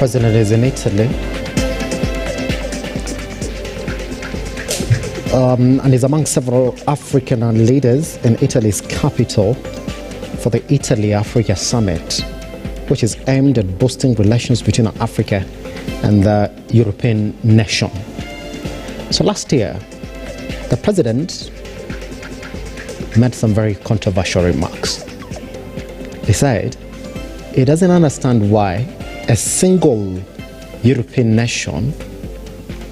president is in Italy. And is among several African leaders in Italy's capital for the Italy-Africa Summit, which is aimed at boosting relations between Africa and the European nation. So last year, the president made some very controversial remarks. He said he doesn't understand why a single European nation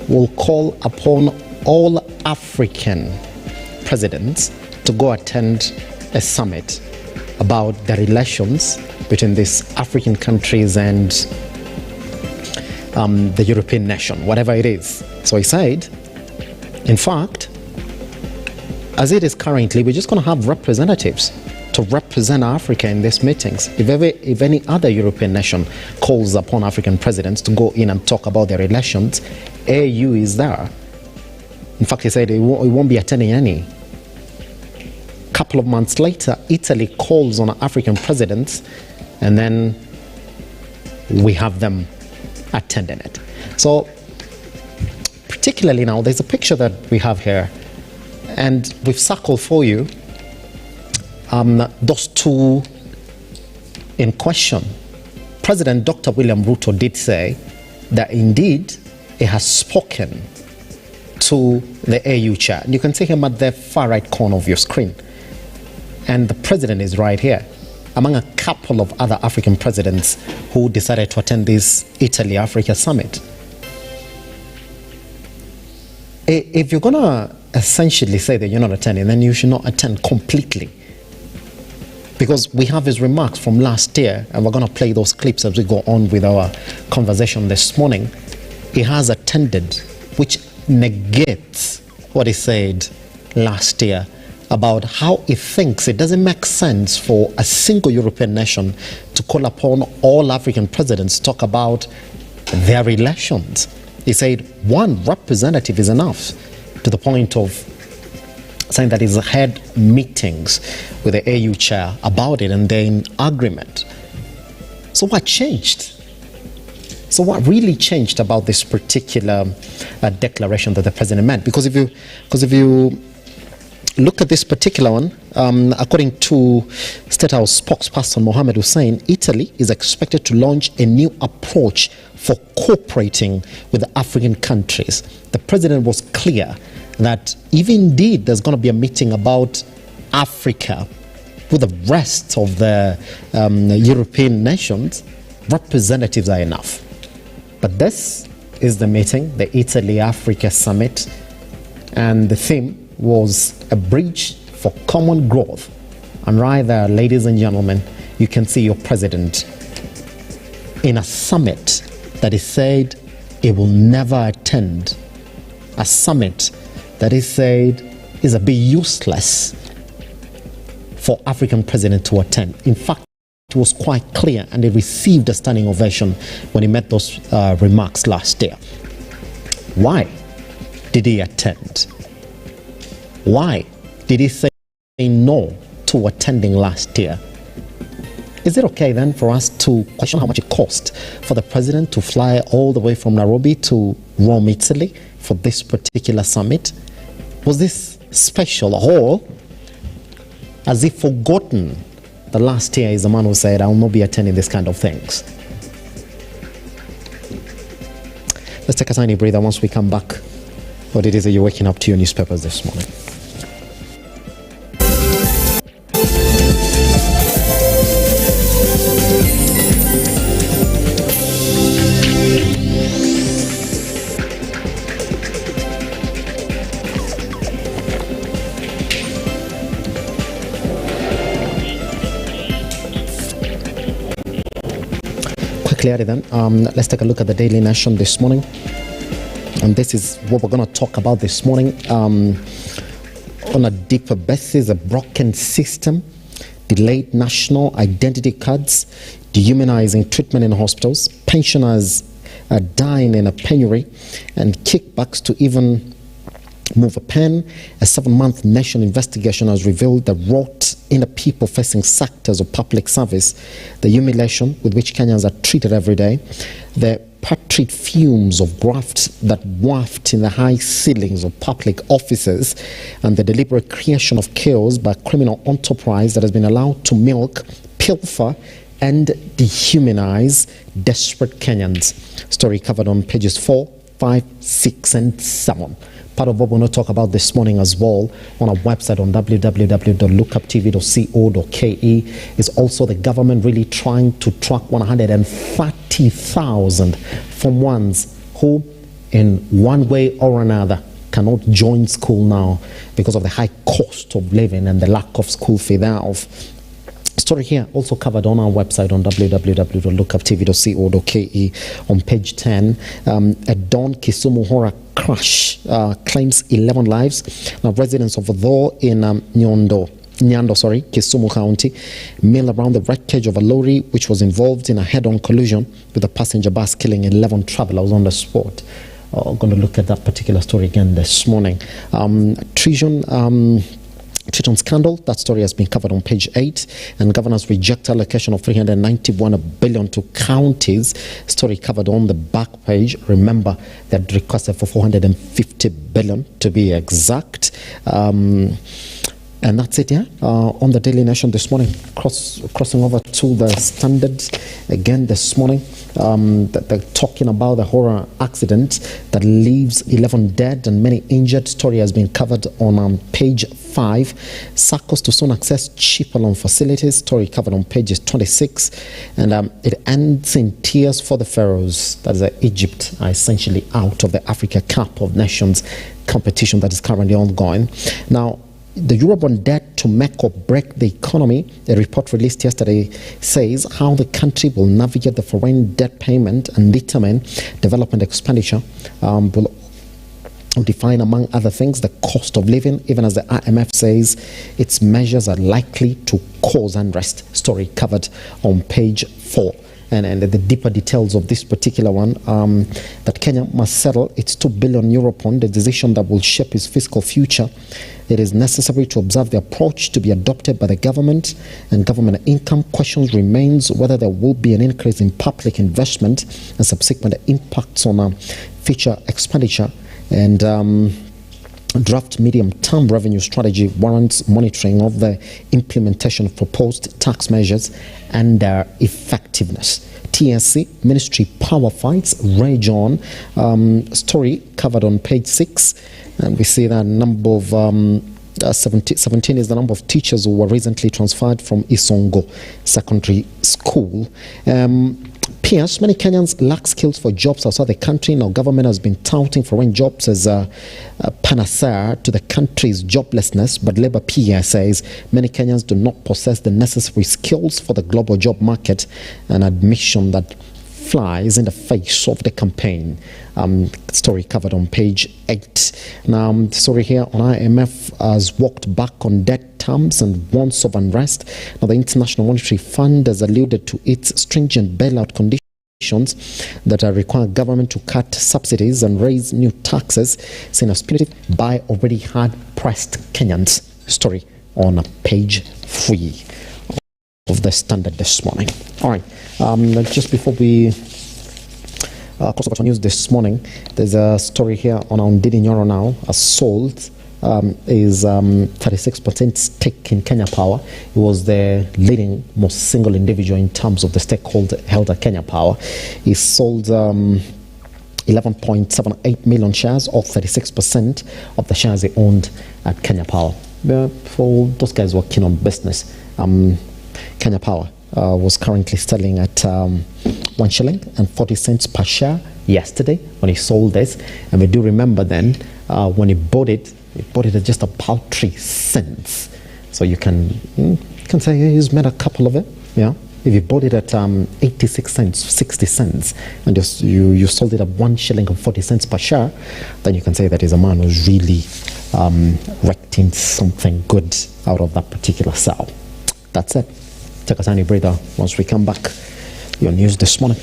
will call upon all African presidents to go attend a summit about the relations between these African countries and the European nation, whatever it is. So he said, in fact, as it is currently, we're just going to have representatives to represent Africa in these meetings. If any other European nation calls upon African presidents to go in and talk about their relations, AU is there. In fact, he said he won't be attending any. A couple of months later, Italy calls on African presidents, and then we have them attending it. So, particularly now, there's a picture that we have here, and we've circled for you those two in question. President Dr. William Ruto did say that indeed he has spoken to the AU chair. And you can see him at the far right corner of your screen. And the president is right here, among a couple of other African presidents who decided to attend this Italy-Africa summit. If you're going to essentially say that you're not attending, then you should not attend completely. Because we have his remarks from last year, and we're going to play those clips as we go on with our conversation this morning. He has attended, which negates what he said last year about how he thinks it doesn't make sense for a single European nation to call upon all African presidents to talk about their relations. He said one representative is enough, to the point of saying that he's had meetings with the AU chair about it and they're in agreement. So what changed? So what really changed about this particular declaration that the president made? Because if you look at this particular one, according to State House spokesperson Mohamed Hussein, Italy is expected to launch a new approach for cooperating with the African countries. The president was clear that if indeed there's going to be a meeting about Africa with the rest of the European nations, representatives are enough. But this is the meeting, the Italy-Africa Summit, and the theme was a bridge for common growth. And right there, ladies and gentlemen, you can see your president in a summit that he said he will never attend, a summit that he said is a bit useless for African president to attend. In fact, it was quite clear, and he received a standing ovation when he made those remarks last year. Why did he attend? Why did he say no to attending last year? Is it okay then for us to question how much it cost for the president to fly all the way from Nairobi to Rome, Italy for this particular summit? Was this special, or has he forgotten the last year is the man who said, I will not be attending this kind of things? Let's take a tiny breather. Once we come back, what it is that you're waking up to your newspapers this morning. Clearly then, let's take a look at the Daily Nation this morning, and this is what we're going to talk about this morning. On a deeper basis, a broken system, delayed national identity cards, dehumanizing treatment in hospitals, pensioners are dying in a penury, and kickbacks to even move a pen. A 7-month national investigation has revealed the rot in the people facing sectors of public service, the humiliation with which Kenyans are treated every day, the putrid fumes of graft that waft in the high ceilings of public offices and the deliberate creation of chaos by criminal enterprise that has been allowed to milk, pilfer, and dehumanize desperate Kenyans. Story covered on pages 4, 5, 6, and 7. Part of what we're going to talk about this morning as well on our website on www.lookuptv.co.ke is also the government really trying to track 130,000 Form 1s who, in one way or another, cannot join school now because of the high cost of living and the lack of school fee thereof. Story here also covered on our website on www.lookuptv.co.ke on page 10. A Don Kisumu horror crash claims 11 lives. Now, residents of Odho in Nyando, Kisumu County, mill around the wreckage of a lorry which was involved in a head-on collision with a passenger bus, killing 11 travelers on the spot. I'm going to look at that particular story again this morning. Treason scandal, that story has been covered on page 8, and governors reject allocation of 391 billion to counties. Story covered on the back page. Remember, they had requested for 450 billion to be exact. And that's it, yeah, on the Daily Nation this morning. Crossing over to the Standard again this morning. They're talking about the horror accident that leaves 11 dead and many injured. Story has been covered on page 5. SACCOs to soon access cheaper loan facilities. Story covered on pages 26. And it ends in tears for the Pharaohs. That is Egypt are essentially out of the Africa Cup of Nations competition that is currently ongoing. Now, the Eurobond debt to make or break the economy, a report released yesterday says how the country will navigate the foreign debt payment and determine development expenditure will define, among other things, the cost of living, even as the IMF says its measures are likely to cause unrest. Story covered on page 4. And the deeper details of this particular one, that Kenya must settle its €2 billion Eurobond, a decision that will shape its fiscal future. It is necessary to observe the approach to be adopted by the government, and government income questions remains whether there will be an increase in public investment and subsequent impacts on future expenditure. And draft medium-term revenue strategy warrants monitoring of the implementation of proposed tax measures and their effectiveness. TSC Ministry power fights rage on. Story covered on page 6, and we see that number of 17 is the number of teachers who were recently transferred from Isongo Secondary School. P.S. Many Kenyans lack skills for jobs outside the country. Now, government has been touting foreign jobs as a panacea to the country's joblessness, but Labour PS says many Kenyans do not possess the necessary skills for the global job market, an admission that flies in the face of the campaign. Story covered on page 8. Now, the story here on IMF has walked back on debt terms and warns of unrest. Now, the International Monetary Fund has alluded to its stringent bailout conditions that require government to cut subsidies and raise new taxes, seen as punitive by already hard-pressed Kenyans. Story on page 3 of the Standard this morning. All right, just before we cross over to news this morning, there's a story here on our Ndidi Nyoro now. Assault is 36% stake in Kenya Power. He was the leading most single individual in terms of the stakeholder held at Kenya Power. He sold 11.78 million shares, or 36% of the shares he owned at Kenya Power. For those guys working on business, Kenya Power was currently selling at 1 shilling and 40 cents per share yesterday when he sold this. And we do remember then when he bought it at just about 3 cents. So you can say he's made a couple of it. Yeah. If you bought it at 86 cents, 60 cents, and you sold it at 1 shilling and 40 cents per share, then you can say that he's a man who's really wrecked in something good out of that particular sale. That's it. Take a tiny breather. Once we come back, your news this morning.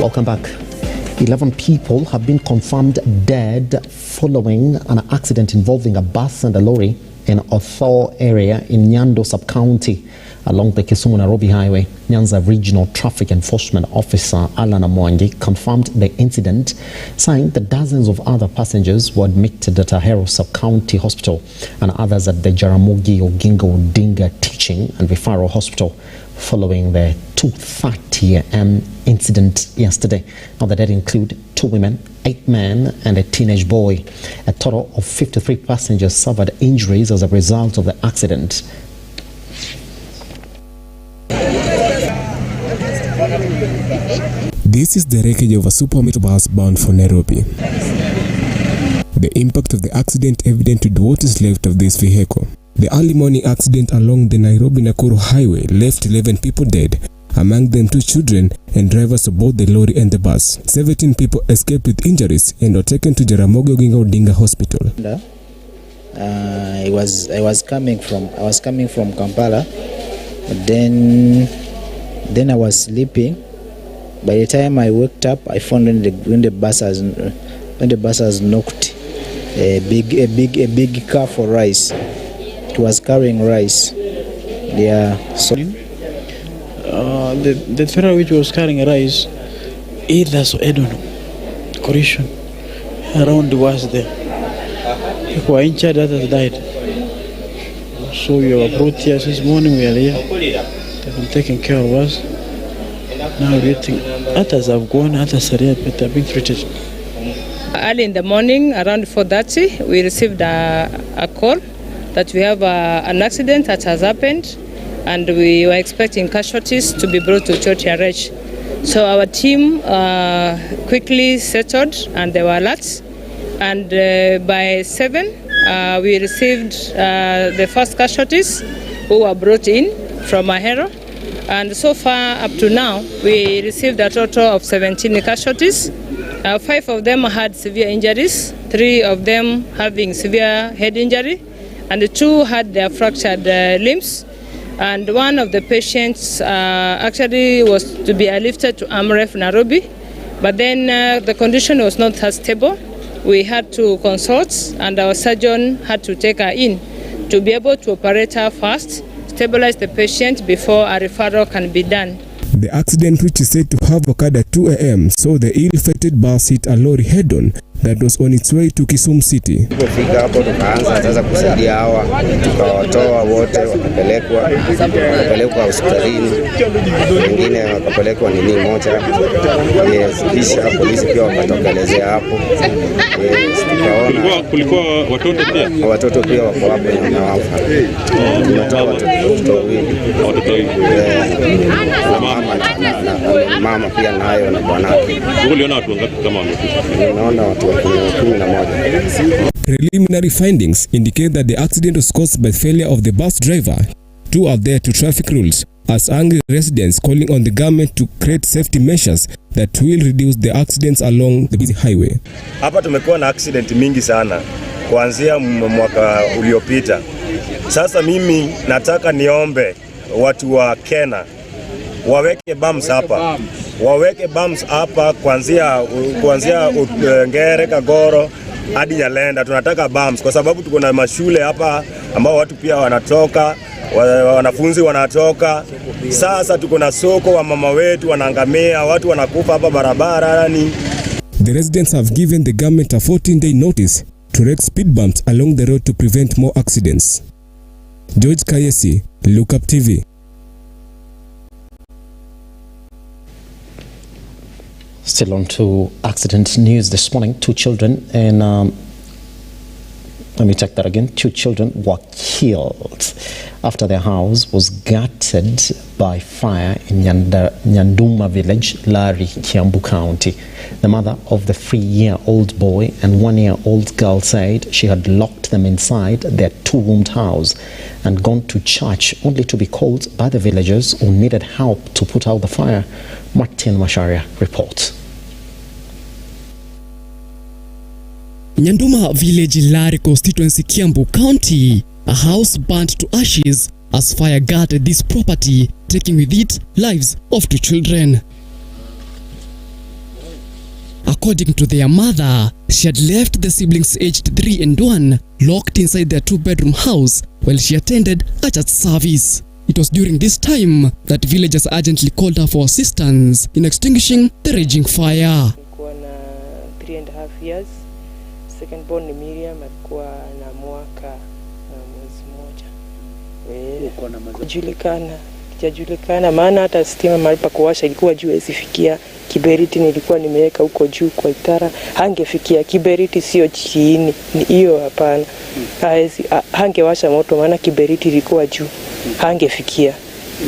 Welcome back. 11 people have been confirmed dead following an accident involving a bus and a lorry in Othor area in Nyando sub-county along the Kisumu-Nairobi highway. Nyanza Regional Traffic Enforcement Officer Alan Amwangi confirmed the incident, saying that dozens of other passengers were admitted at Ahero sub-county hospital and others at the Jaramogi Oginga Odinga Teaching and Referral Hospital following the 2:30 a.m. incident yesterday. Now, the dead include 2 women, 8 men and a teenage boy. A total of 53 passengers suffered injuries as a result of the accident. This is the wreckage of a supermeat bus bound for Nairobi. The impact of the accident evident with what is left of this vehicle. The early morning accident along the Nairobi-Nakuru highway left 11 people dead, among them 2 children and drivers of both the lorry and the bus. 17 people escaped with injuries and were taken to Jaramogi Oginga Odinga Hospital. I was coming from Kampala. Then I was sleeping. By the time I woke up, I found when the bus has knocked a big car for rice. It was carrying rice. The trailer which was carrying rice, either I don't know, collision around was there. People were injured, others died. So we were brought here this morning. We are here. They've been taking care of us. Now we're waiting. Others have gone, others are here, but they're being treated. Early in the morning, around 4:30, we received a call that we have an accident that has happened, and we were expecting casualties to be brought to Chotiarech. So our team quickly settled, and there were alerts. And by 7, we received the first casualties who were brought in from Ahero. And so far, up to now, we received a total of 17 casualties. 5 of them had severe injuries, 3 of them having severe head injury, and 2 had their fractured limbs. And one of the patients actually was to be airlifted to Amref Nairobi, but then the condition was not as stable. We had to consult, and our surgeon had to take her in to be able to operate her fast, stabilize the patient before a referral can be done. The accident, which is said to have occurred at 2 a.m., saw the ill-fated bus hit a lorry head-on that was on its way to Kisumu City. Tulipofika hapo tukaanza sasa kusaidia hawa, tukawatoa wote, wakapelekwa hospitalini, wengine wakapelekwa nini moja, kisha polisi pia wakatokelezea hapo. Kulikuwa watoto pia wako hapo na wafa. Tunatoa watoto wawili. Mama pia nayo na bwanake. Uliona watu wangapi kama wamekufa? Naona watu 11. Preliminary findings indicate that the accident was caused by failure of the bus driver to adhere to traffic rules, as angry residents calling on the government to create safety measures that will reduce the accidents along the busy highway. Hapa tumekuwa na accident mingi sana kuanzia mwaka uliopita. Sasa mimi nataka niombe watu wa Kenya waweke bumps hapa kuanzia Ngere, Kagoro hadi Nyalenda. Tunataka bumps kwa sababu tuko na mashule hapa ambao watu pia wanatoka, wanafunzi wanatoka. Sasa tuko na soko, wa mama wetu wanaangamia, watu wanakufa hapa barabarani. The residents have given the government a 14-day notice to erect speed bumps along the road to prevent more accidents. George Kayesi, Lookuptv. Still on to accident news this morning. 2 children and let me check that again. 2 children were killed after their house was gutted by fire in Nyanduma village, Lari, Kiambu County. The mother of the 3-year-old boy and 1-year-old girl said she had locked them inside their 2-roomed house and gone to church, only to be called by the villagers who needed help to put out the fire. Martin Masharia reports. Nyanduma village, Lari constituency, Kiambu County. A house burnt to ashes as fire gutted this property, taking with it lives of 2 children. The residents have given the government a 14-day notice to erect speed bumps along the road to prevent more accidents. George Kayesi, Lookuptv. Still on to accident news this morning. 2 children and let me check that again. 2 children were killed after their house was gutted by fire in Nyanduma village, Lari, Kiambu County. The mother of the 3-year-old boy and 1-year-old girl said she had locked them inside their 2-roomed house and gone to church, only to be called by the villagers who needed help to put out the fire. Martin Masharia reports. The According to their mother, she had left the siblings aged 3 and 1 locked inside their 2-bedroom house while she attended a church service. It was during this time that villagers urgently called her for assistance in extinguishing the raging fire. Nilikuwa na 3.5 years. Second born ni Miriam, alikuwa na mwaka na mwezi mmoja. Kijajulikana maana hata stima mahali pa kuwasha ilikuwa juu isifikia. Kiberiti nilikuwa nimeweka huko juu kwa itara, hangefikia. Kiberiti sio chini, hiyo hapana. Hangewasha moto maana kiberiti ilikuwa juu, hangefikia.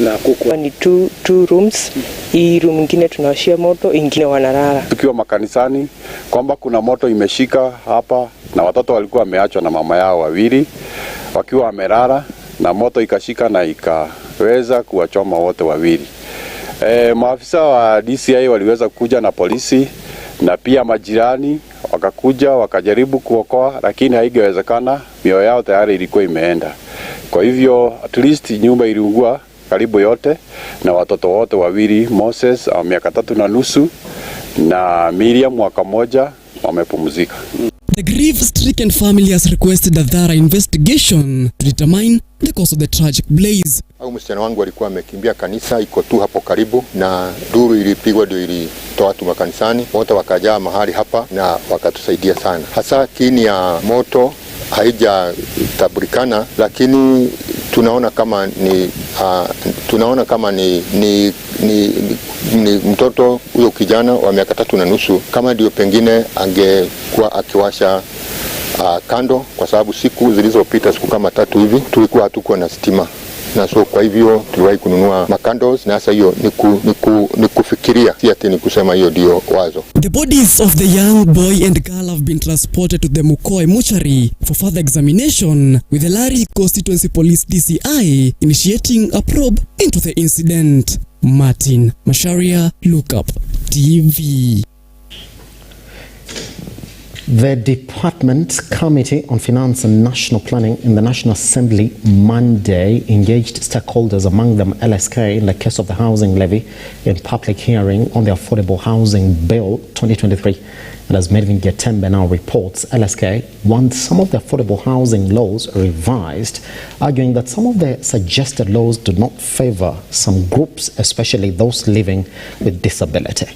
Na kuku ni two rooms. Hii room nyingine tunawashia moto, ingine wanalala. Tukiwa makanisani kwamba kuna moto imeshika hapa na watoto walikuwa wameachwa na mama yao wawili wakiwa wamelala na moto ikashika na ikaweza kuwachoma wote wawili. Maafisa wa DCI waliweza kuja na polisi na pia majirani wakakuja wakajaribu kuokoa, lakini haingewezekana, mioyo yao tayari ilikuwa imeenda. Kwa hivyo at least nyumba iliungua karibu yote na watoto wote wawili, Moses miaka 3.5 na Miriam mwaka 1 wamepumzika. The grief-stricken family has requested a thorough investigation to determine the cause of the tragic blaze. Au msichana wangu alikuwa amekimbia kanisa, iko tu hapo karibu, na duru ilipigwa ndio ilitoa watu makanisani, wote wakajaa mahali hapa na wakatusaidia sana. Hasa kini ya moto haijatambulikana, lakini tunaona kama ni mtoto huyo kijana wa miaka 3.5, kama ndio pengine angekuwa akiwasha kando, kwa sababu siku zilizopita, siku kama 3 hivi, tulikuwa hatukuwa na stima. Na so kwa hivyo tuliwahi kununua makandos, na sasa hiyo ni kufikiria, si ati ni kusema hiyo ndio wazo. The bodies of the young boy and girl have been transported to the Mukoi mortuary for further examination, with the Lari Constituency Police DCI initiating a probe into the incident. Martin Masharia, Lookuptv. The Department Committee on Finance and National Planning in the National Assembly Monday engaged stakeholders, among them LSK, in the case of the housing levy in public hearing on the Affordable Housing Bill 2023. And as Melvin Getembe now reports, LSK wants some of the affordable housing laws revised, arguing that some of the suggested laws do not favor some groups, especially those living with disability.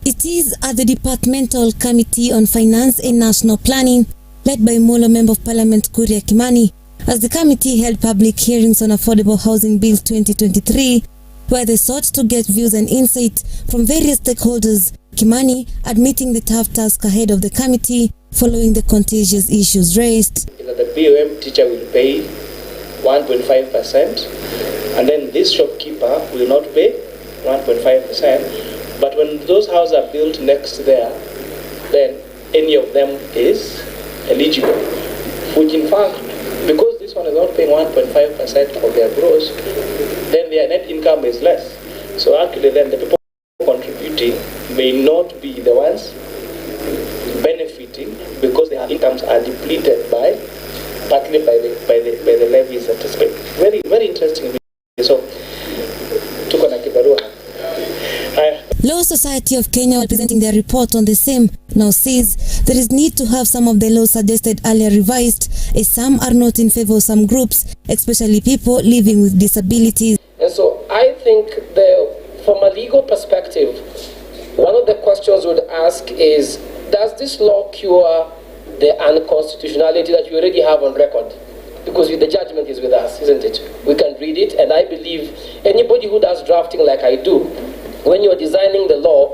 It is at the Departmental Committee on Finance and National Planning, led by Molo Member of Parliament Kuria Kimani, as the committee held public hearings on Affordable Housing Bill 2023, where they sought to get views and insight from various stakeholders, Kimani admitting the tough task ahead of the committee following the contentious issues raised. The BOM teacher will pay 1.5%, and then this shopkeeper will not pay 1.5%. But when those houses are built next there, then any of them is eligible. Which in fact, because this one is not paying 1.5% of their gross, then their net income is less. So actually then the people contributing may not be the ones benefiting, because their incomes are depleted partly by the levies that is paid. Very, very interesting. So, tuko na kibarua. Law Society of Kenya, presenting their report on the same, now says there is need to have some of the laws suggested earlier revised, as some are not in favor of some groups, especially people living with disabilities. And so I think from a legal perspective, one of the questions we would ask is, does this law cure the unconstitutionality that you already have on record? Because the judgment is with us, isn't it? We can read it, and I believe anybody who does drafting like I do, when you're designing the law,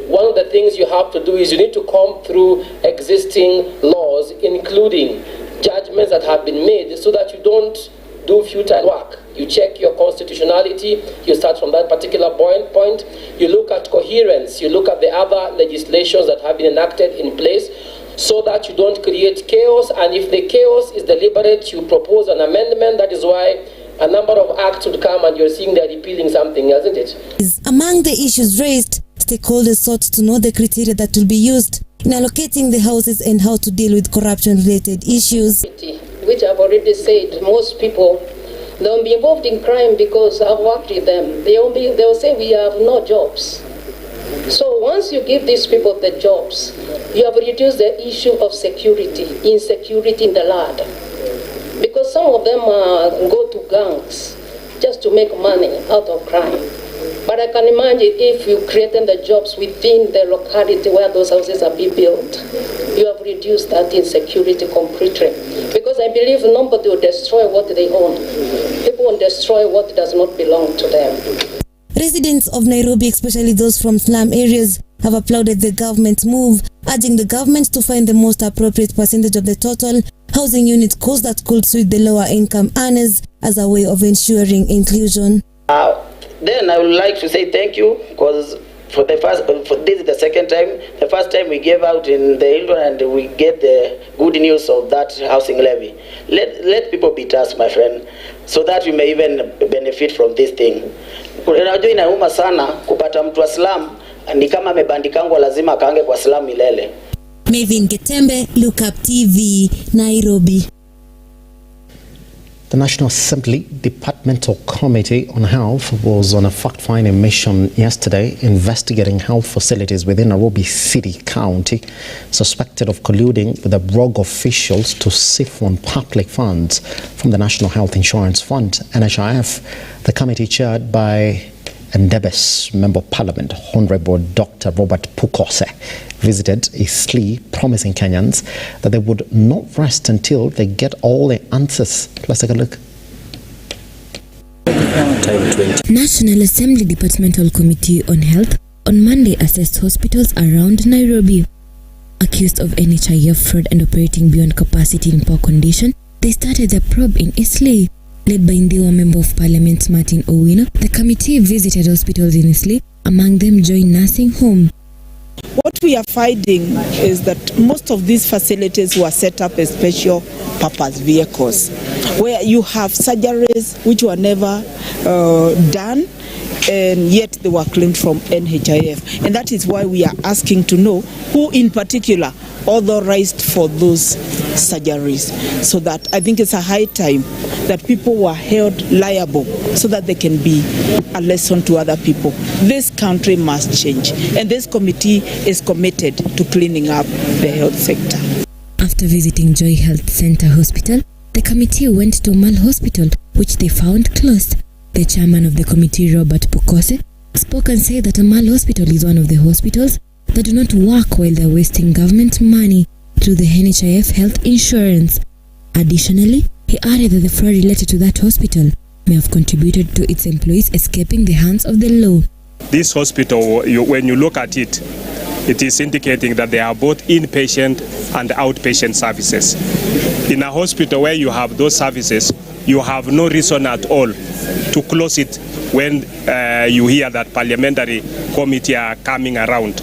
one of the things you have to do is you need to comb through existing laws, including judgments that have been made, so that you don't do futile work. You check your constitutionality, you start from that particular point, you look at coherence, you look at the other legislations that have been enacted in place, so that you don't create chaos, and if the chaos is deliberate, you propose an amendment. That is why a number of acts would come and you're seeing they're repealing something, isn't it? Among the issues raised, stakeholders sought to know the criteria that will be used in allocating the houses and how to deal with corruption-related issues. Which I've already said, most people, they'll be involved in crime because I've worked with them. They'll say we have no jobs. So once you give these people the jobs, you have reduced the issue of security, insecurity in the land. Because some of them go to gangs just to make money out of crime. But I can imagine if you create them the jobs within the locality where those houses are being built, you have reduced that insecurity completely. Because I believe nobody will destroy what they own. People will destroy what does not belong to them. Residents of Nairobi, especially those from slum areas, have applauded the government's move, urging the government to find the most appropriate percentage of the total housing unit cost that could suit the lower income earners as a way of ensuring inclusion. Then I would like to say thank you, because this is the second time. The first time we gave out in the Hilton and we get the good news of that housing levy. Let people beat us, my friend, so that we may even benefit from this thing. Unajua inauma sana kupata mtu wa slum ni kama amebandikangwa lazima akaange kwa slum milele. Mavin Getembe, Lookuptv, Nairobi. The National Assembly Departmental Committee on Health was on a fact-finding mission yesterday investigating health facilities within Nairobi City County suspected of colluding with the rogue officials to siphon public funds from the National Health Insurance Fund, NHIF. The committee, chaired by Ndebes Member of Parliament, Honorable Dr. Robert Pukose, visited Eastleigh, promising Kenyans that they would not rest until they get all the answers. Let's take a look. National Assembly Departmental Committee on Health on Monday assessed hospitals around Nairobi. Accused of NHIF fraud and operating beyond capacity in poor condition, they started their probe in Eastleigh. Led by Ndiwa Member of Parliament Martin Owino, the committee visited hospitals in Eastleigh, among them Joy Nursing Home. What we are finding is that most of these facilities were set up as special purpose vehicles, where you have surgeries which were never done, and yet they were claimed from NHIF. And that is why we are asking to know who in particular authorized for those surgeries, so that I think it's a high time that people were held liable so that they can be a lesson to other people. This country must change, and this committee is committed to cleaning up the health sector. After visiting Joy Health Center Hospital, the committee went to Mal Hospital, which they found closed. The chairman of the committee, Robert Pukose, spoke and said that Amal Hospital is one of the hospitals that do not work while they're wasting government money through the NHIF health insurance. Additionally, he added that the fraud related to that hospital may have contributed to its employees escaping the hands of the law. This hospital, when you look at it, it is indicating that they are both inpatient and outpatient services. In a hospital where you have those services, you have no reason at all to close it when you hear that parliamentary committee are coming around.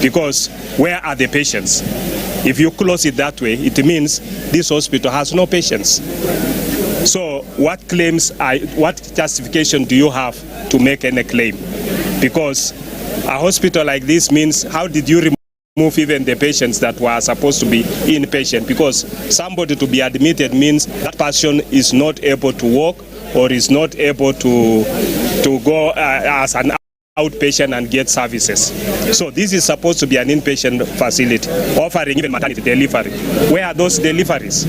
Because where are the patients? If you close it that way, it means this hospital has no patients. So what justification do you have to make any claim? Because a hospital like this means, how did you remove even the patients that were supposed to be inpatient? Because somebody to be admitted means that person is not able to walk or is not able to go as an outpatient and get services. So this is supposed to be an inpatient facility offering even maternity delivery. Where are those deliveries?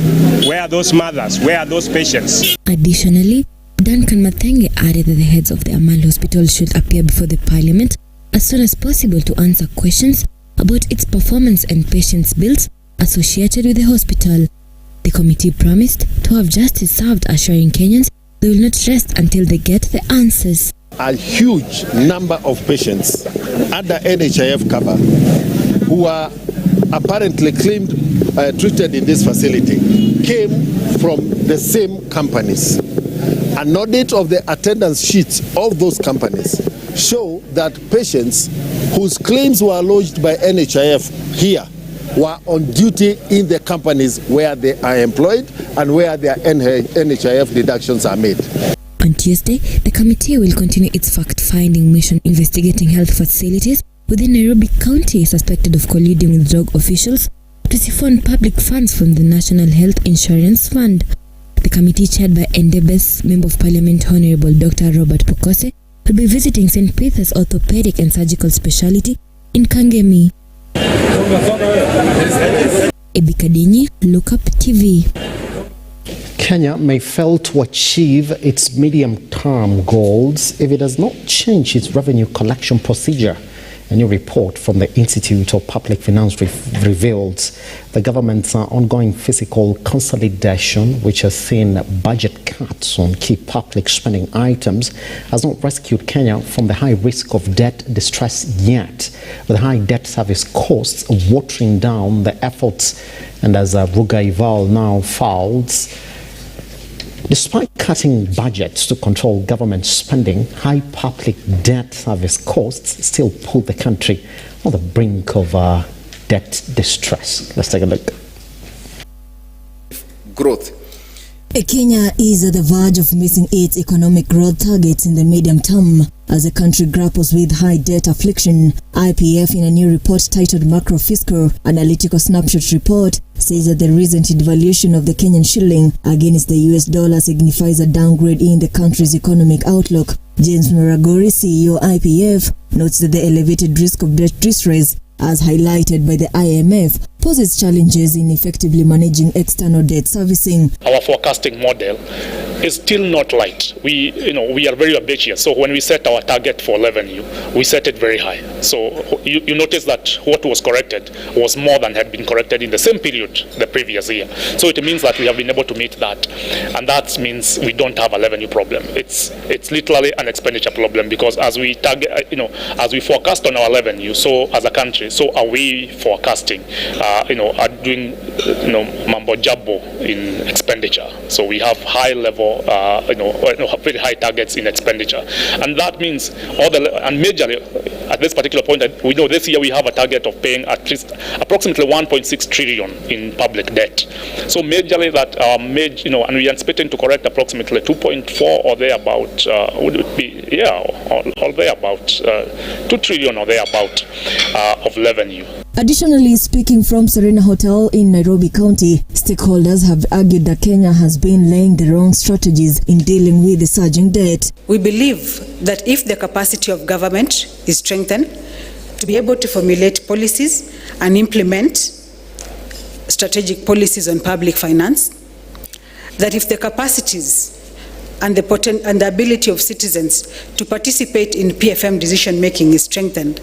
Where are those mothers? Where are those patients? Additionally, Duncan Mathenge added that the heads of the Amal Hospital should appear before the parliament as soon as possible to answer questions about its performance and patients' bills associated with the hospital. The committee promised to have justice served, assuring Kenyans they will not rest until they get the answers. A huge number of patients under NHIF cover who are apparently claimed treated in this facility came from the same companies. An audit of the attendance sheets of those companies show that patients whose claims were lodged by NHIF here were on duty in the companies where they are employed and where their NHIF deductions are made. On Tuesday, the committee will continue its fact-finding mission investigating health facilities within Nairobi County suspected of colluding with rogue officials to siphon public funds from the National Health Insurance Fund. The committee, chaired by Ndebes Member of Parliament Honorable Dr. Robert Pukose, will be visiting St. Peter's Orthopedic and Surgical Specialty in Kangemi. Ebikadinyi, Lookuptv. Kenya may fail to achieve its medium-term goals if it does not change its revenue collection procedure. A new report from the Institute of Public Finance reveals the government's ongoing fiscal consolidation, which has seen budget cuts on key public spending items, has not rescued Kenya from the high risk of debt distress yet, with high debt service costs watering down the efforts. And as Rugaival now files, despite cutting budgets to control government spending, high public debt service costs still put the country on the brink of debt distress. Let's take a look. Growth. Kenya is at the verge of missing its economic growth targets in the medium term as the country grapples with high debt affliction. IPF, in a new report titled Macro Fiscal Analytical Snapshot Report, says that the recent devaluation of the Kenyan shilling against the US dollar signifies a downgrade in the country's economic outlook. James Maragori, CEO IPF, notes that the elevated risk of debt distress, as highlighted by the IMF, poses challenges in effectively managing external debt servicing. Our forecasting model is still not light. We are very ambitious. So when we set our target for revenue, we set it very high. So you notice that what was corrected was more than had been corrected in the same period the previous year. So it means that we have been able to meet that, and that means we don't have a revenue problem. It's literally an expenditure problem, because as we target, as we forecast on our revenue, so as a country, so are we forecasting. Are doing, mambo jumbo in expenditure. So we have high level, very high targets in expenditure, and that means and majorly at this particular point, we know this year we have a target of paying at least approximately 1.6 trillion in public debt. So majorly that, and we are expecting to correct approximately 2.4 or thereabout. Would it be, or thereabout 2 trillion or thereabout of revenue. Additionally, speaking from Serena Hotel in Nairobi County, stakeholders have argued that Kenya has been laying the wrong strategies in dealing with the surging debt. We believe that if the capacity of government is strengthened to be able to formulate policies and implement strategic policies on public finance, that if the capacities and the ability of citizens to participate in PFM decision making is strengthened,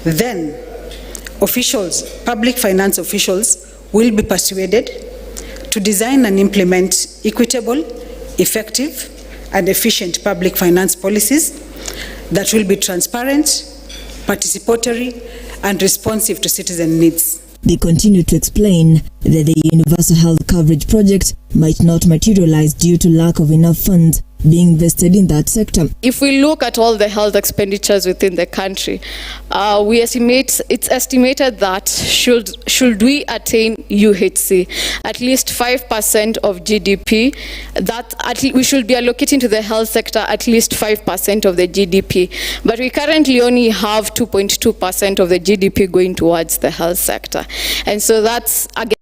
then public finance officials will be persuaded to design and implement equitable, effective, and efficient public finance policies that will be transparent, participatory, and responsive to citizen needs. They continue to explain that the Universal Health Coverage Project might not materialize due to lack of enough funds being invested in that sector. If we look at all the health expenditures within the country, it's estimated that should we attain UHC, at least 5% of GDP, we should be allocating to the health sector at least 5% of the GDP. But we currently only have 2.2% of the GDP going towards the health sector. And so that's, again,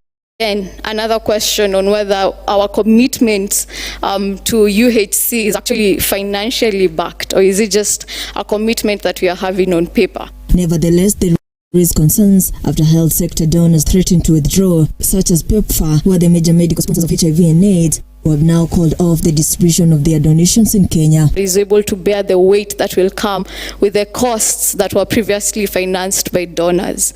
another question on whether our commitment to UHC is actually financially backed, or is it just a commitment that we are having on paper? Nevertheless, there raised concerns after health sector donors threatened to withdraw, such as PEPFAR, who are the major medical sponsors of HIV and AIDS, who have now called off the distribution of their donations in Kenya. Is able to bear the weight that will come with the costs that were previously financed by donors.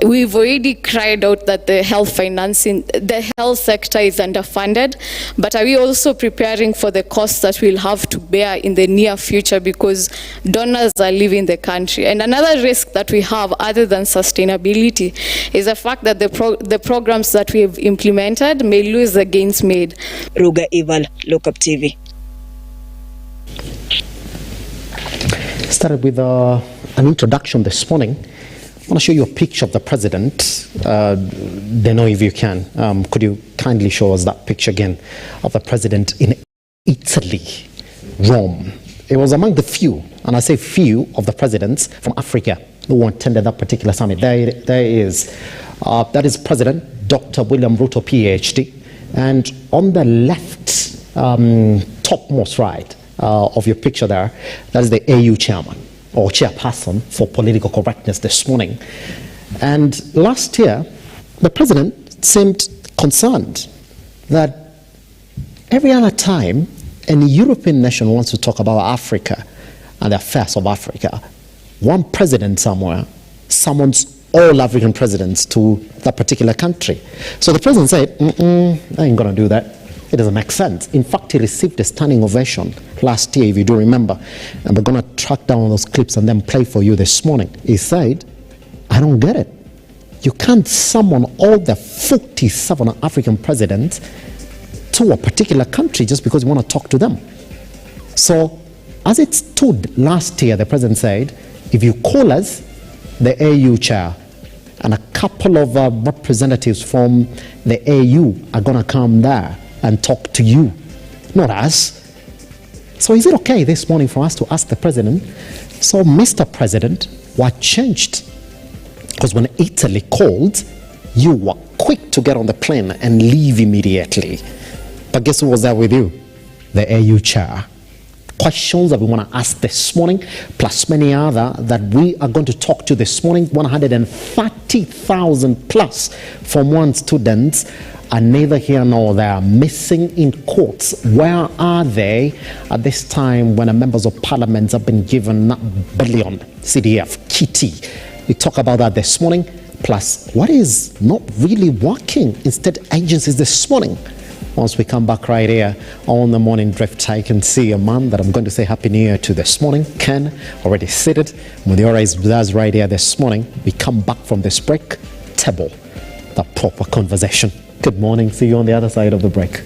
We've already cried out that the health sector is underfunded, but are we also preparing for the costs that we'll have to bear in the near future, because donors are leaving the country? And another risk that we have, other than sustainability, is the fact that the programs that we have implemented may lose the gains made. Ival, Lookuptv. Started with an introduction this morning. I want to show you a picture of the president. Deno, if you can, could you kindly show us that picture again of the president in Italy, Rome? It was among the few, and I say few, of the presidents from Africa who attended that particular summit. There he is. That is President Dr. William RUTO, PhD. And on the left, topmost right of your picture there, that is the AU chairman. or chairperson for political correctness this morning. And last year, the president seemed concerned that every other time any European nation wants to talk about Africa and the affairs of Africa, one president somewhere summons all African presidents to that particular country. So the president said, I ain't gonna do that. It doesn't make sense. In fact, he received a standing ovation last year, if you do remember. And we're gonna track down those clips and then play for you this morning. He said, I don't get it. You can't summon all the 47 African presidents to a particular country just because you want to talk to them. So, as it stood last year, the president said, if you call us, the AU chair and a couple of representatives from the AU are going to come there and talk to you, not us. So is it okay this morning for us to ask the president, so Mr. President, what changed? Because when Italy called, you were quick to get on the plane and leave immediately. But guess who was there with you? The AU chair. Questions that we want to ask this morning, plus many other that we are going to talk to this morning. 130,000 plus Form 1 students are neither here nor there, missing in courts. Where are they at this time when the members of parliament have been given billion CDF, kitty? We talk about that this morning, plus what is not really working in state agencies this morning. Once we come back right here on the Morning Drift, I can see a man that I'm going to say Happy New Year to this morning. Ken, already seated. Mudiora is with us right here this morning. We come back from this break, table the proper conversation. Good morning. See you on the other side of the break.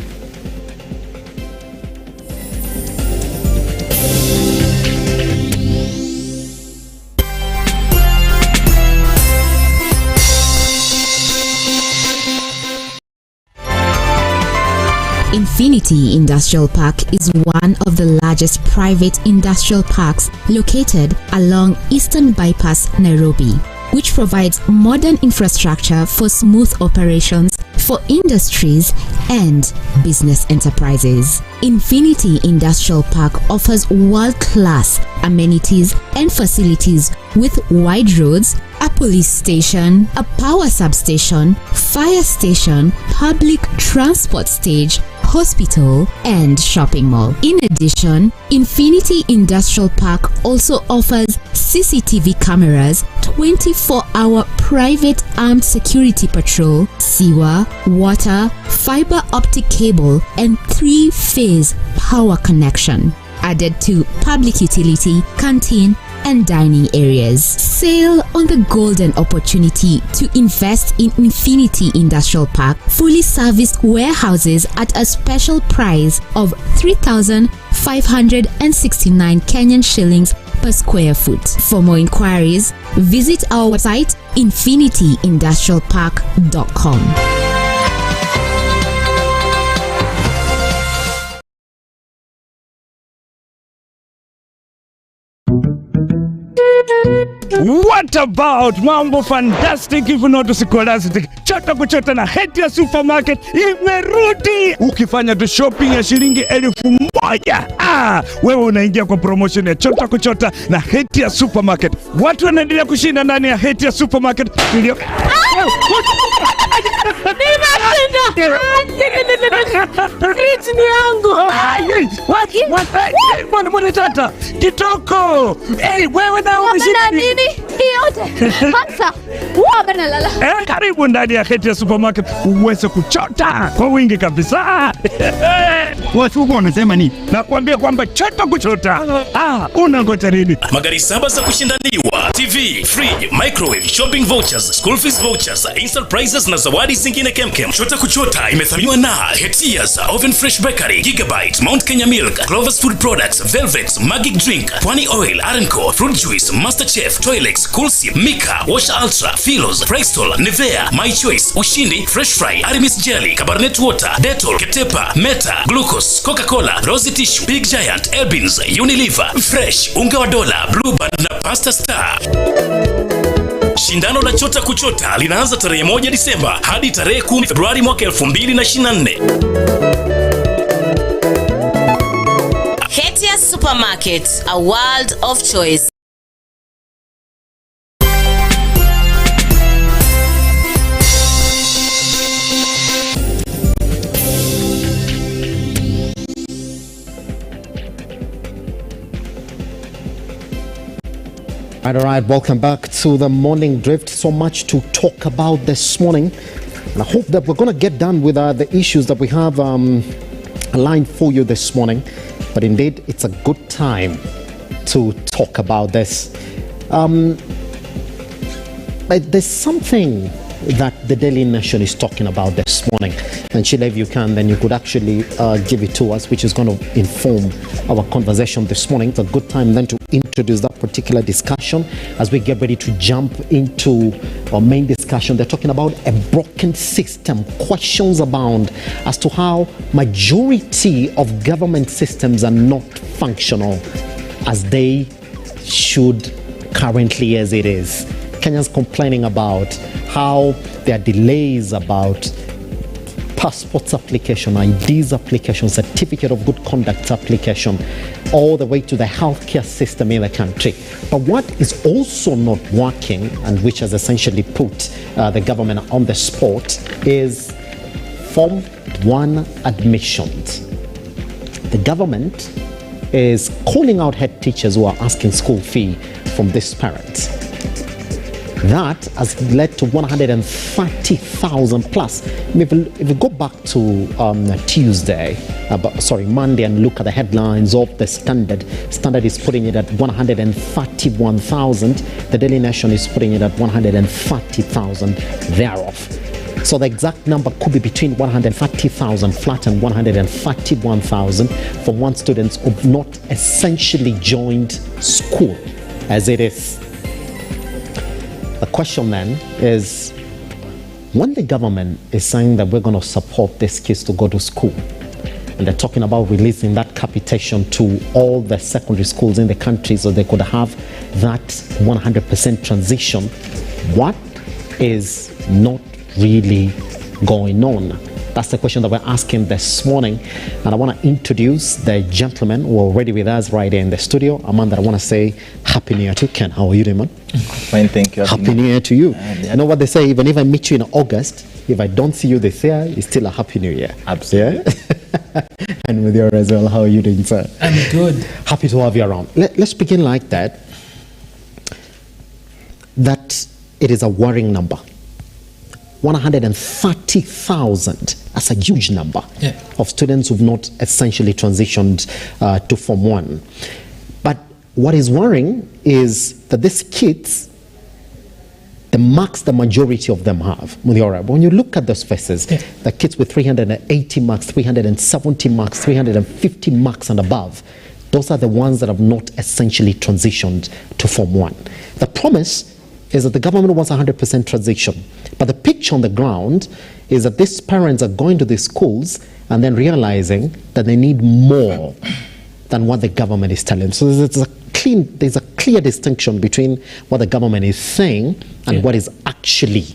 Infinity Industrial Park is one of the largest private industrial parks located along Eastern Bypass, Nairobi, which provides modern infrastructure for smooth operations for industries and business enterprises. Infinity Industrial Park offers world-class amenities and facilities with wide roads, a police station, a power substation, fire station, public transport stage, hospital, and shopping mall. In addition, Infinity Industrial Park also offers CCTV cameras, 24-hour private armed security patrol, sewer, water, fiber optic cable, and 3-phase power connection, added to public utility, canteen, and dining areas. Sail on the golden opportunity to invest in Infinity Industrial Park, fully serviced warehouses at a special price of 3,569 Kenyan shillings per square foot. For more inquiries, visit our website infinityindustrialpark.com. What about mambo fantastic if not scholastic? Chota kuchota na Hatia Supermarket imerudi. Ukifanya tu shopping ya shilingi 1,000, wewe unaingia kwa promotion ya chota kuchota na Hatia Supermarket. Watu wanaendelea kushinda ndani ya Hatia Supermarket. Mwana tata kitoko. Wewe na umeshinda nini? Sasa uoga na lala. Karibu ndani ya Hatia Supermarket uweze kuchota kwa wingi kabisa. Watu wanasema nini? Nakwambia kwamba chota kuchota. Unangoja nini? Magari 7 za kushindaniwa, TV, fridge, microwave, shopping vouchers, school fees vouchers, instant prizes na zawadi zingine kemkem. Chota kuchota imethamiwa na Hetia's Oven Fresh Bakery, Gigabyte, Mount Kenya Milk, Clover's Food Products, Velvet, Magic Drink, Pwani Oil, Arenco, Fruit Juice, Masterchef, Toilex, Coolsip, Mika, Wash Ultra, Philos, Prestol, Nivea, My Choice, Ushindi, Fresh Fry, Arimis Jelly, Cabernet Water, Dettol, Ketepa, Meta, Glucose, Coca-Cola, Rosy Tissue, Big Giant, Elbins, Unilever, Fresh, Unga wa Dola, Blue Band na Pasta Star. Shindano la chota kuchota linaanza tarehe 1 Disemba hadi tarehe 10 Februari mwaka 2024. Hatia Supermarket, a world of choice. right. Welcome back to the Morning Drift. So much to talk about this morning. And I hope that we're going to get done with the issues that we have aligned for you this morning. But indeed, it's a good time to talk about this. There's something that the Daily Nation is talking about this morning. And Sheila, if you can, then you could actually give it to us, which is going to inform our conversation this morning. It's a good time then to introduce that particular discussion as we get ready to jump into our main discussion. They're talking about a broken system. Questions abound as to how majority of government systems are not functional as they should currently as it is. Kenyans complaining about how there are delays about passports application, IDs application, certificate of good conduct application, all the way to the healthcare system in the country. But what is also not working, and which has essentially put the government on the spot, is Form 1 admissions. The government is calling out head teachers who are asking school fee from these parents. That has led to 130,000 plus. If we go back to Monday, and look at the headlines of the Standard is putting it at 131,000. The Daily Nation is putting it at 130,000 thereof. So the exact number could be between 130,000 flat and 131,000 for one students who have not essentially joined school as it is. The question then is, when the government is saying that we're going to support these kids to go to school, and they're talking about releasing that capitation to all the secondary schools in the country so they could have that 100% transition, what is not really going on? That's the question that we're asking this morning. And I want to introduce the gentlemen who are already with us right here in the studio. Amanda, I want to say Happy New Year to Ken. How are you doing, man? Fine, thank you. Happy New Year to you. You know what they say, even if I meet you in August, if I don't see you this year, it's still a Happy New Year. Absolutely. Yeah? And with you as well, how are you doing, sir? I'm good. Happy to have you around. Let's begin like that. That it is a worrying number. 130,000. That's a huge number of students who've not essentially transitioned to Form 1. But what is worrying is that these kids, the marks the majority of them have, when you look at those faces, the kids with 380 marks, 370 marks, 350 marks and above, those are the ones that have not essentially transitioned to Form 1. The promise is that the government wants 100% transition. But the picture on the ground is that these parents are going to these schools and then realizing that they need more than what the government is telling them. So there's a clear distinction between what the government is saying and what is actually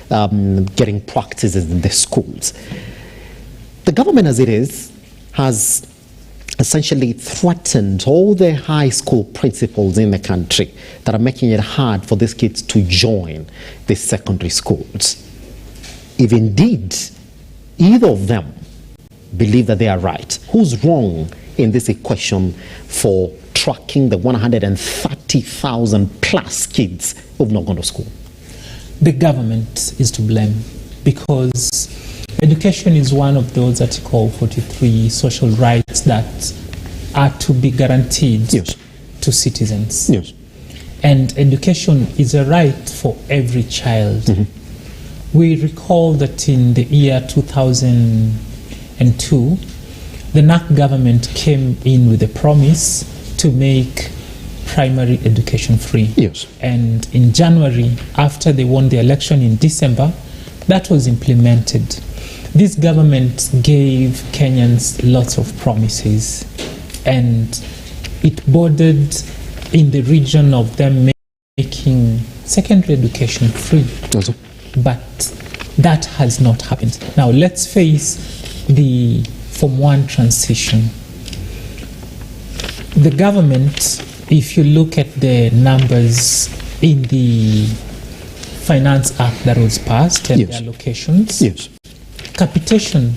getting practiced in the schools. The government as it is has essentially threatened all the high school principals in the country that are making it hard for these kids to join these secondary schools. If indeed either of them believe that they are right, who's wrong in this equation for tracking the 130,000 plus kids who've not gone to school? The government is to blame, because education is one of those Article 43 social rights that are to be guaranteed to citizens. Yes. And education is a right for every child. Mm-hmm. We recall that in the year 2002, the NAC government came in with a promise to make primary education free. Yes. And in January, after they won the election in December, that was implemented. This government gave Kenyans lots of promises, and it bordered in the region of them making secondary education free. Also. But that has not happened. Now let's face the Form 1 transition. The government, if you look at the numbers in the Finance Act that was passed and the allocations, capitation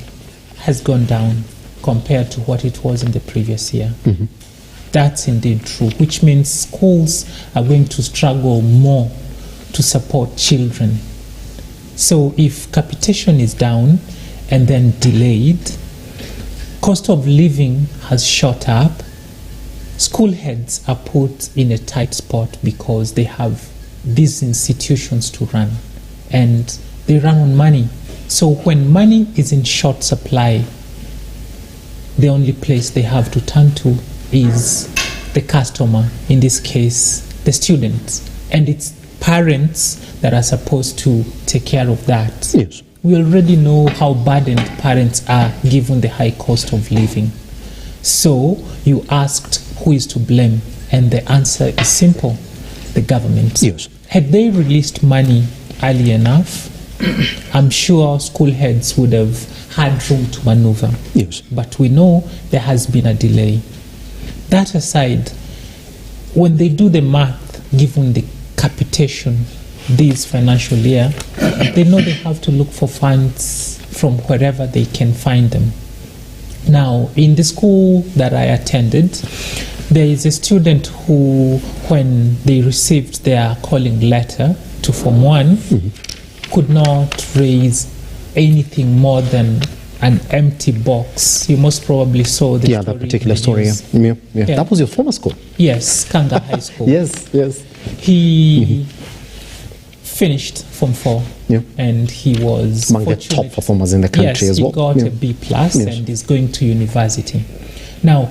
has gone down compared to what it was in the previous year. Mm-hmm. That's indeed true, which means schools are going to struggle more to support children. So if capitation is down and then delayed, cost of living has shot up, school heads are put in a tight spot because they have these institutions to run, and they run on money. So when money is in short supply, the only place they have to turn to is the customer, in this case, the students. And it's parents that are supposed to take care of that. Yes. We already know how burdened parents are given the high cost of living. So you asked who is to blame, and the answer is simple: the government. Yes. Had they released money early enough, I'm sure school heads would have had room to maneuver. Yes. But we know there has been a delay. That aside, when they do the math, given the capitation this financial year, they know they have to look for funds from wherever they can find them. Now, in the school that I attended, there is a student who, when they received their calling letter to Form 1, could not raise anything more than an empty box. You most probably saw the that particular story. Yeah. That was your former school. Yes, Kanga High School. Yes. He finished Form 4, and he was among the top performers in the country as well. He got a B+ and is going to university. Now,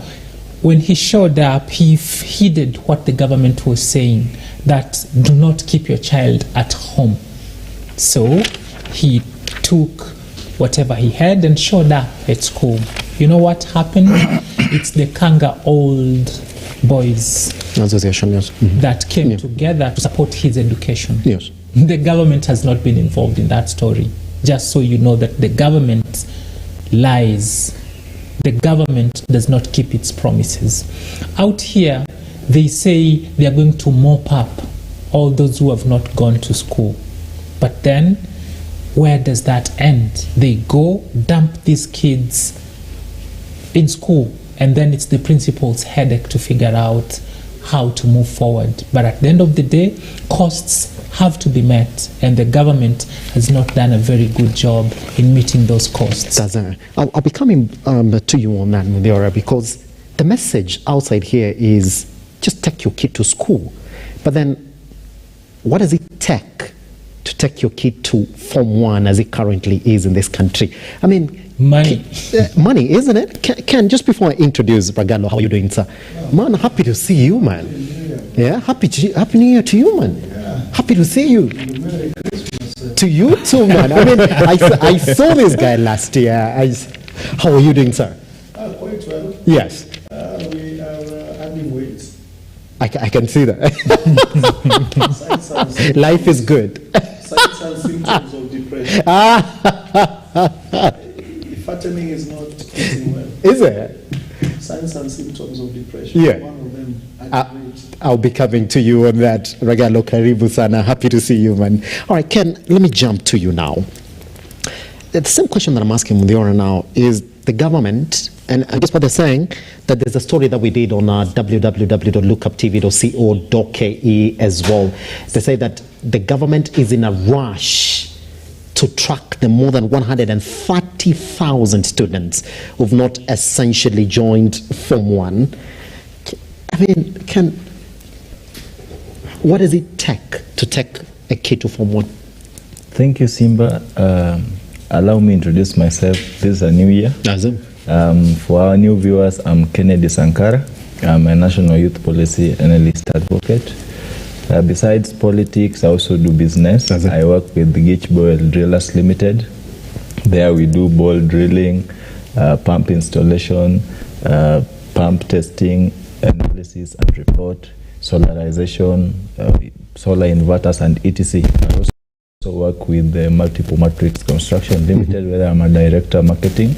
when he showed up, he heeded what the government was saying, that do not keep your child at home. So he took whatever he had and showed up at school. You know what happened? It's the Kanga Old Boys Association, that came together to support his education. Yes. The government has not been involved in that story. Just so you know that the government lies. The government does not keep its promises. Out here, they say they are going to mop up all those who have not gone to school. But then, where does that end? They go dump these kids in school, and then it's the principal's headache to figure out how to move forward. But at the end of the day, costs have to be met, and the government has not done a very good job in meeting those costs. I'll be coming to you on that, Mudiora, because the message outside here is just take your kid to school. But then, what does it take to take your kid to Form 1 as it currently is in this country? I mean, money. Money, isn't it? Ken, just before I introduce Bragalo, how are you doing, sir? Man, happy to see you, man. Yeah, happy New Year to you, man. Happy to see you. To you too, man. I mean, I saw this guy last year. How are you doing, sir? Quite well. Yes. We are adding weight. I can see that. Life is good. Signs and symptoms of depression. Fattening is not eating well. Is it? Signs and symptoms of depression. Yeah. One of them, I'll be coming to you on that. Regalo, karibu sana. Happy to see you, man. All right, Ken, let me jump to you now. The same question that I'm asking Mudiora now is the government, and I guess what they're saying, that there's a story that we did on www.lookuptv.co.ke as well. They say that the government is in a rush to track the more than 130,000 students who've not essentially joined Form 1. I mean, what does it take to take a kid to Form 1? Thank you, Simba. Allow me to introduce myself. This is a new year. For our new viewers, I'm Kennedy Sankara. I'm a National Youth Policy Analyst Advocate. Besides politics, I also do business. I work with Gitch Boyle Drillers Limited. There we do ball drilling, pump installation, pump testing, analysis and report, solarization, solar inverters and etc. I also work with the Multiple Matrix Construction Limited, where I'm a director marketing.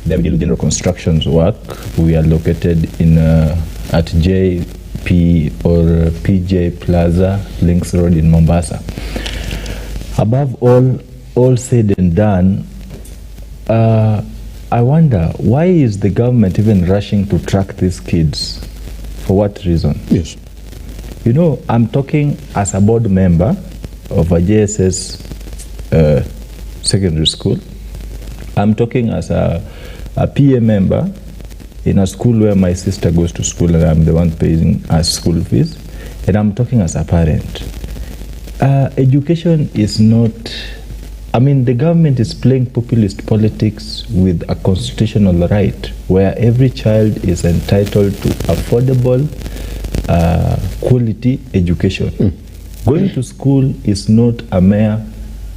They do general constructions work. We are located in at JP or PJ Plaza, Links Road in Mombasa. Above all said and done, I wonder, why is the government even rushing to track these kids? For what reason? Yes. You know, I'm talking as a board member of a JSS secondary school. I'm talking as a PA member in a school where my sister goes to school and I'm the one paying her school fees. And I'm talking as a parent. Education is not, I mean, the government is playing populist politics with a constitutional right where every child is entitled to affordable, quality education. Going to school is not a mere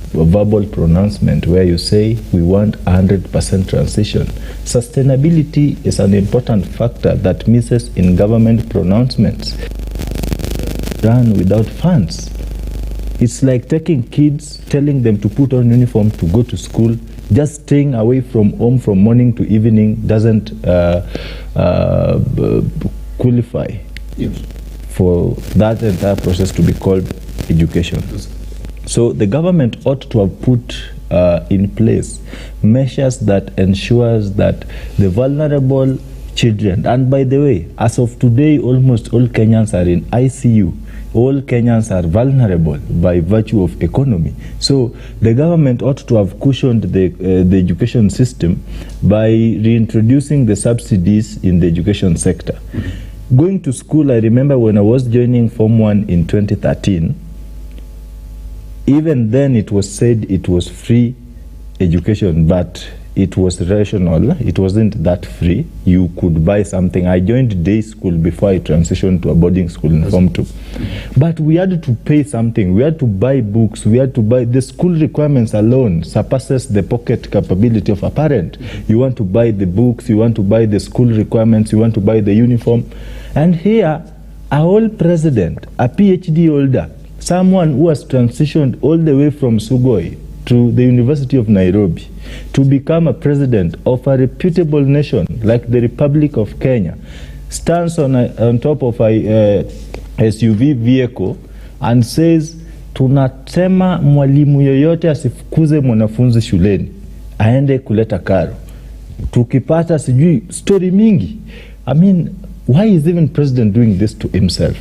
verbal pronouncement where you say we want 100% transition. Sustainability is an important factor that misses in government pronouncements. Run without funds. It's like taking kids, telling them to put on uniform to go to school. Just staying away from home from morning to evening doesn't qualify for that entire process to be called education. So the government ought to have put in place measures that ensures that the vulnerable children, and by the way, as of today, almost all Kenyans are in ICU. All Kenyans are vulnerable by virtue of economy. So the government ought to have cushioned the education system by reintroducing the subsidies in the education sector. Going to school, I remember when I was joining Form 1 in 2013, even then it was said it was free education, but it was rational. It wasn't that free. You could buy something. I joined day school before I transitioned to a boarding school in Form 2. But we had to pay something. We had to buy books. We had to buy, the school requirements alone surpasses the pocket capability of a parent. You want to buy the books, you want to buy the school requirements, you want to buy the uniform. And here, a whole president, a PhD holder, someone who has transitioned all the way from Sugoi to the University of Nairobi to become a president of a reputable nation like the Republic of Kenya, stands on top of a SUV vehicle and says, tunasema mwalimu yoyote asifukuze mwanafunzi shuleni, aende kuleta karo. Tukipata sijui story mingi. I mean, why is even president doing this to himself?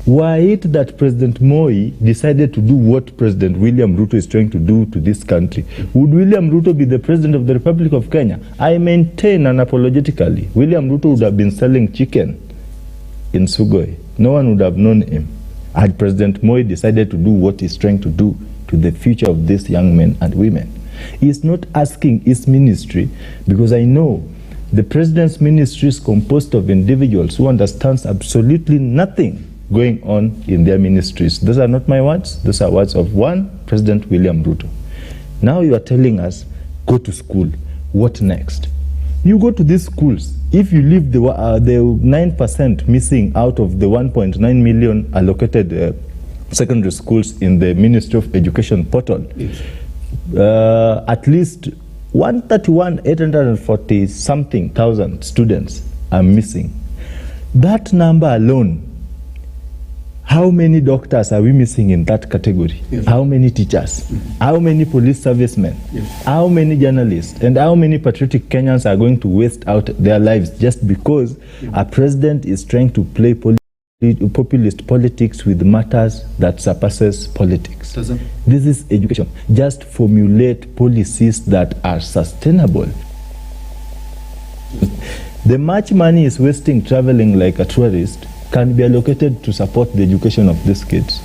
Why it that President Moi decided to do what President William Ruto is trying to do to this country? Would William Ruto be the president of the Republic of Kenya? I maintain unapologetically, William Ruto would have been selling chicken in Sugoi. No one would have known him had President Moi decided to do what he's trying to do to the future of these young men and women. He's not asking his ministry, because I know the president's ministry is composed of individuals who understands absolutely nothing going on in their ministries. Those are not my words. Those are words of one President William Ruto. Now you are telling us, go to school. What next? You go to these schools. If you leave the 9% missing out of the 1.9 million allocated secondary schools in the Ministry of Education portal, yes, at least 131,840 something thousand students are missing. That number alone, how many doctors are we missing in that category? Yes. How many teachers? How many police servicemen? Yes. How many journalists? And how many patriotic Kenyans are going to waste out their lives just because a president is trying to play populist politics with matters that surpasses politics? This is education. Just formulate policies that are sustainable. The much money is wasting traveling like a tourist can be allocated to support the education of these kids.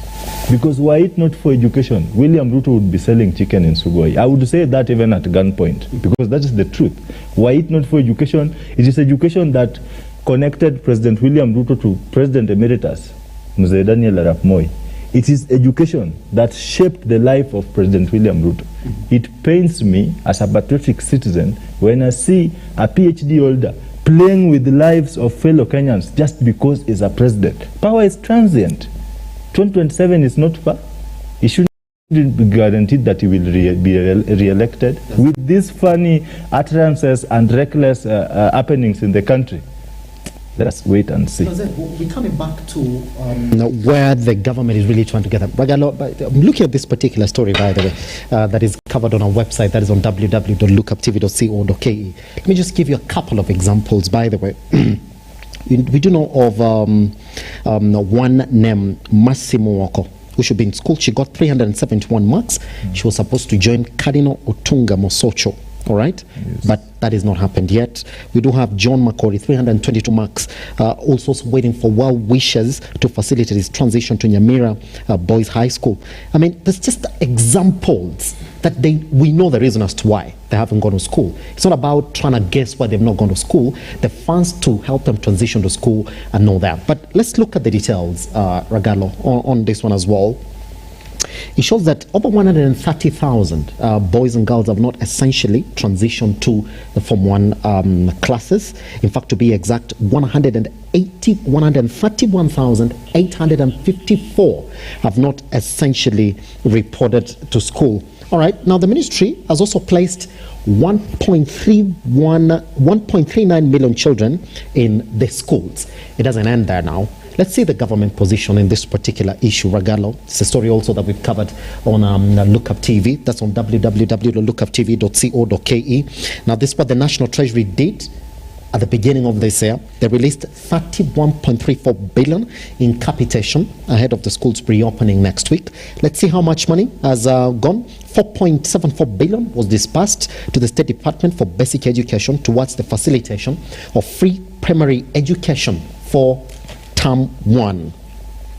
Because were it not for education, William Ruto would be selling chicken in Sugoi. I would say that even at gunpoint, because that is the truth. Were it not for education, it is education that connected President William Ruto to President Emeritus Mzee Daniel Arap Moi. It is education that shaped the life of President William Ruto. It pains me as a patriotic citizen when I see a PhD holder playing with the lives of fellow Kenyans just because he's a president. Power is transient. 2027 is not far. He shouldn't be guaranteed that he will be re-elected. With these funny utterances and reckless happenings in the country, let us wait and see. We're coming back to where the government is really trying to get them. I'm looking at this particular story, by the way, that is covered on our website, that is on www.lookuptv.co.ke. Let me just give you a couple of examples, by the way. We do know of one named Massimo Wako, who should be in school. She got 371 marks. She was supposed to join Cardinal Otunga Mosocho. All right, but that has not happened yet. We do have John Makori, 322 marks, also waiting for well wishes to facilitate his transition to Nyamira Boys High School. I mean, there's just examples that we know the reason as to why they haven't gone to school. It's not about trying to guess why they've not gone to school. The funds to help them transition to school are not there. But let's look at the details, Ragalo, on this one as well. It shows that over 130,000 boys and girls have not essentially transitioned to the Form 1 classes. In fact, to be exact, 131,854 have not essentially reported to school. All right, now the ministry has also placed 1.39 million children in the schools. It doesn't end there now. Let's see the government position in this particular issue, Ragalo. It's a story also that we've covered on Lookuptv. That's on www.lookuptv.co.ke. Now, this is what the National Treasury did at the beginning of this year. They released 31.34 billion in capitation ahead of the schools reopening next week. Let's see how much money has gone. 4.74 billion was disbursed to the State Department for Basic Education towards the facilitation of free primary education for Term 1.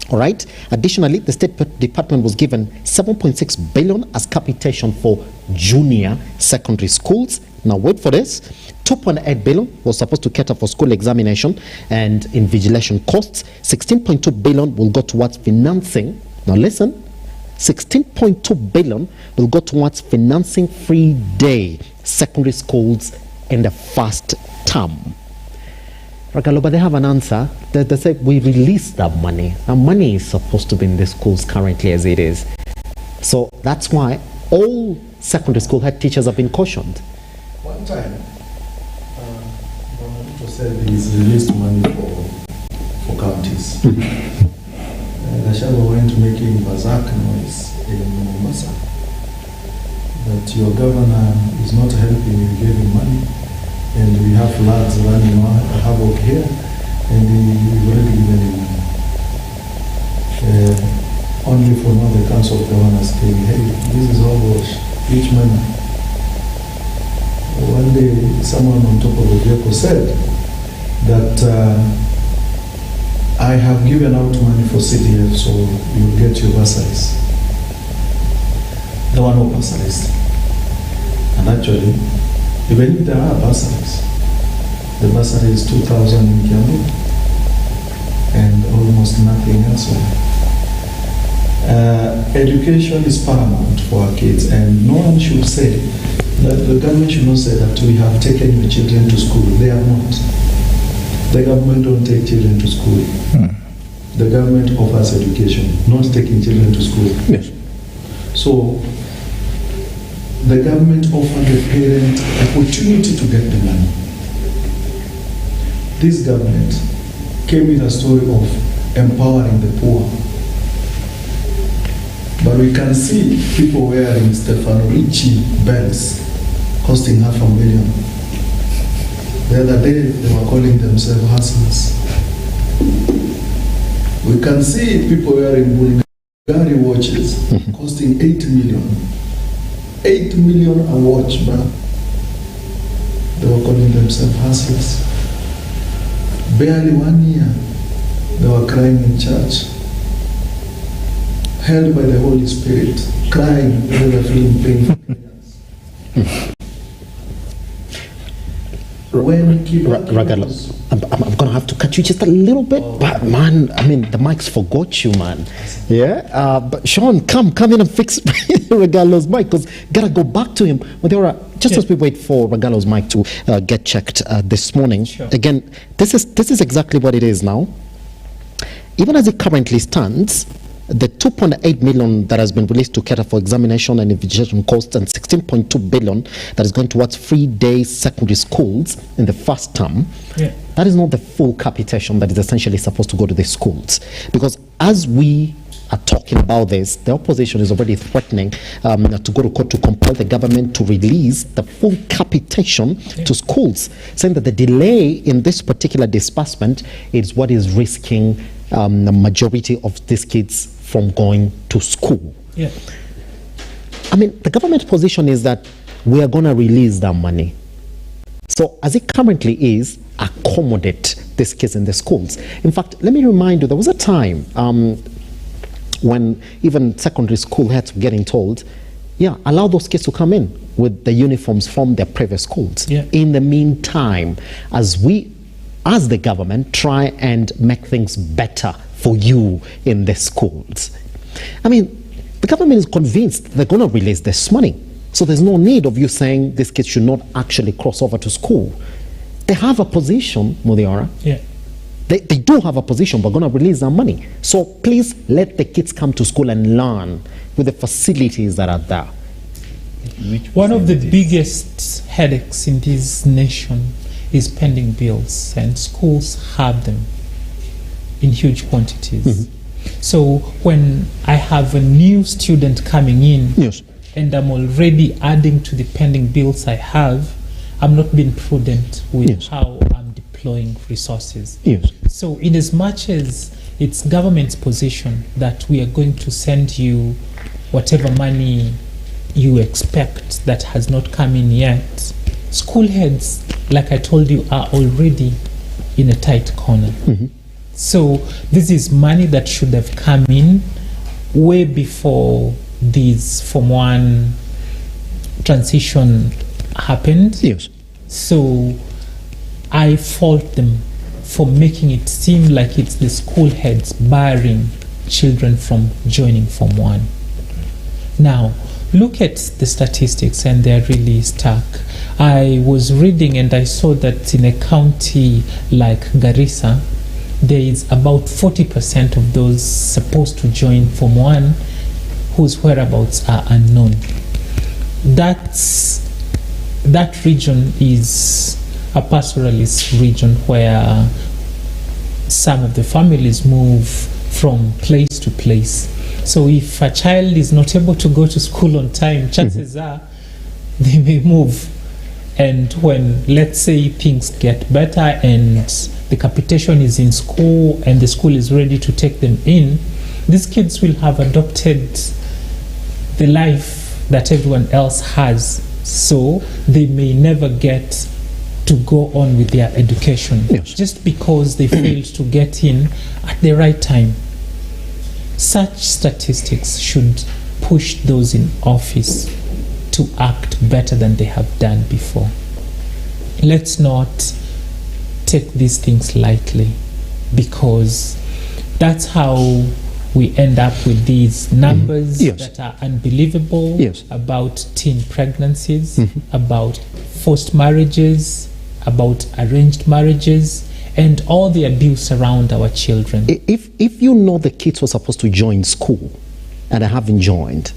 All right. Additionally, the State Department was given 7.6 billion as capitation for junior secondary schools. Now, wait for this. 2.8 billion was supposed to cater for school examination and invigilation costs. 16.2 billion will go towards financing. Now, listen. 16.2 billion will go towards financing free day secondary schools in the first term. Ragalo, but they have an answer. They say we released that money. Now, money is supposed to be in the schools currently as it is. So that's why all secondary school head teachers have been cautioned. One time, RUTO said he's released money for counties. Gachagua went making berserk noise in Mombasa that your governor is not helping you, gave him money. And we have floods running havoc here, and we've already given him money. Only for now the Council of Governors saying, hey, this is all wash, each money. One day, someone on top of the vehicle said that I have given out money for CDF, so you'll get your bursaries. There were no bursaries. And actually, even if there are bursaries, the bursary is 2,000 in Kiambu and almost nothing elsewhere. Education is paramount for our kids, and no one should say that the government should not say that we have taken your children to school. They are not. The government don't take children to school. The government offers education, not taking children to school. Yes. So the government offered the parent opportunity to get the money. This government came with a story of empowering the poor. But we can see people wearing Stefano Ricci belts costing $500,000. The other day they were calling themselves hustlers. We can see people wearing Bulgari watches costing 8 million. 8 million a watch, man. They were calling themselves hustlers. Barely 1 year, they were crying in church, held by the Holy Spirit, crying when they were feeling pain. Ragalo, I'm going to have to cut you just a little bit. But man, I mean, the mics forgot you, man. Yeah? But Sean, come in and fix Ragalo's mic, because got to go back to him. But there are, just as we wait for Ragalo's mic to get checked this morning. Sure. Again, this is exactly what it is now. Even as it currently stands, the 2.8 million that has been released to cater for examination and invigilation costs, and 16.2 billion that is going towards free day secondary schools in the first term, that is not the full capitation that is essentially supposed to go to the schools. Because as we are talking about this. The opposition is already threatening to go to court to compel the government to release the full capitation to schools, saying that the delay in this particular disbursement is what is risking the majority of these kids from going to school. Yeah. I mean, the government position is that we are going to release that money. So as it currently is, accommodate these kids in the schools. In fact, let me remind you, there was a time when even secondary school heads were getting told, yeah, allow those kids to come in with the uniforms from their previous schools. Yeah. In the meantime, as the government, try and make things better for you in the schools. I mean, the government is convinced they're going to release this money. So there's no need of you saying these kids should not actually cross over to school. They have a position, Mudiara. Yeah. They do have a position, but going to release their money. So please let the kids come to school and learn with the facilities that are there. One of the biggest headaches in this nation is pending bills, and schools have them in huge quantities. So when I have a new student coming in, yes, and I'm already adding to the pending bills I have, I'm not being prudent with yes, how I'm deploying resources. Yes. So in as much as it's government's position that we are going to send you whatever money you expect that has not come in yet, school heads, like I told you, are already in a tight corner. So this is money that should have come in way before this Form 1 transition happened. Yes. So I fault them for making it seem like it's the school heads barring children from joining Form 1. Now, look at the statistics, and they're really stark. I was reading and I saw that in a county like Garissa, there is about 40% of those supposed to join Form 1 whose whereabouts are unknown. That region is a pastoralist region where some of the families move from place to place. So if a child is not able to go to school on time, chances are they may move. And when, let's say, things get better and the capitation is in school and the school is ready to take them in, these kids will have adopted the life that everyone else has. So they may never get to go on with their education, just because they failed to get in at the right time. Such statistics should push those in office to act better than they have done before. Let's not take these things lightly, because that's how we end up with these numbers that are unbelievable about teen pregnancies, about forced marriages, about arranged marriages, and all the abuse around our children. If you know the kids were supposed to join school and they haven't joined,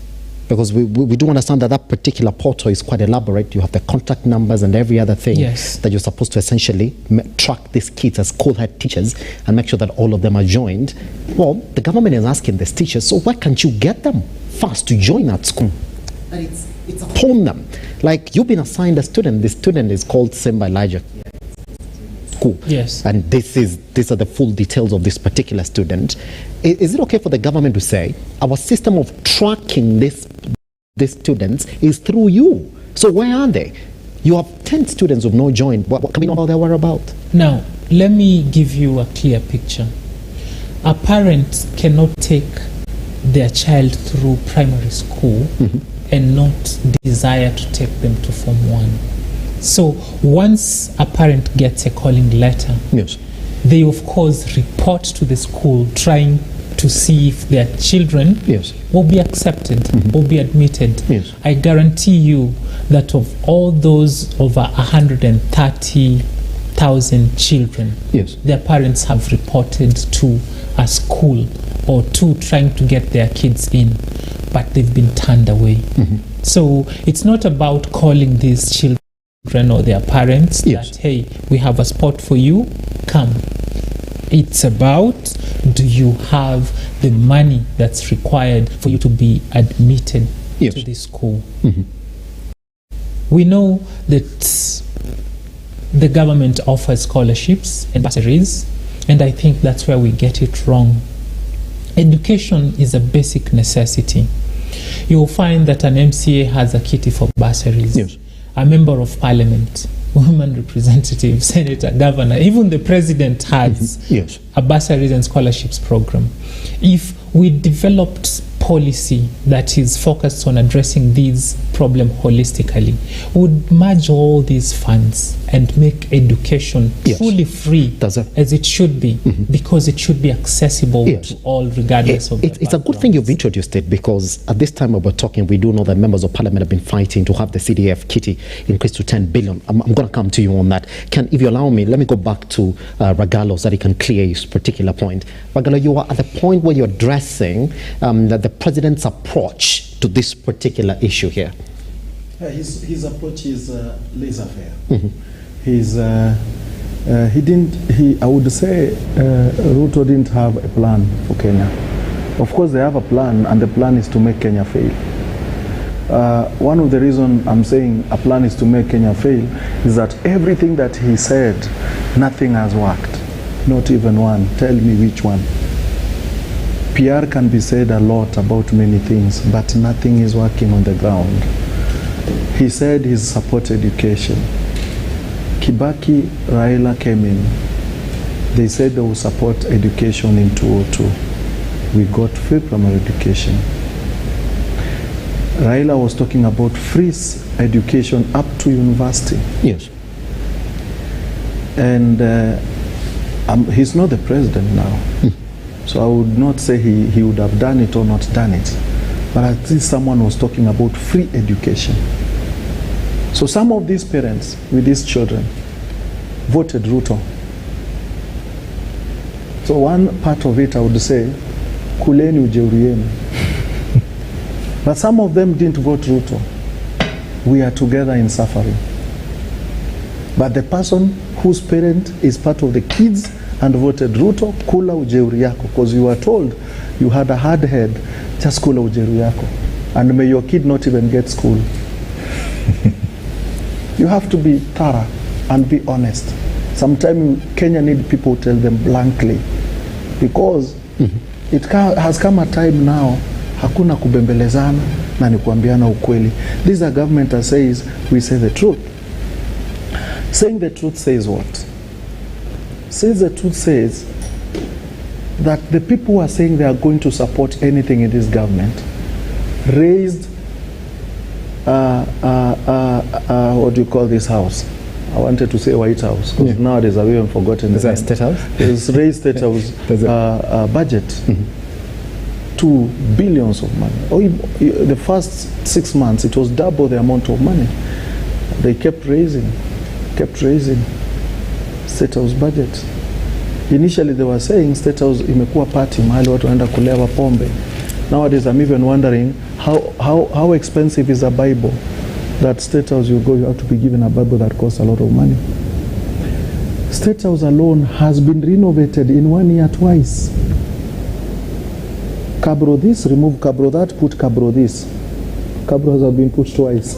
because we do understand that that particular portal is quite elaborate. You have the contact numbers and every other thing that you're supposed to essentially track these kids as school head teachers and make sure that all of them are joined. Well, the government is asking these teachers, so why can't you get them fast to join at school? And it's upon them. Like, you've been assigned a student. The student is called Simba Elijah. School. Yes. And these are the full details of this particular student. Is it okay for the government to say our system of tracking these students is through you? So where are they? You have 10 students who have not joined. What can we know about their whereabouts? Now, let me give you a clear picture. A parent cannot take their child through primary school and not desire to take them to Form 1. So once a parent gets a calling letter, they of course report to the school trying to see if their children will be accepted, will be admitted. I guarantee you that of all those over 130,000 children, their parents have reported to a school or two trying to get their kids in, but they've been turned away. So it's not about calling these children or their parents that, hey, we have a spot for you, come. It's about, do you have the money that's required for you to be admitted to this school. We know that the government offers scholarships and bursaries, and I think that's where we get it wrong. Education is a basic necessity. You'll find that an MCA has a kitty for bursaries. A member of parliament, woman representative, senator, governor, even the president has a bursaries and scholarships program. If we developed policy that is focused on addressing these problems holistically, would merge all these funds and make education fully free as it should be, because it should be accessible to all regardless of It's a good thing you've introduced it, because at this time we're talking, we do know that members of parliament have been fighting to have the CDF kitty increased to 10 billion. I'm going to come to you on that. If you allow me, let me go back to Ragalo so that he can clear his particular point. Ragalo, you are at the point where you're addressing that the president's approach to this particular issue here. His approach is laissez-faire. I would say Ruto didn't have a plan for Kenya. Of course they have a plan, and the plan is to make Kenya fail. One of the reasons I'm saying a plan is to make Kenya fail is that everything that he said, nothing has worked. Not even one. Tell me which one. PR can be said a lot about many things, but nothing is working on the ground. He said he supports education. Kibaki, Raila came in. They said they will support education in 2002. We got free primary education. Raila was talking about free education up to university. Yes. And he's not the president now. So I would not say he would have done it or not done it. But at least someone was talking about free education. So some of these parents with these children voted Ruto. So one part of it I would say, kuleni ujeuri yenu. But some of them didn't vote Ruto. We are together in suffering. But the person whose parent is part of the kids and voted Ruto, kula ujeuri yako, because you were told you had a hard head, just kula ujeuri yako, and may your kid not even get school. You have to be thorough and be honest. Sometimes Kenya need people to tell them blankly, because it has come a time now, hakuna kubembelezana na ni kuambiana ukweli. This is a government that says we say the truth. Saying the truth says what? Says the truth says that the people who are saying they are going to support anything in this government raised what do you call this house? I wanted to say White House, because nowadays I've even forgotten the name. State House? It's raised State House budget to billions of money. The first 6 months it was double the amount of money. They kept raising State House budget. Initially they were saying State House imekuwa party, mahali watu wanaenda kulewa pombe. Nowadays I'm even wondering how expensive is a Bible that State House you go, you have to be given a Bible that costs a lot of money. State House alone has been renovated in 1 year twice. Cabro this, remove Cabro that, put Cabro this. Cabros have been put twice.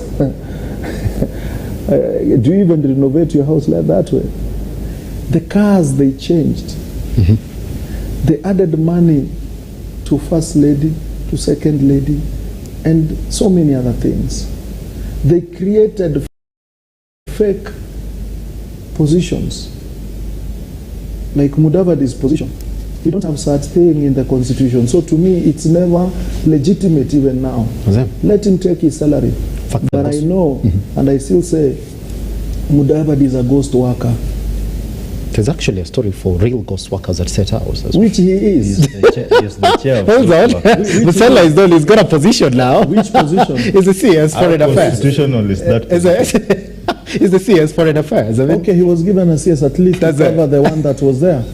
Do you even renovate your house like that way? The cars, they changed. They added money to first lady, to second lady, and so many other things. They created fake positions, like Mudavadi's position. We don't have such thing in the constitution. So to me, it's never legitimate even now. Let him take his salary. But I know, and I still say, Mudavadi is a ghost worker. There's actually a story for real ghost workers at State House. Which he is. Hold on. The seller is done. He's got a position now. Which position? He's the CS Foreign Affairs. Constitutional is that. He's the CS Foreign Affairs. Okay, he was given a CS at least to cover the one that was there.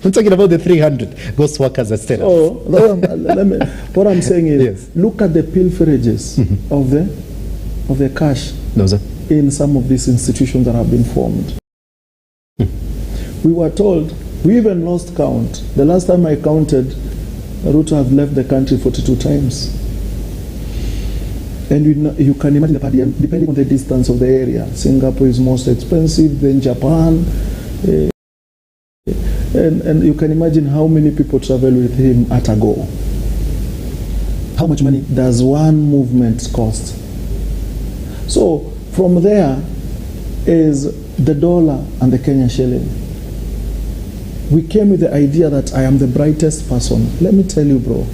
I'm talking about the 300 ghost workers at State House. Oh, what I'm saying is, look at the pilferages of the cash in some of these institutions that have been formed. We were told, we even lost count. The last time I counted, RUTO have left the country 42 times. And you can imagine the per diem, depending on the distance of the area. Singapore is most expensive, then Japan. And you can imagine how many people travel with him at a go. How much money does one movement cost? So from there is the dollar and the Kenyan shilling. We came with the idea that I am the brightest person. Let me tell you, bro.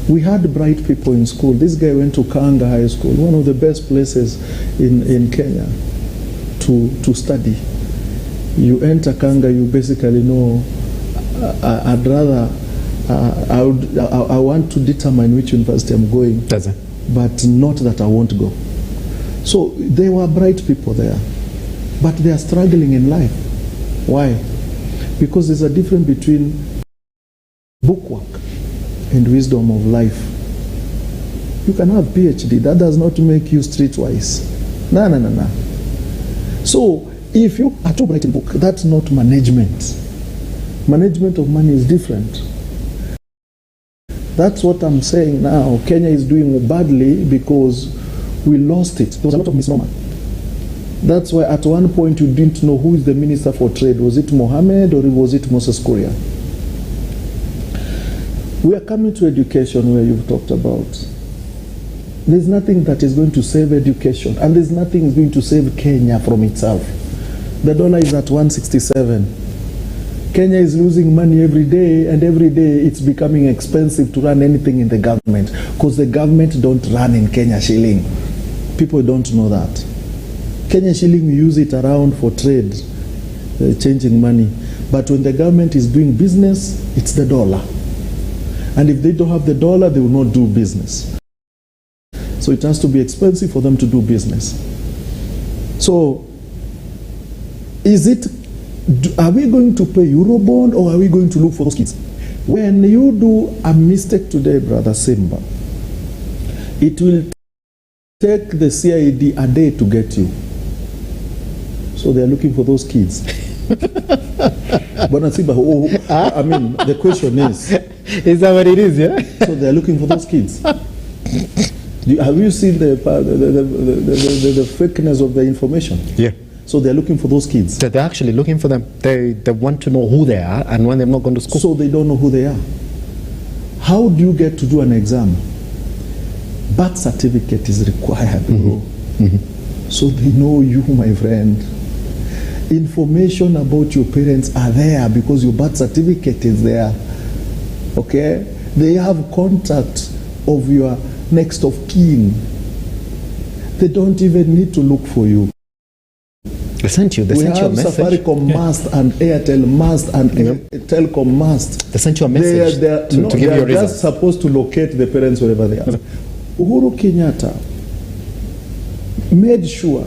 We had bright people in school. This guy went to Kanga High School, one of the best places in Kenya to study. You enter Kanga, you basically know, I'd rather, I want to determine which university I'm going, but not that I won't go. So there were bright people there, but they are struggling in life. Why? Because there's a difference between bookwork and wisdom of life. You can have PhD, that does not make you streetwise. No. So if you are too bright in book, that's not management. Management of money is different. That's what I'm saying now. Kenya is doing badly because we lost it. There was a lot of misnomer. That's why at one point you didn't know who is the Minister for Trade. Was it Mohammed or was it Moses Kuria? We are coming to education where you've talked about. There's nothing that is going to save education, and there's nothing that's going to save Kenya from itself. The dollar is at 167. Kenya is losing money every day, and every day it's becoming expensive to run anything in the government, because the government don't run in Kenya shilling. People don't know that. Kenya shilling, we use it around for trade, changing money. But when the government is doing business, it's the dollar. And if they don't have the dollar, they will not do business. So it has to be expensive for them to do business. So, are we going to pay Eurobond, or are we going to look for those kids? When you do a mistake today, Brother Simba, it will take the CID a day to get you. So they are looking for those kids. But Simba, I mean, the question is that what it is, yeah? So they are looking for those kids. Have you seen the fakeness of the information? Yeah. So they're looking for those kids. They're actually looking for them. They want to know who they are and when they're not going to school. So they don't know who they are. How do you get to do an exam? Birth certificate is required, bro. So they know you, my friend. Information about your parents are there because your birth certificate is there. Okay? They have contact of your next of kin. They don't even need to look for you. They sent you. They sent you a message. Safaricom must and Airtel must and Telcom must. They sent you a message to give you a result. They are just supposed to locate the parents wherever they are. Uhuru Kenyatta made sure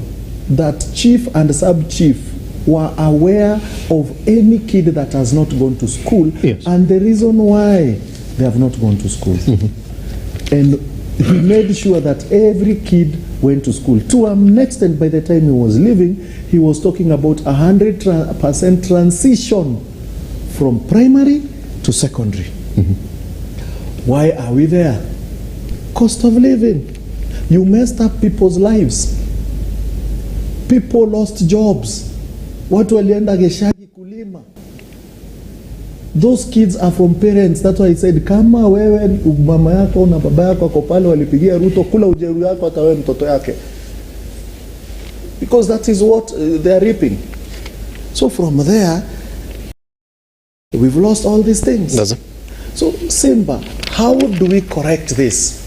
that chief and sub-chief were aware of any kid that has not gone to school, and the reason why they have not gone to school. And he made sure that every kid went to school. To an extent, by the time he was leaving, he was talking about 100% transition from primary to secondary. Why are we there? Cost of living. You messed up people's lives. People lost jobs. Watu walienda Geshagi kulima. Those kids are from parents. That's why I said, kama wewe mama yako na baba yako wako pale walipigia RUTO, kula ujeuri yako hata wewe mtoto yake. Because that is what they are reaping. So from there, we've lost all these things. So Simba, how do we correct this?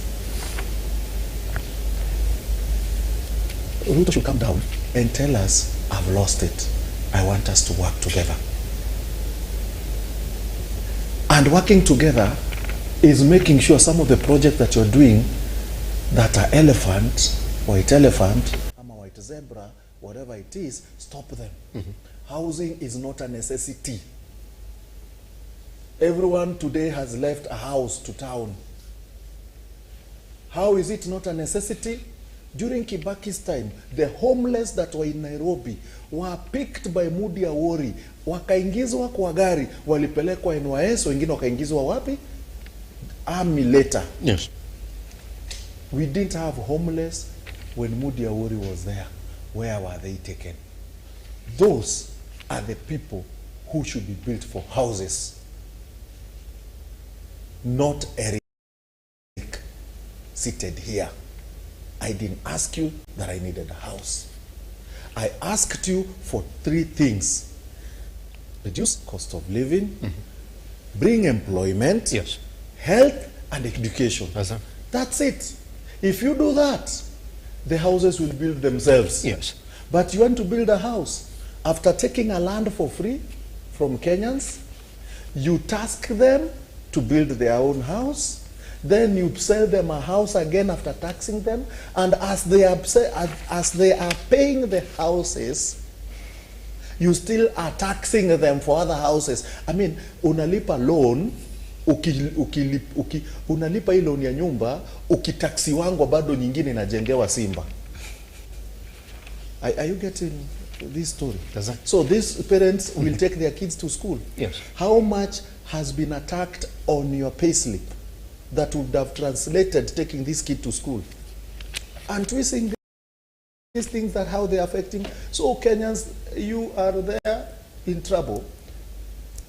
RUTO should come down and tell us, I've lost it. I want us to work together. And working together is making sure some of the projects that you're doing that are elephant, white elephant, white zebra, whatever it is, stop them. Housing is not a necessity. Everyone today has left a house to town. How is it not a necessity? During Kibaki's time, the homeless that were in Nairobi were picked by Mudi Awori, wakaingizwa kwa gari, walipelekwa NYS, wengine wakaingizwa wapi? army later. Yes. We didn't have homeless when Mudi Awori was there. Where were they taken? Those are the people who should be built for houses, not Eric seated here. I didn't ask you that I needed a house. I asked you for 3 things: reduce cost of living, bring employment, yes, health and education. That's it. If you do that, the houses will build themselves. Yes. But you want to build a house after taking a land for free from Kenyans, you task them to build their own house, then you sell them a house again after taxing them, and as they are paying the houses, you still are taxing them for other houses. I mean, unalipa loan, unalipa hii loan ya nyumba, ukitaksi wangu bado nyingine inajengewa Simba. Are you getting this story? So these parents will take their kids to school. Yes. How much has been attacked on your payslip that would have translated taking this kid to school? And we seeing these things, that how they are affecting. So Kenyans, you are there in trouble.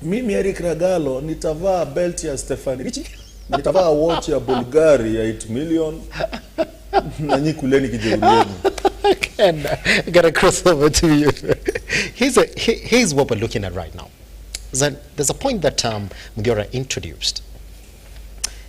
Mimi Eric Ragalo nitavaa belt ya Stefani Richi, nitavaa watch ya Bulgari ya 8 million na nyi kuleni kijeuri yenu. Ken, I gotta cross over to you. Here's what we're looking at right now. There's a point that Mugiora introduced.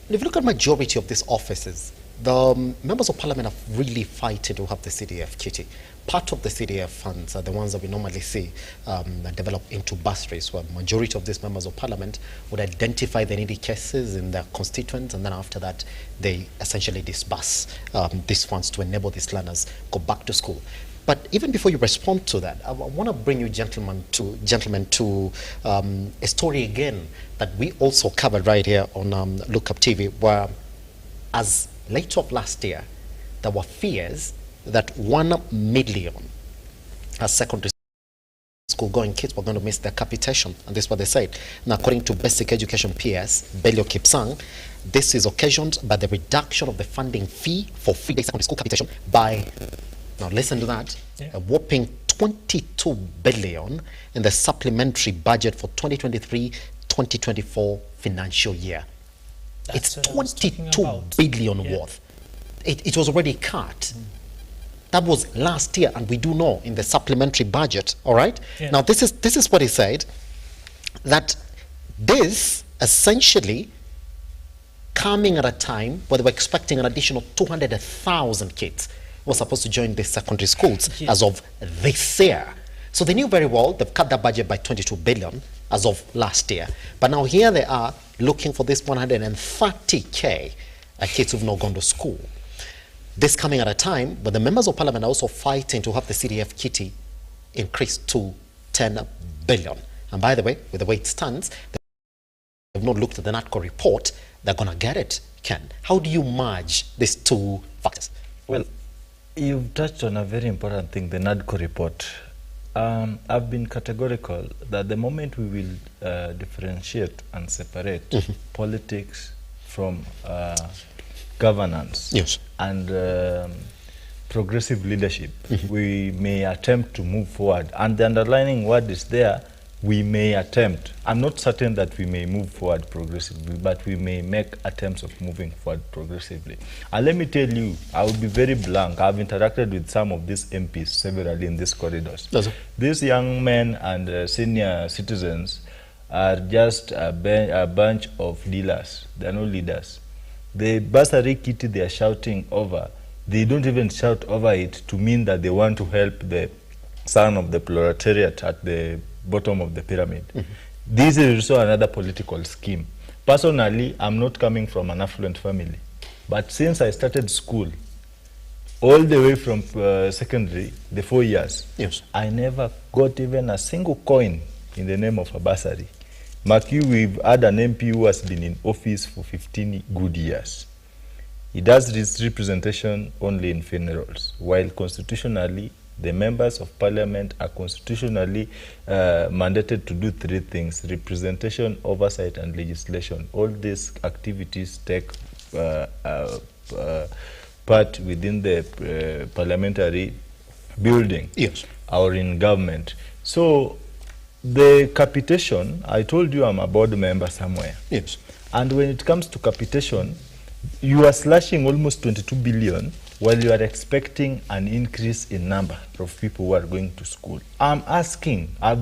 And if you look at majority of these offices, the members of parliament have really fighting to have the CDF kitty. Part of the CDF funds are the ones that we normally see that develop into bursaries, where majority of these members of parliament would identify the needy cases in their constituents, and then after that, they essentially disburse these funds to enable these learners go back to school. But even before you respond to that, I want to bring you gentlemen to a story again that we also covered right here on Lookuptv, where as late of last year, there were fears that 1 million secondary school going kids were going to miss their capitation, and this is what they said. Now, according to Basic Education PS Belio Kipsang, this is occasioned by the reduction of the funding fee for free secondary school capitation by, now listen to that, a whopping 22 billion in the supplementary budget for 2023-2024 financial year. It's 22 billion worth. It was already cut. That was last year, and we do know in the supplementary budget, all right? Now, this is what he said, that this essentially coming at a time where they were expecting an additional 200,000 kids who were supposed to join the secondary schools as of this year. So they knew very well they've cut that budget by 22 billion as of last year. But now here they are looking for this 130K kids who've not gone to school. This coming at a time where the members of parliament are also fighting to have the CDF kitty increased to 10 billion. And by the way, with the way it stands, they've not looked at the NATCO report. They're going to get it, Ken. How do you merge these two factors? Well, you've touched on a very important thing, the NATCO report. I've been categorical that the moment we will differentiate and separate politics from governance and progressive leadership, we may attempt to move forward. And the underlining word is there, we may attempt. I'm not certain that we may move forward progressively, but we may make attempts of moving forward progressively. And let me tell you, I will be very blank. I've interacted with some of these MPs severally in these corridors. These young men and senior citizens are just a bunch of dealers. They're no leaders. The bursary kitty they are shouting over, they don't even shout over it to mean that they want to help the son of the proletariat at the bottom of the pyramid. This is also another political scheme. Personally, I'm not coming from an affluent family, but since I started school, all the way from secondary, the 4 years, I never got even a single coin in the name of a bursary. Mark you, we've had an MP who has been in office for 15 good years. He does this representation only in funerals, while constitutionally, The members of parliament are constitutionally mandated to do 3 things: representation, oversight, and legislation. All these activities take part within the parliamentary building, yes, or in government. So the capitation, I told you I'm a board member somewhere. Yes. And when it comes to capitation, you are slashing almost 22 billion while you are expecting an increase in number of people who are going to school. I've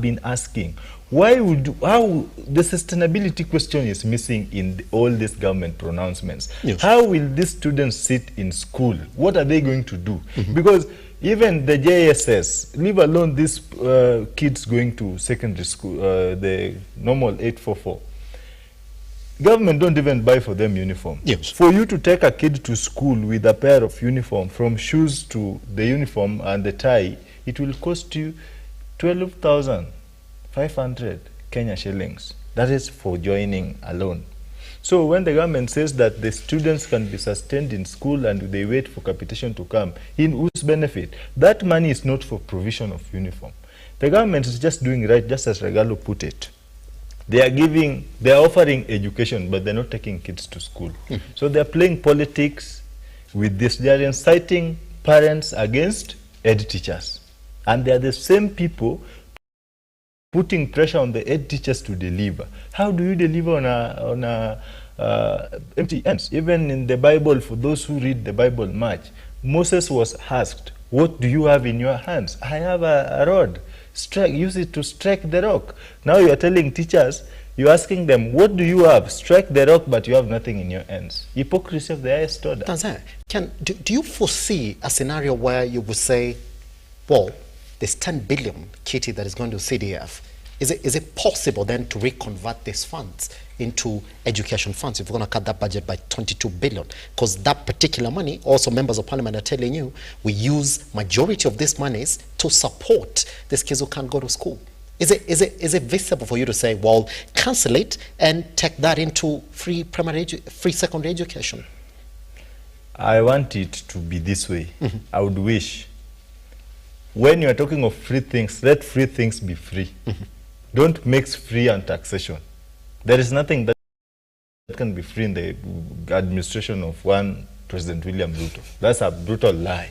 been asking, how the sustainability question is missing in all these government pronouncements. Yes. How will these students sit in school? What are they going to do? Because even the JSS, leave alone these kids going to secondary school, the normal 844, government don't even buy for them uniform. Yes. For you to take a kid to school with a pair of uniform, from shoes to the uniform and the tie, it will cost you 12,500 Kenya shillings. That is for joining alone. So when the government says that the students can be sustained in school and they wait for capitation to come, in whose benefit? That money is not for provision of uniform. The government is just doing right, just as Regalo put it. They are offering education, but they're not taking kids to school. So they're playing politics with this. They are inciting parents against ed teachers. And they are the same people putting pressure on the ed teachers to deliver. How do you deliver on empty ends? Even in the Bible, for those who read the Bible much, Moses was asked, what do you have in your hands? I have a rod. Use it to strike the rock. Now you are telling teachers, you're asking them, what do you have? Strike the rock, but you have nothing in your hands. Hypocrisy of the highest order. Do you foresee a scenario where you would say, well, there's 10 billion, Kitty, that is going to CDF. Is it possible then to reconvert these funds into education funds if we're going to cut that budget by 22 billion? Because that particular money, also members of parliament are telling you, we use majority of these monies to support these kids who can't go to school. Is it visible for you to say, well, cancel it and take that into free secondary education? I want it to be this way. I would wish, when you are talking of free things, let free things be free. Don't mix free and taxation. There is nothing that can be free in the administration of one President William Ruto. That's a brutal lie.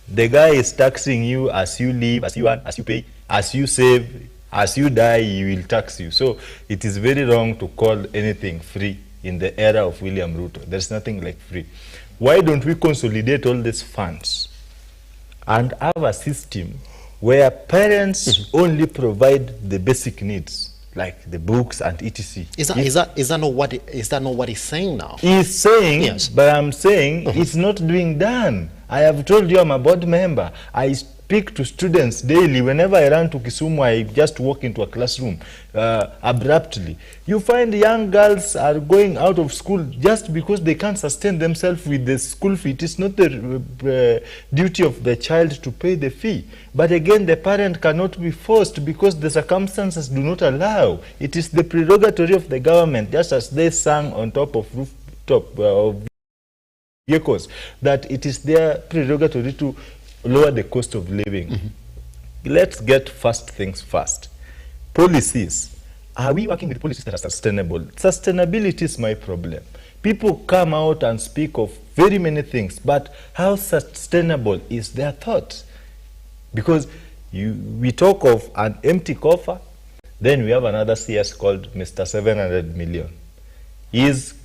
The guy is taxing you as you live, as you earn, as you pay, as you save, as you die, he will tax you. So it is very wrong to call anything free in the era of William Ruto. There's nothing like free. Why don't we consolidate all these funds and have a system where parents only provide the basic needs, like the books and etc. Is that not what he's saying now? He's saying, yes, but I'm saying it's not being done. I have told you I'm a board member. I speak to students daily. Whenever I run to Kisumu, I just walk into a classroom abruptly. You find young girls are going out of school just because they can't sustain themselves with the school fee. It is not the duty of the child to pay the fee. But again, the parent cannot be forced because the circumstances do not allow. It is the prerogative of the government, just as they sang on top of rooftop of vehicles, that it is their prerogative to lower the cost of living. Let's get first things first. Policies. Are we working with policies that are sustainable? Sustainability is my problem. People come out and speak of very many things, but how sustainable is their thought? Because we talk of an empty coffer, then we have another CS called Mr. 700 million. His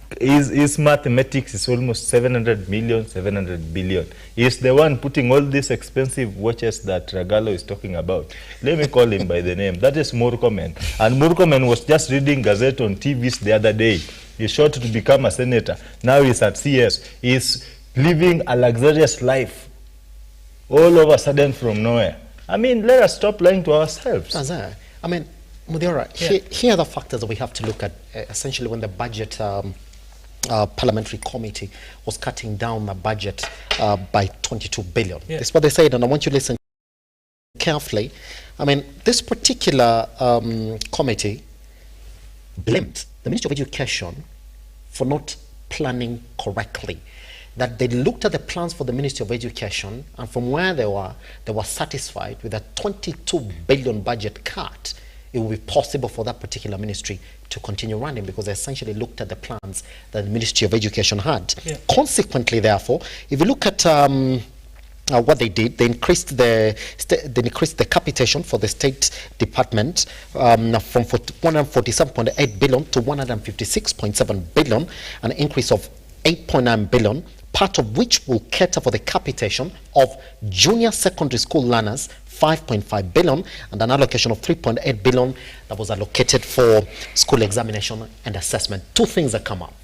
mathematics is almost 700 million, 700 billion. He's the one putting all these expensive watches that Ragalo is talking about. Let me call him by the name. That is Murkomen. And Murkomen was just reading Gazette on TVs the other day. He's short to become a senator. Now he's at CS. He's living a luxurious life all of a sudden from nowhere. I mean, let us stop lying to ourselves. I mean, Mudiora, here are the factors that we have to look at, essentially, when the budget parliamentary committee was cutting down the budget by 22 billion. Yeah. That's what they said, and I want you to listen carefully. I mean, this particular committee blamed the Ministry of Education for not planning correctly. that they looked at the plans for the Ministry of Education, and from where they were satisfied with a 22 billion budget cut. It will be possible for that particular ministry to continue running, because they essentially looked at the plans that the Ministry of Education had. Yeah. Consequently, therefore, if you look at what they did, they increased the capitation for the State Department from 147.8 billion to 156.7 billion, an increase of 8.9 billion, part of which will cater for the capitation of junior secondary school learners, 5.5 billion, and an allocation of 3.8 billion that was allocated for school examination and assessment. Two things that come up.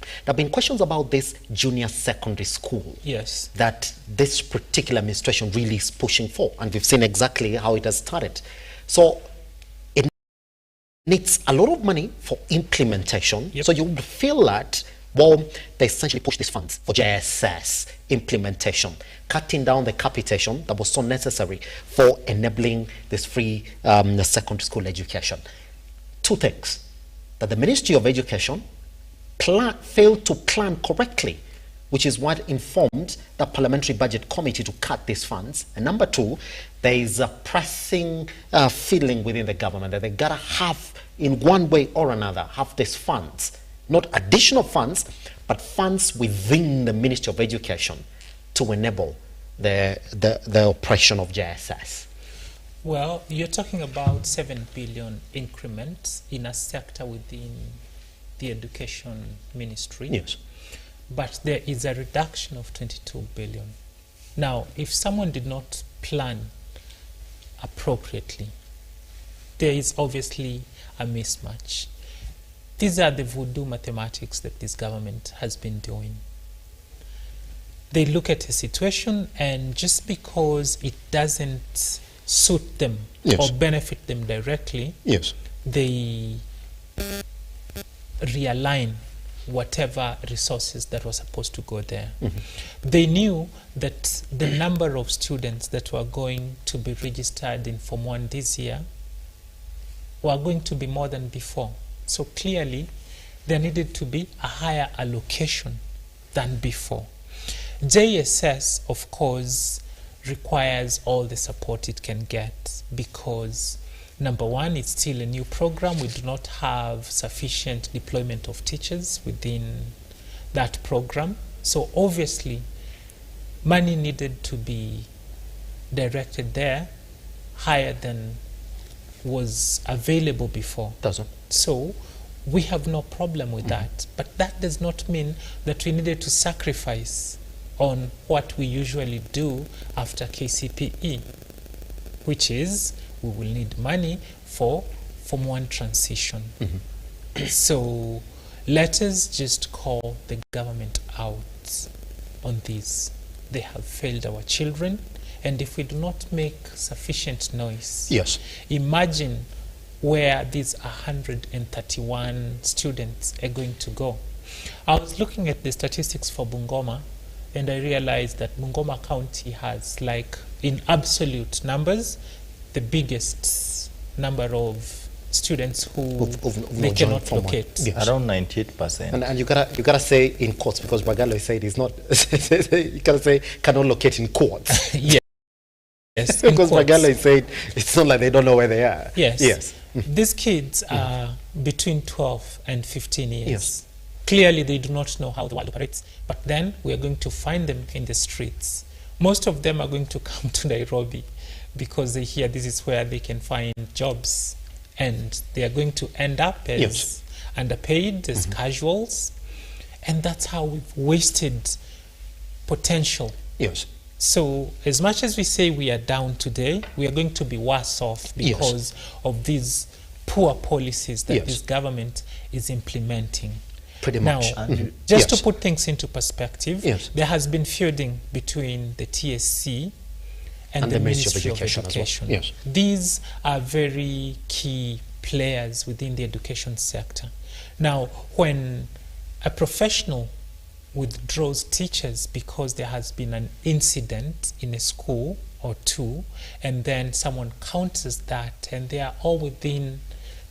There have been questions about this junior secondary school. Yes. That this particular administration really is pushing for, and we've seen exactly how it has started. So it needs a lot of money for implementation. Yep. So you would feel that, well, they essentially push these funds for JSS implementation, cutting down the capitation that was so necessary for enabling this free secondary school education. Two things: that the Ministry of Education failed to plan correctly, which is what informed the Parliamentary Budget Committee to cut these funds. And number two, there is a pressing feeling within the government that they gotta have, in one way or another, have these funds, not additional funds, but funds within the Ministry of Education to enable the operation of JSS. Well, you're talking about 7 billion increments in a sector within the Education Ministry. Yes. But there is a reduction of 22 billion. Now, if someone did not plan appropriately, there is obviously a mismatch. These are the voodoo mathematics that this government has been doing. They look at a situation, and just because it doesn't suit them or benefit them directly, they realign whatever resources that were supposed to go there. They knew that the number of students that were going to be registered in Form 1 this year were going to be more than before. So clearly, there needed to be a higher allocation than before. JSS, of course, requires all the support it can get, because number one, it's still a new program. We do not have sufficient deployment of teachers within that program. So obviously, money needed to be directed there higher than was available before. So we have no problem with that. But that does not mean that we needed to sacrifice on what we usually do after KCPE, which is we will need money for Form 1 transition. So let us just call the government out on this. They have failed our children, and if we do not make sufficient noise, imagine where these 131 students are going to go. I was looking at the statistics for Bungoma, and I realized that Bungoma County has, like, in absolute numbers, the biggest number of students who they cannot locate. Around 98%. And you gotta say in quotes, because Bagalo said it's not. You gotta say cannot locate in quotes. Yes. Because Bagalo said it's not like they don't know where they are. Yes. These kids are between 12 and 15 years. Clearly, they do not know how the world operates. But then we are going to find them in the streets. Most of them are going to come to Nairobi because they hear this is where they can find jobs, and they are going to end up as underpaid, as casuals, and that's how we've wasted potential. So as much as we say we are down today, we are going to be worse off because of these poor policies that this government is implementing. Pretty much. Now, just to put things into perspective, there has been feuding between the TSC and the Ministry of Education. These are very key players within the education sector. Now, when a professional withdraws teachers because there has been an incident in a school or two, and then someone counters that, and they are all within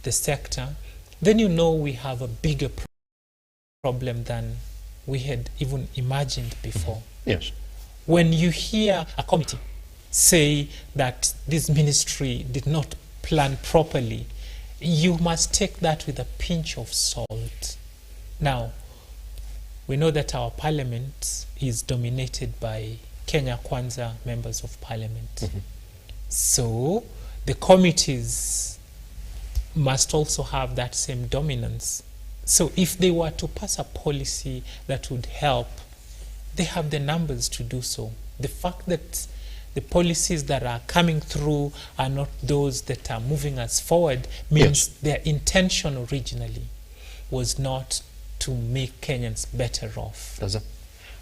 the sector, then you know we have a bigger problem than we had even imagined before. Yes. When you hear a committee say that this ministry did not plan properly, you must take that with a pinch of salt. Now, we know that our parliament is dominated by Kenya Kwanza members of parliament. So the committees must also have that same dominance. So if they were to pass a policy that would help, they have the numbers to do so. The fact that the policies that are coming through are not those that are moving us forward means their intention originally was not to make Kenyans better off.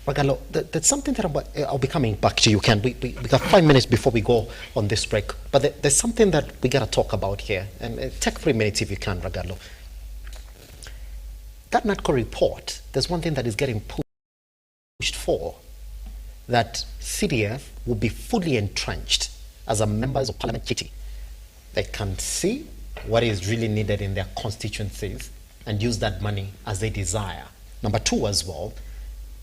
Ragalo, there's something that I'll be coming back to you, Ken. We got 5 minutes before we go on this break, but there's something that we got to talk about here. And take 3 minutes if you can, Ragalo. That NATCO report, there's one thing that is getting pushed for, that CDF will be fully entrenched as a members of parliament committee. They can see what is really needed in their constituencies and use that money as they desire. Number 2 as well,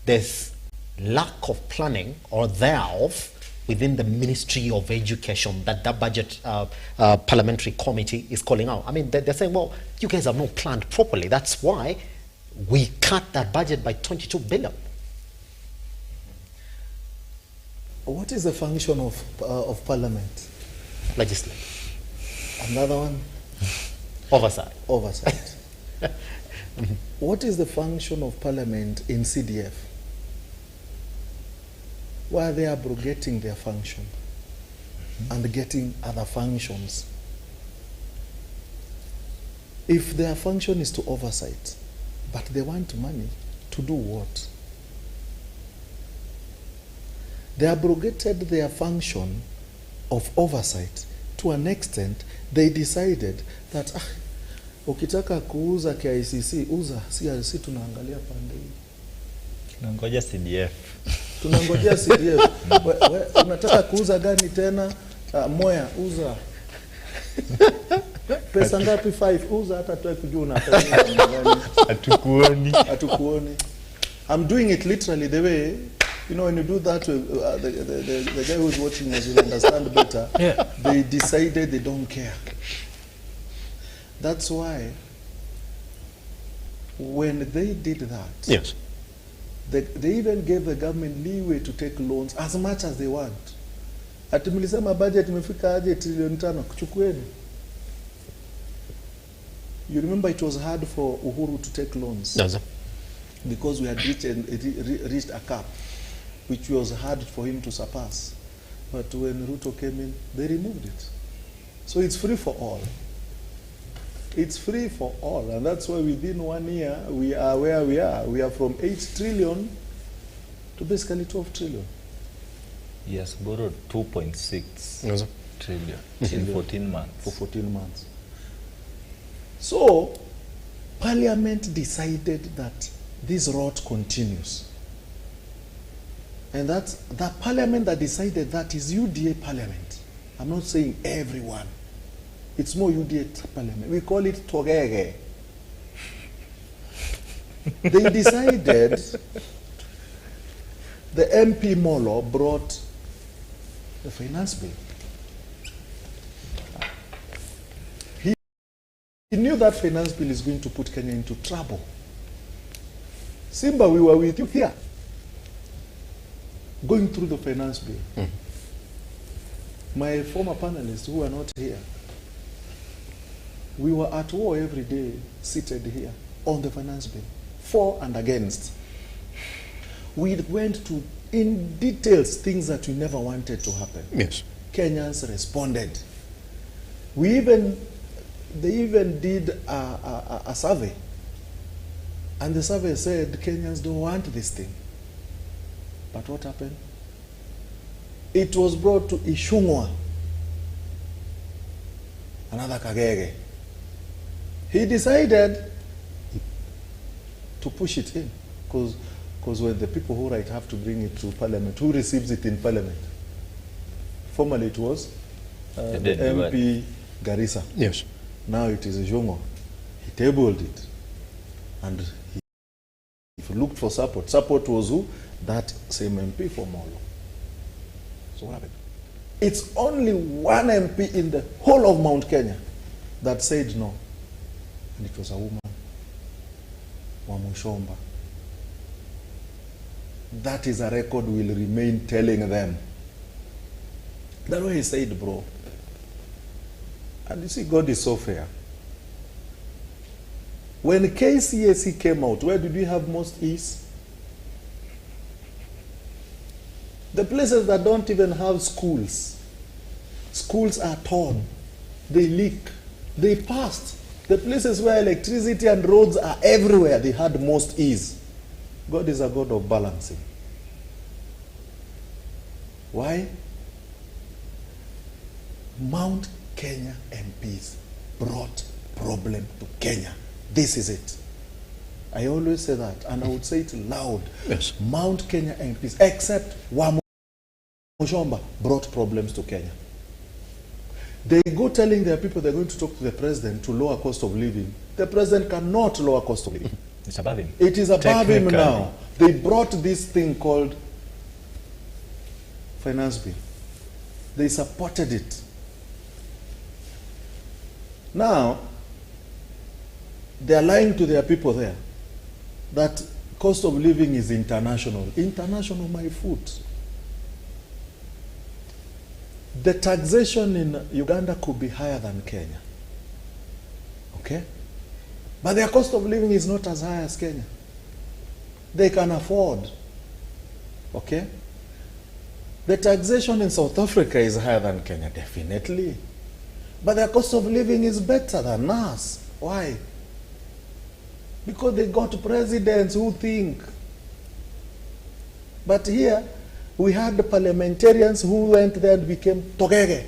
there's lack of planning or thereof within the Ministry of Education that budget parliamentary committee is calling out. I mean, they're saying, well, you guys have not planned properly. That's why we cut that budget by 22 billion. What is the function of parliament? Legislate. Another one? Oversight. Oversight. What is the function of parliament in CDF? Why are they abrogating their function and getting other functions? If their function is to oversight, but they want money to do what? They abrogated their function of oversight to an extent. They decided that ukitaka kuuza KICC uza, si tunaangalia pande hii. Tunangoja CDF. Tunangojea CDF. Unataka kuuza gani tena? Moya uza. Pesa ngapi? 5 uza, hata tuwe kujua unataka gani. Hatukuoni. I'm doing it literally the way, you know, when you do that, the guy who's watching us will understand better. Yeah. They decided they don't care. That's why when they did that, yes, they even gave the government leeway to take loans as much as they want. Ati mlisema budget imefika aje trilioni 5, kuchukueni. You remember it was hard for Uhuru to take loans. Yes, because we had reached a cap, which was hard for him to surpass. But when RUTO came in, they removed it. So it's free for all. It's free for all, and that's why within 1 year we are where we are. We are from 8 trillion to basically 12 trillion. Yes, borrowed 2.6 trillion in 14 months. For 14 months. So, Parliament decided that this rot continues. And that's the Parliament that decided that is UDA Parliament. I'm not saying everyone. It's more UDA Parliament. We call it Togege. They decided, the MP Molo brought the finance bill. He knew that finance bill is going to put Kenya into trouble. Simba, we were with you here, going through the finance bill. My former panelists who are not here, we were at war every day, seated here on the finance bill, for and against. We went to, in details, things that we never wanted to happen. Yes. Kenyans responded. They even did a survey. And the survey said Kenyans don't want this thing. But what happened? It was brought to Ishungwa, another Kagege. He decided to push it in, because when the people who write have to bring it to Parliament, who receives it in Parliament? Formerly it was the MP Garissa. Yes. Now it is Jongo. He tabled it and he If you looked for support was who? That same MP for Molo. So what happened? It's only one MP in the whole of Mount Kenya that said no. And it was a woman, Wamushomba. That is a record we'll remain telling them. That's what he said, bro. And you see, God is so fair. When KCSE came out, where did we have most ease? The places that don't even have schools. Schools are torn. They leak. They passed. The places where electricity and roads are everywhere, they had most ease. God is a God of balancing. Why? Mount Kenya MPs brought problem to Kenya. This is it. I always say that, and I would say it loud. Yes. Mount Kenya MPs, except Wamushomba, brought problems to Kenya. They go telling their people they're going to talk to the president to lower cost of living. The president cannot lower cost of living. It's above him. It is above him now. They brought this thing called finance bill. They supported it. Now, they are lying to their people there that cost of living is international. International, my foot. The taxation in Uganda could be higher than Kenya. Okay? But their cost of living is not as high as Kenya. They can afford. Okay? The taxation in South Africa is higher than Kenya, definitely. But their cost of living is better than us. Why? Because they got presidents who think. But here, we had the parliamentarians who went there and became togege.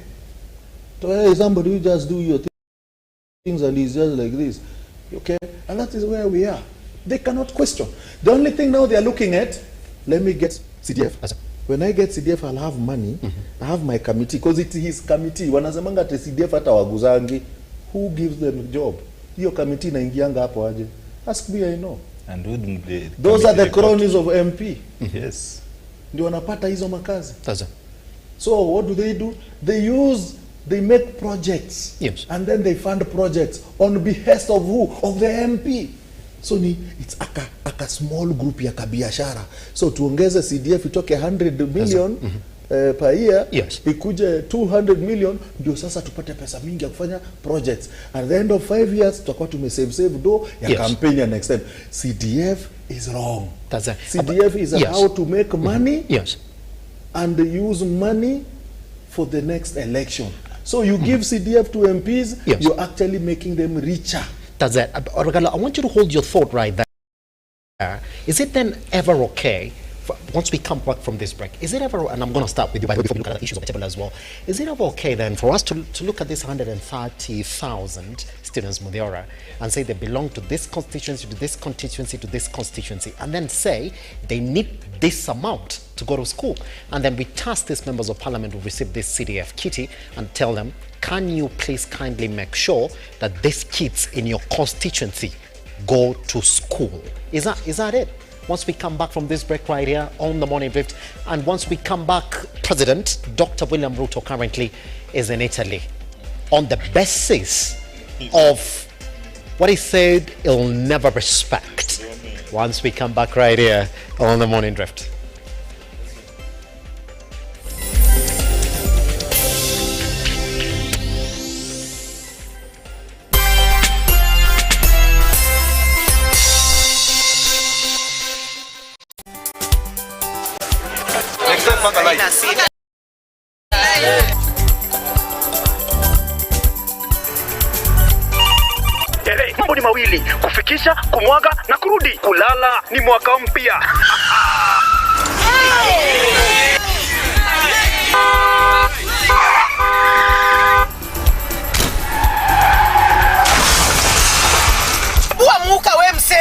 Togege is somebody who just do your things and he's just like this. Okay? And that is where we are. They cannot question. The only thing now they are looking at, let me get CDF. When I get CDF, I'll have money. I have my committee, because it is his committee. Wanasemanga te CDF hata waguzangi. Who gives them a job? Hiyo committee inaingianga hapo aje? Ask me, I know. And wouldn't the those are the cronies of MP. Yes. Ndio wanapata hizo makazi. So what do? They make projects. Yes. And then they fund projects on behest of who? Of the MP. So it's aka small group ya kabiashara. So tuongeze CDF itoke 100 million per year. Yes. Ikuje 200 million, ndio sasa tupate pesa mingi ya kufanya projects. At the end of 5 years tutakuwa tumesave do ya campaign ya next time. CDF is wrong. CDF is how to make money. Yes. And use money for the next election. So you give CDF to MPs, you're actually making them richer. That's it. Orgala, I want you to hold your thought right there. Is it then ever okay, once we come back from this break, is it ever, and I'm going to start with you, by the way, before we look at the issues on the table as well, is it ever okay then for us to look at this 130,000 students, Mudiora, and say they belong to this constituency, to this constituency, to this constituency, and then say they need this amount to go to school, and then we task these members of parliament who receive this CDF kitty and tell them, can you please kindly make sure that these kids in your constituency go to school? Is that it? Once we come back from this break right here on the Morning Drift, and once we come back, President Dr. William Ruto currently is in Italy on the basis of what he said he'll never respect. Once we come back right here on the Morning Drift. Mambo ni mawili, kufikisha, kumwaga na kurudi. Kulala ni mwaka mpya. Muka we mse.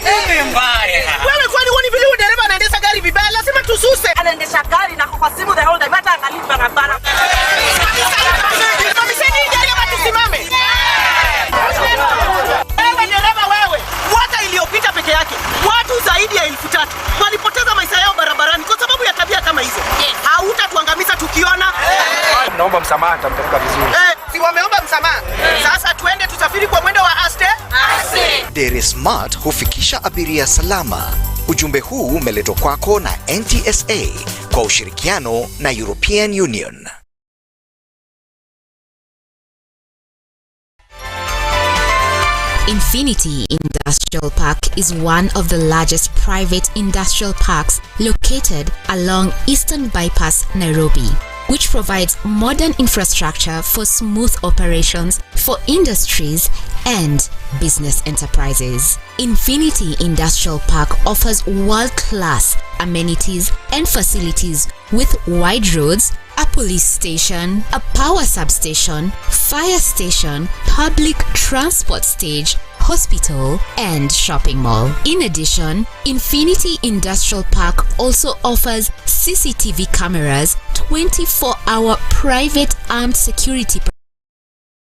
Nini mbaya? Wewe kwani wani vile dereva anaendesha gari vibaya, lazima tususe. Anaendesha gari na kwa simu the whole time hata angalia barabara. Msanii dereva tusimame. Wewe dereva wewe. Mwaka iliyopita peke yake watu Hautatuangamiza tukiona. Naomba msamaha, nitamtamka vizuri. Si wameomba msamaha. Sasa tuende tusafiri kwa mwendo wa aste. Dere Smart hufikisha abiria salama. Ujumbe huu umeletwa kwako na NTSA kwa ushirikiano na European Union. Infinity Industrial Park is one of the largest private industrial parks located along Eastern Bypass, Nairobi, which provides modern infrastructure for smooth operations for industries and business enterprises. Infinity Industrial Park offers world-class amenities and facilities with wide roads, a police station, a power substation, fire station, public transport stage, hospital, and shopping mall. In addition, Infinity Industrial Park also offers CCTV cameras, 24-hour private armed security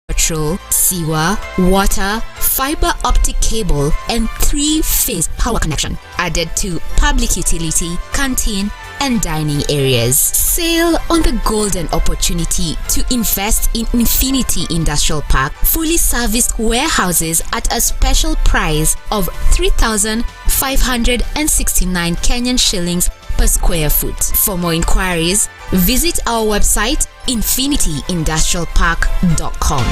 patrol, sewer, water, fiber optic cable, and 3-phase power connection, added to public utility, canteen, and dining areas. Sail on the golden opportunity to invest in Infinity Industrial Park, fully serviced warehouses at a special price of 3,569 Kenyan shillings per square foot. For more inquiries, visit our website infinityindustrialpark.com.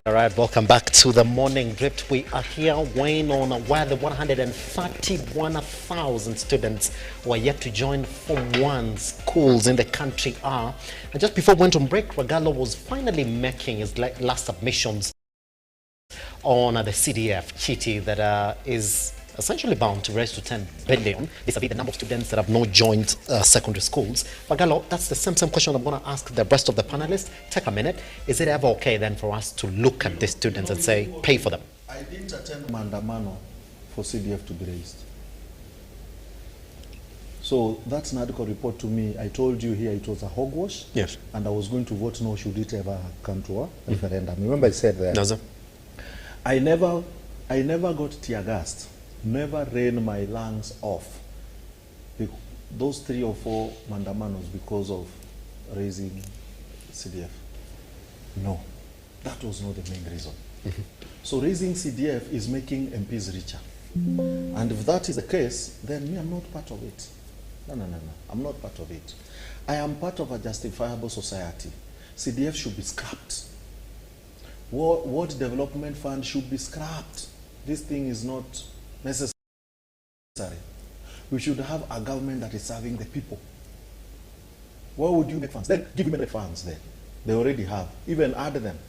All right, welcome back to the Morning Drift. We are here weighing on where the 131,000 students who are yet to join Form 1 schools in the country are. And just before we went on break, Regalo was finally making his last submissions on the CDF kitty that is essentially bound to raise to 10 billion. This will be the number of students that have not joined secondary schools. Regalo, that's the same question I'm going to ask the rest of the panelists. Take a minute. Is it ever okay then for us to look at these students and say, pay for them? I didn't attend Mandamano for CDF to be raised. So that's an article report to me. I told you here it was a hogwash. Yes. And I was going to vote no should it ever come to a referendum. Remember I said that. No, sir. I never got tear gassed. Never ran my lungs off. Those 3 or 4 mandamanos because of raising CDF. No, that was not the main reason. So raising CDF is making MPs richer. And if that is the case, then me, I'm not part of it. No. I'm not part of it. I am part of a justifiable society. CDF should be scrapped. What development fund should be scrapped. This thing is not necessary. We should have a government that is serving the people. Why would you make funds? Then give me the funds then. They already have. Even add them.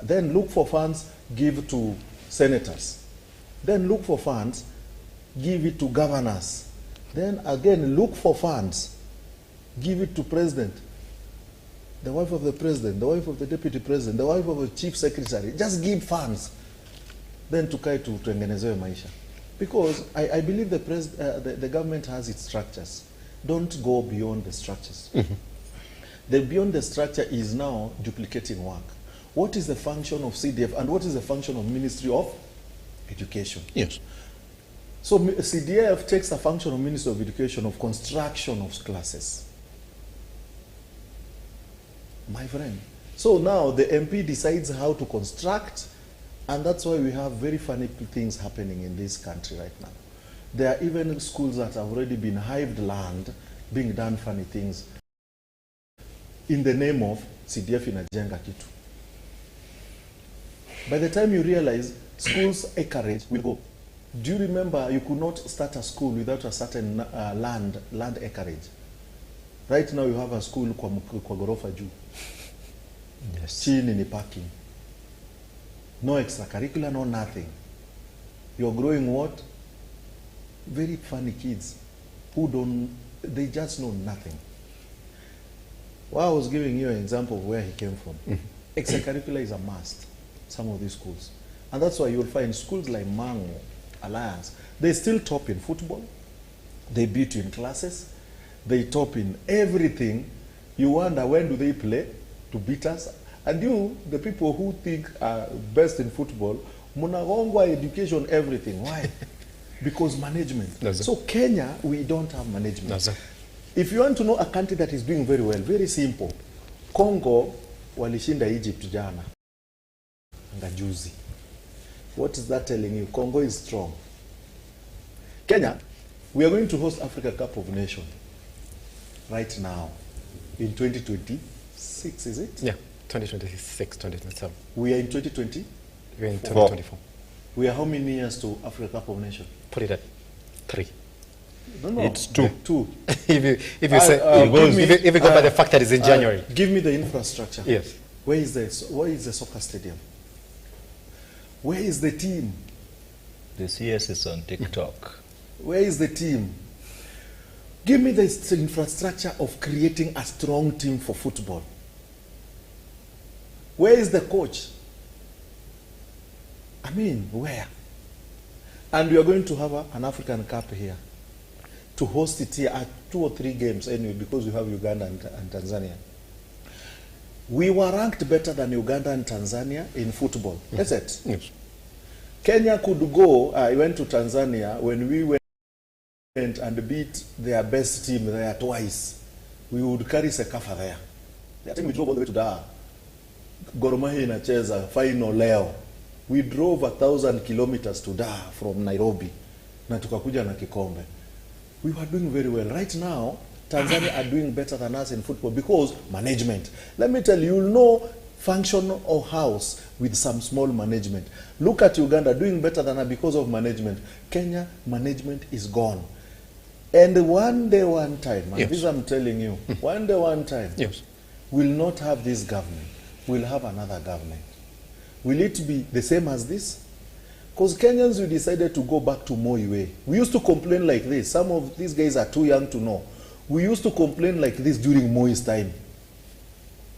Then look for funds, give to senators. Then look for funds, give it to governors. Then again look for funds, give it to president, the wife of the president, the wife of the deputy president, the wife of the chief secretary. Just give funds. Then tukae tutengenezewe maisha. Because I believe the government has its structures. Don't go beyond the structures. The beyond the structure is now duplicating work. What is the function of CDF and what is the function of Ministry of Education? Yes. So CDF takes the function of Ministry of Education of construction of classes. My friend. So now the MP decides how to construct. And that's why we have very funny things happening in this country right now. There are even schools that have already been hived land, being done funny things in the name of CDF inajenga kitu. By the time you realize schools acreage will go. Do you remember you could not start a school without a certain land acreage? Right now you have a school kwa ghorofa juu. Yes. Chini ni parking. No extracurricular, no nothing. You're growing what? Very funny kids who they just know nothing. Well, I was giving you an example of where he came from. Extracurricular is a must, some of these schools. And that's why you'll find schools like Mango, Alliance, they still top in football, They beat you in classes. They top in everything. You wonder, when do they play to beat us? And you, the people who think are best in football, munagongwa education, everything. Why? Because management. So Kenya, we don't have management. If you want to know a country that is doing very well, very simple. Congo walishinda Egypt jana. Ngajuzi. What is that telling you? Congo is strong. Kenya, we are going to host Africa Cup of Nations right now in 2026, is it? Yeah, 2026, 2027. We are in 2020? We're in 2024. We are how many years to Africa Cup of Nations? Put it at 3. No, it's 2. 2. if you say if you go by the fact that it's in January. Give me the infrastructure. Yes. Where is the soccer stadium? Where is the team? The CS is on TikTok. Where is the team? Give me the infrastructure of creating a strong team for football. Where is the coach? I mean, where? And we are going to have an African Cup here. To host it here at 2 or 3 games anyway, because we have Uganda and Tanzania. We were ranked better than Uganda and Tanzania in football. Is it? Yes. Kenya could go, I went to Tanzania when we went and beat their best team there twice. We would carry Sekafa there. I think we drove all the way to Dar. Gor Mahia inacheza final leo. We drove 1,000 kilometers to Dar from Nairobi. Na tukakuja na kikombe. We were doing very well. Right now, Tanzania are doing better than us in football because management. Let me tell you, you'll know function or house with some small management. Look at Uganda doing better than us because of management. Kenya, management is gone. And one day, one time, and this I'm telling you, one day, one time, we'll not have this government. We'll have another government. Will it be the same as this? Because Kenyans, we decided to go back to Moi way. We used to complain like this. Some of these guys are too young to know. We used to complain like this during Moi's time.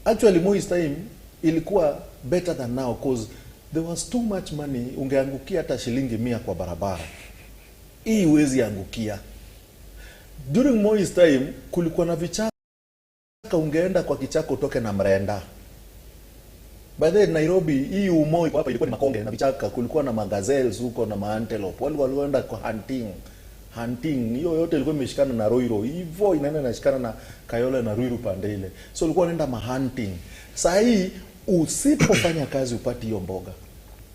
Actually, Moi's time ilikuwa better than now because there was too much money. Ungeangukia hata shilingi 100 kwa barabara. Hii huwezi angukia. During Moi's time, kulikuwa na vichaka, ungeenda kwa kichako utoke na mrenda. By the way, Nairobi, hii Moi hapa ilikuwa ni makonge na vichaka, kulikuwa na magazelles huko na maantelope. Wale walienda kwa hunting. Hiyo yote ilikuwa imeshikana na Roiro. Hivyo inaenda inashikana na Kayole na Ruiru pande ile. So ulikuwa unaenda hunting. Sasa hii usipofanya kazi upati hiyo mboga.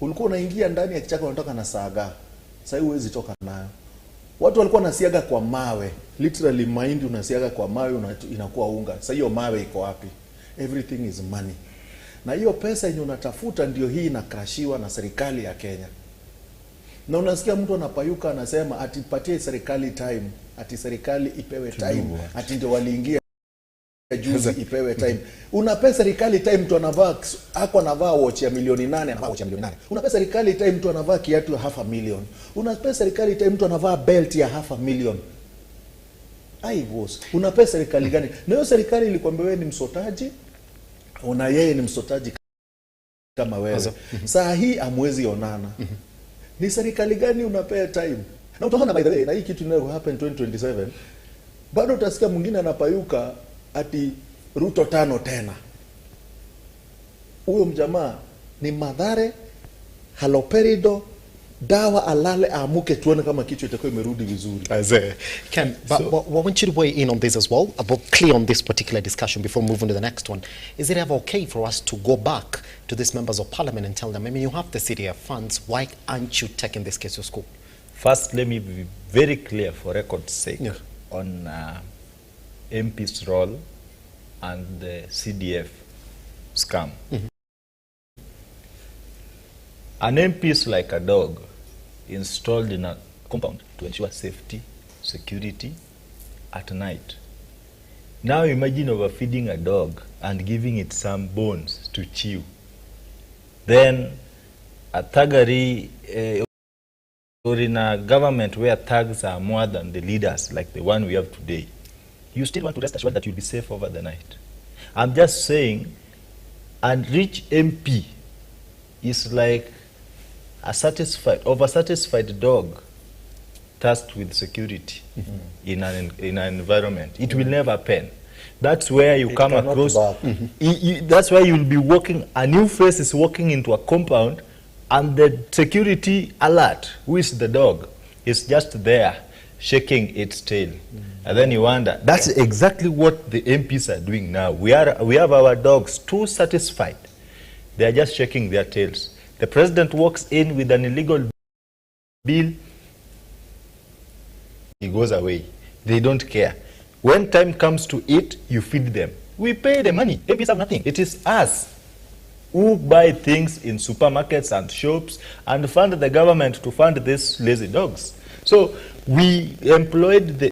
Ulikuwa unaingia ndani ya kichaka unatoka na saga. Sasa hii huwezi toka nayo. Watu walikuwa nasiaga kwa mawe. Literally mind unasiaga kwa mawe inakuwa unga. Sasa hiyo mawe iko wapi? Everything is money. Na hiyo pesa yenye unatafuta ndio hii inakrashiwa na serikali ya Kenya. Na unasikia mtu anapayuka anasema atipatie serikali time, ati serikali ipewe time, ati ndio waliingia juzi ipewe time. Unapea serikali time, mtu anavaa watch ya milioni 8, anavaa watch ya milioni 8. Unapea serikali time, mtu anavaa kiatu ya 500,000. Unapea serikali time, mtu anavaa belt ya 500,000. Unapea serikali gani? Na hiyo serikali ilikwambia wewe ni msotaji, una yeye ni msotaji kama wewe. Saa hii amwezi onana. Ni serikali gani unapea time? Na utaona by the way, na hii kitu inayo happen 2027, bado utasikia mwingine anapayuka ati RUTO 5 tena. Huyo mjamaa ni Madhare, Haloperido, dawa alale amuke tuone kama kichwa itakuwa imerudi vizuri. Ken, but I want you to weigh in on this as well, about clear on this particular discussion before moving to the next one. Is it ever okay for us to go back to these members of parliament and tell them, I mean, you have the CDF funds, why aren't you taking this case to school? First, let me be very clear for record's sake on MP's role and the CDF scam. An MP is like a dog installed in a compound to ensure safety, security at night. Now imagine overfeeding a dog and giving it some bones to chew. Then a thuggery, or in a government where thugs are more than the leaders like the one we have today, you still want to rest assured that you'll be safe over the night. I'm just saying, a rich MP is like a over-satisfied dog tasked with security in an environment. It will never happen. That's where you come across. That's why you'll be walking, a new face is walking into a compound, and the security alert, who is the dog, is just there, shaking its tail. And then you wonder, that's exactly what the MPs are doing now. We have our dogs too satisfied. They are just shaking their tails. The president walks in with an illegal bill, he goes away. They don't care. When time comes to eat, you feed them. We pay the money. MPs have nothing. It is us who buy things in supermarkets and shops and fund the government to fund these lazy dogs. So we employed the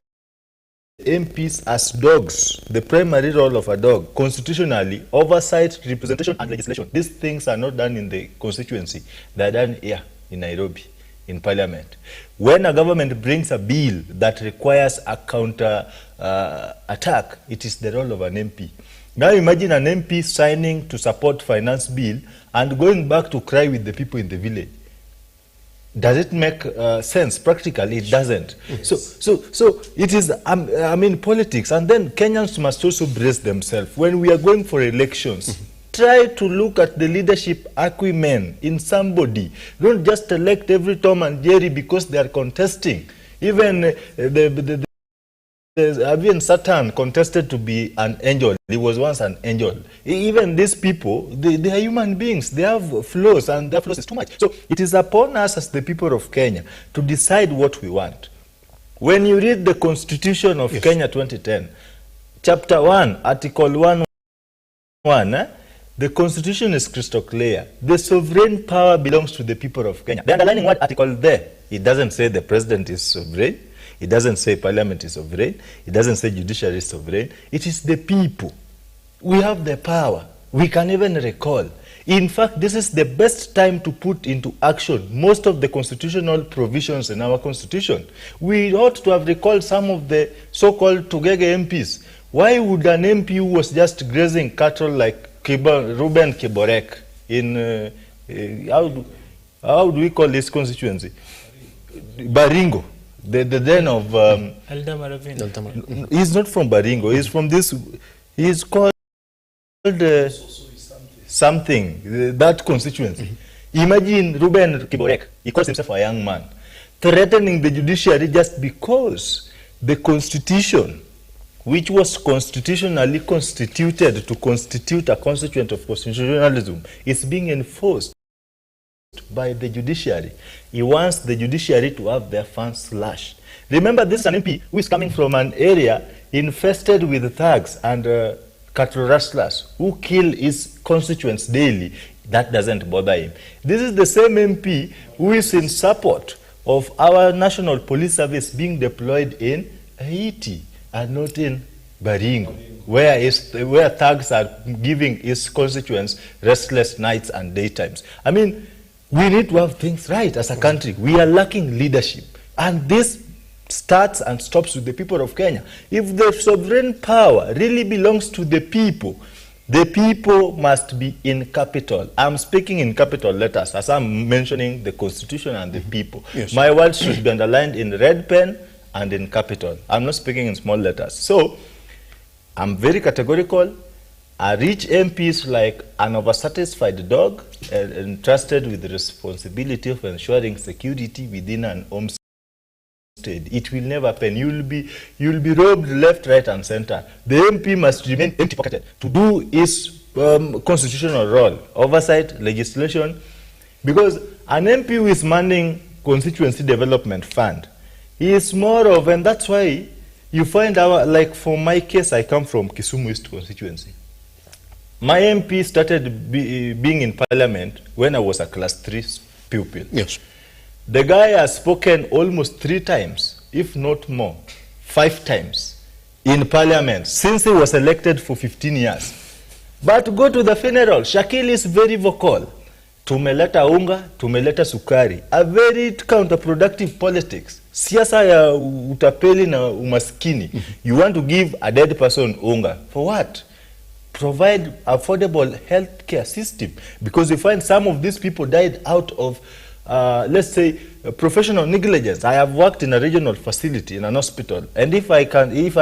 MPs as dogs. The primary role of a dog, constitutionally, oversight, representation, and legislation. These things are not done in the constituency. They are done here in Nairobi, in Parliament. When a government brings a bill that requires a counter attack, it is the role of an MP. Now imagine an MP signing to support finance bill and going back to cry with the people in the village. Does it make sense? Practically, it doesn't. Yes. So it is, I mean, politics. And then Kenyans must also brace themselves. When we are going for elections, try to look at the leadership acumen in somebody. Don't just elect every Tom and Jerry because they are contesting. Even even Satan contested to be an angel. He was once an angel. Even these people, they are human beings. They have flaws, and their flaws is too much. So it is upon us as the people of Kenya to decide what we want. When you read the Constitution of Kenya 2010, Chapter 1, Article 1, the Constitution is crystal clear. The sovereign power belongs to the people of Kenya. The underlining word article there, it doesn't say the president is sovereign. It doesn't say parliament is sovereign. It doesn't say judiciary is sovereign. It is the people. We have the power. We can even recall. In fact, this is the best time to put into action most of the constitutional provisions in our constitution. We ought to have recalled some of the so-called Tugege MPs. Why would an MP who was just grazing cattle like Ruben Kiborek in, how do we call this constituency? Baringo. The den of he's not from Baringo, he's from this, he's called something, that constituency. Imagine Ruben Kiborek, he calls himself a young man, threatening the judiciary just because the constitution, which was constitutionally constituted to constitute a constituent of constitutionalism, is being enforced by the judiciary. He wants the judiciary to have their funds slashed. Remember, this is an MP who is coming from an area infested with thugs and cattle rustlers who kill his constituents daily. That doesn't bother him. This is the same MP who is in support of our national police service being deployed in Haiti and not in Baringo, where thugs are giving his constituents restless nights and daytimes. I mean, we need to have things right as a country. We are lacking leadership. And this starts and stops with the people of Kenya. If the sovereign power really belongs to the people must be in capital. I'm speaking in capital letters as I'm mentioning the Constitution and the people. Yes. My words should be underlined in red pen and in capital. I'm not speaking in small letters. So I'm very categorical. A rich MP is like an oversatisfied dog entrusted with the responsibility of ensuring security within an homestead. It will never happen. You'll be robbed left, right, and center. The MP must remain empty-pocketed to do his constitutional role, oversight, legislation, because an MP who is manning constituency development fund, he is more of, and that's why you find our, like for my case, I come from Kisumu East constituency. My MP started being in parliament when I was a class 3 pupil. Yes. The guy has spoken almost 3 times, if not more, 5 times in parliament since he was elected for 15 years. But go to the funeral, Shakil is very vocal. Tumeleta unga, tumeleta sukari. A very counterproductive politics. Siasa ya utapeli na umaskini. You want to give a dead person unga. For what? Provide affordable healthcare system, because you find some of these people died out of let's say, professional negligence. I have worked in a regional facility in an hospital, and if I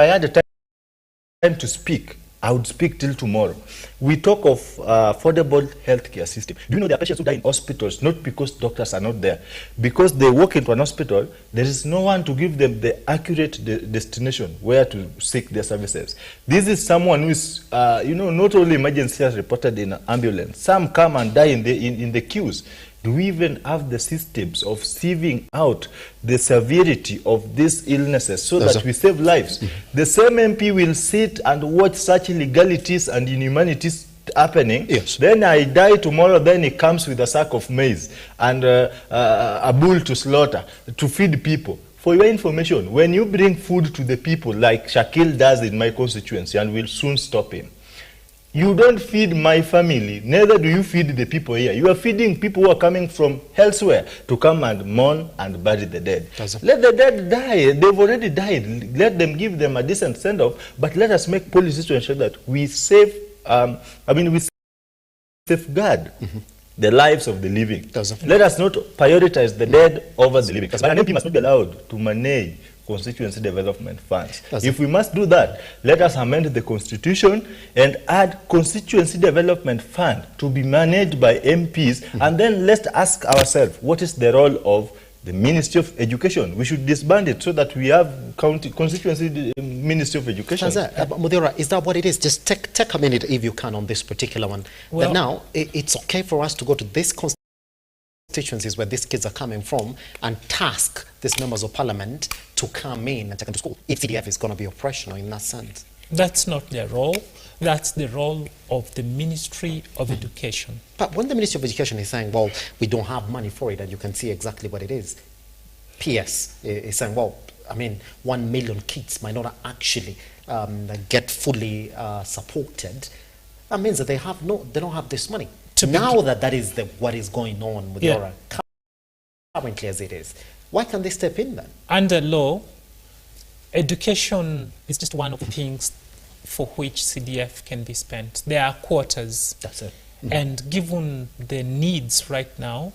had a time to speak, I would speak till tomorrow. We talk of affordable healthcare system. Do you know there are patients who die in hospitals not because doctors are not there, because they walk into an hospital, there is no one to give them the accurate destination where to seek their services. This is someone who is, not only emergency has reported in an ambulance. Some come and die in the queues. Do we even have the systems of sieving out the severity of these illnesses so that we save lives? The same MP will sit and watch such illegalities and inhumanities happening. Yes. Then I die tomorrow, then he comes with a sack of maize and a bull to slaughter to feed people. For your information, when you bring food to the people like Shakil does in my constituency, and we'll soon stop him, you don't feed my family, neither do you feed the people here. You are feeding people who are coming from elsewhere to come and mourn and bury the dead. Let the dead die. They've already died. Let them give them a decent send-off, but let us make policies to ensure that we save, we safeguard the lives of the living. Let us not prioritize the dead over the living. But an MP must not be allowed to manage constituency development funds. If we must do that, let us amend the constitution and add constituency development fund to be managed by MPs, and then let's ask ourselves, what is the role of the Ministry of Education? We should disband it so that we have constituency Ministry of Education. Mudira, is that what it is? Just take a minute if you can on this particular one. Well, that now it's okay for us to go to this constituencies where these kids are coming from and task these members of parliament to come in and take them to school if CDF is going to be operational in that sense. That's not their role. That's the role of the Ministry of Education. But when the Ministry of Education is saying, well, we don't have money for it, and you can see exactly what it is, PS is saying, well, 1 million kids might not actually get fully supported. That means that they don't have this money. Now that is what is going on with your currently as it is, why can't they step in then? Under law, education is just one of the things for which CDF can be spent. There are quotas. That's it. And given the needs right now,